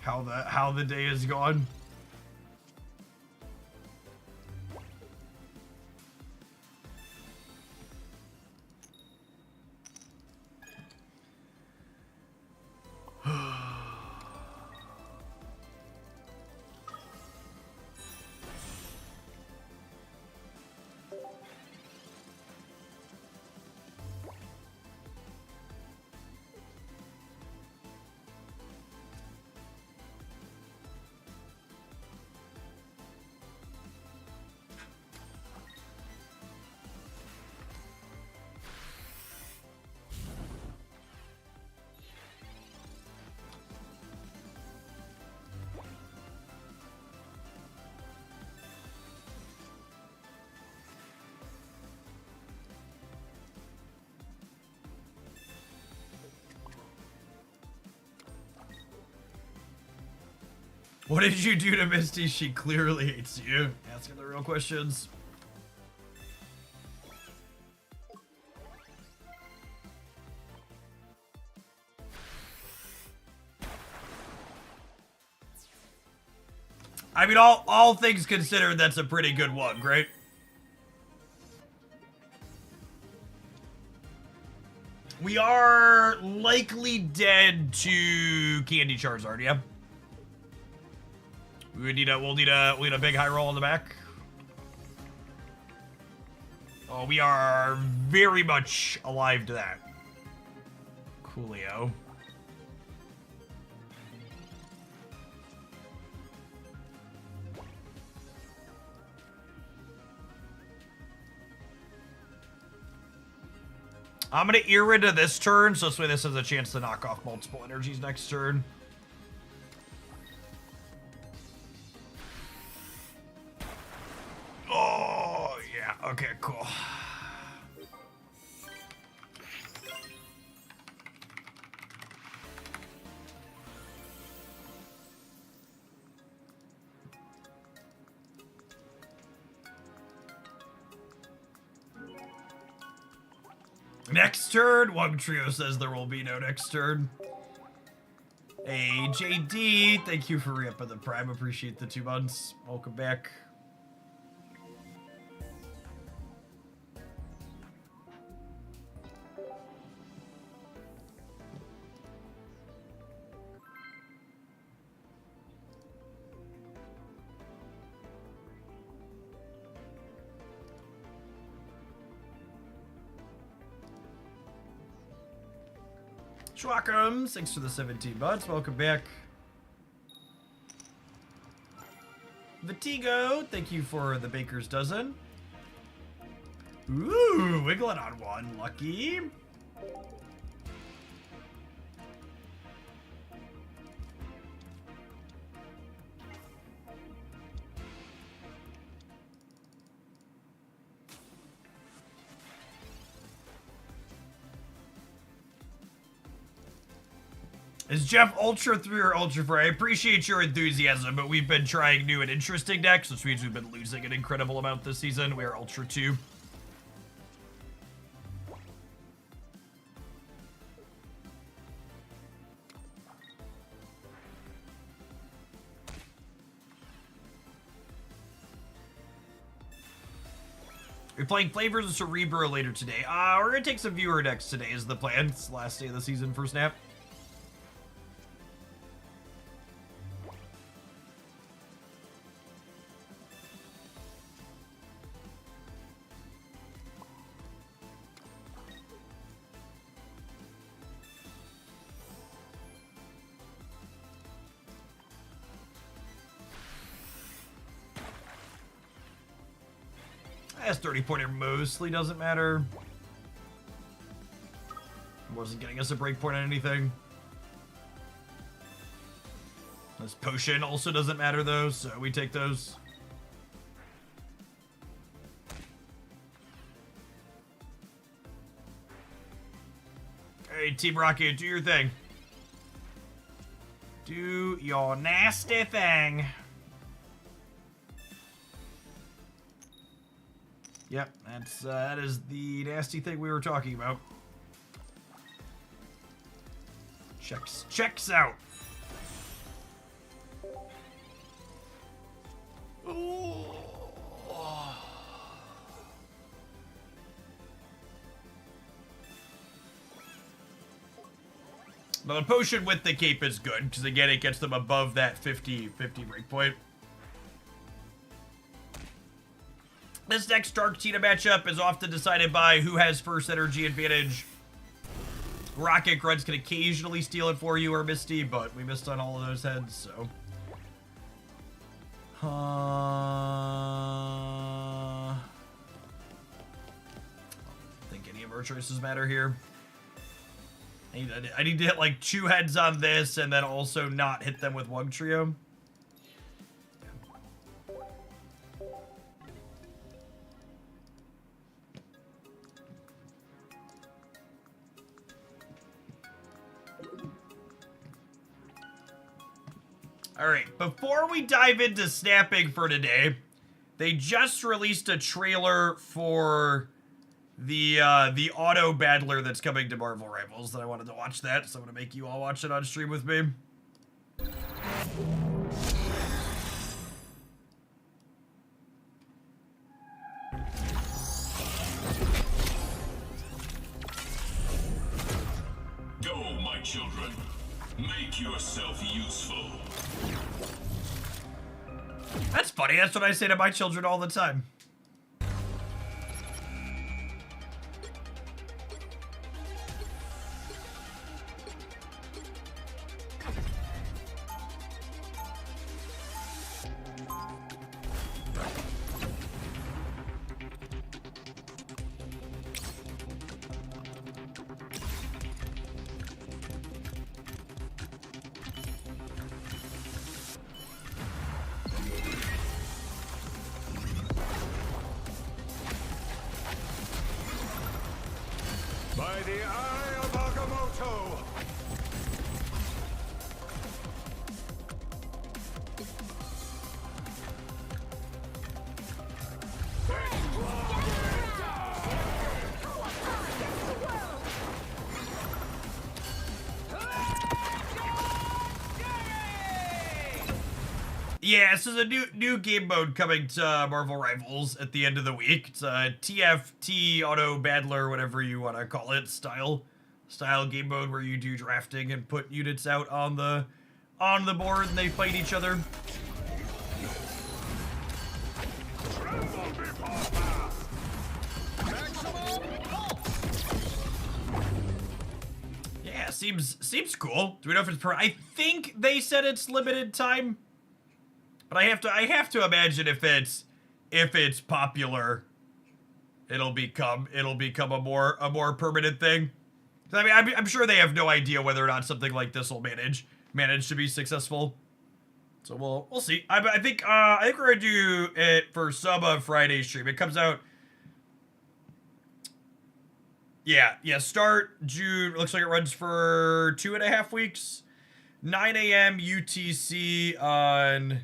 how the day has gone. What did you do to Misty? She clearly hates you. Asking the real questions. I mean, all things considered, that's a pretty good one, right? We are likely dead to Candy Charizard, yeah? We'll need a big high roll on the back. Oh, we are very much alive to that. Coolio. I'm gonna Irida this turn, so this way this has a chance to knock off multiple energies next turn. Oh, yeah. Okay, cool. Next turn? Wug Trio says there will be no next turn. Hey, JD, thank you for re-upping the Prime. Appreciate the 2 months. Welcome back. Schwackums, thanks for the 17 months. Welcome back. Vitigo, thank you for the baker's dozen. Ooh, Wiglet on 1, lucky. Is Jeff Ultra 3 or Ultra 4? I appreciate your enthusiasm, but we've been trying new and interesting decks, which means we've been losing an incredible amount this season. We are Ultra 2. We're playing Flavors of Cerebro later today. We're gonna take some viewer decks today is the plan. It's the last day of the season for Snap. That's 30 pointer mostly doesn't matter. Wasn't getting us a breakpoint on anything. This potion also doesn't matter though, so we take those. Hey, Team Rocket, do your thing. Do your nasty thing. Yep, that is the nasty thing we were talking about. Checks out. Ooh. Now the potion with the cape is good because again it gets them above that 50 breakpoint. This next Dark Tina matchup is often decided by who has first energy advantage. Rocket Grunts can occasionally steal it for you or Misty, but we missed on all of those heads, so. I don't think any of our choices matter here. I need to hit like 2 heads on this and then also not hit them with Wug Trio. Alright, before we dive into snapping for today, they just released a trailer for the auto battler that's coming to Marvel Rivals, and I wanted to watch that, so I'm gonna make you all watch it on stream with me. Go, my children. Make yourself useful. That's funny, that's what I say to my children all the time. By the eye of Agamotto! Yeah, this is a new game mode coming to Marvel Rivals at the end of the week. It's a TFT Auto Battler, whatever you want to call it, style game mode where you do drafting and put units out on the board and they fight each other. Yeah, seems cool. Do we know if it's I think they said it's limited time. But I have to imagine if it's popular, it'll become a more permanent thing. I mean, I'm sure they have no idea whether or not something like this will manage to be successful. So we'll see. I think we're gonna do it for some Friday stream. It comes out. Yeah. Start June. Looks like it runs for 2.5 weeks. 9 a.m. UTC on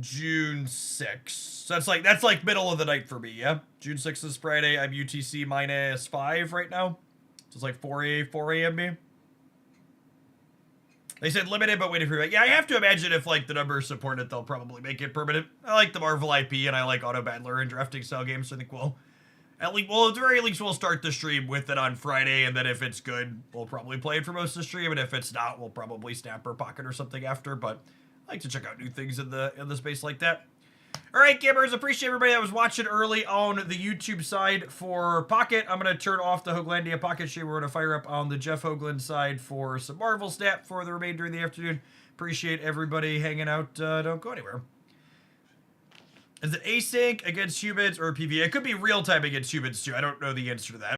June 6th. So that's like middle of the night for me, yeah? June 6th is Friday. I'm UTC -5 right now. So it's like 4 a.m. me. They said limited, but waiting for it. Yeah, I have to imagine if, like, the numbers support it, they'll probably make it permanent. I like the Marvel IP, and I like Auto Battler and drafting style games, so I think we'll... At the very least, we'll start the stream with it on Friday, and then if it's good, we'll probably play it for most of the stream, and if it's not, we'll probably snap or pocket or something after, but I like to check out new things in the space like that. Alright, gamers, appreciate everybody that was watching early on the YouTube side for Pocket. I'm going to turn off the Hoaglandia Pocket stream. We're going to fire up on the Jeff Hoagland side for some Marvel Snap for the remainder of the afternoon. Appreciate everybody hanging out. Don't go anywhere. Is it async against humans or PvE? It could be real-time against humans, too. I don't know the answer to that.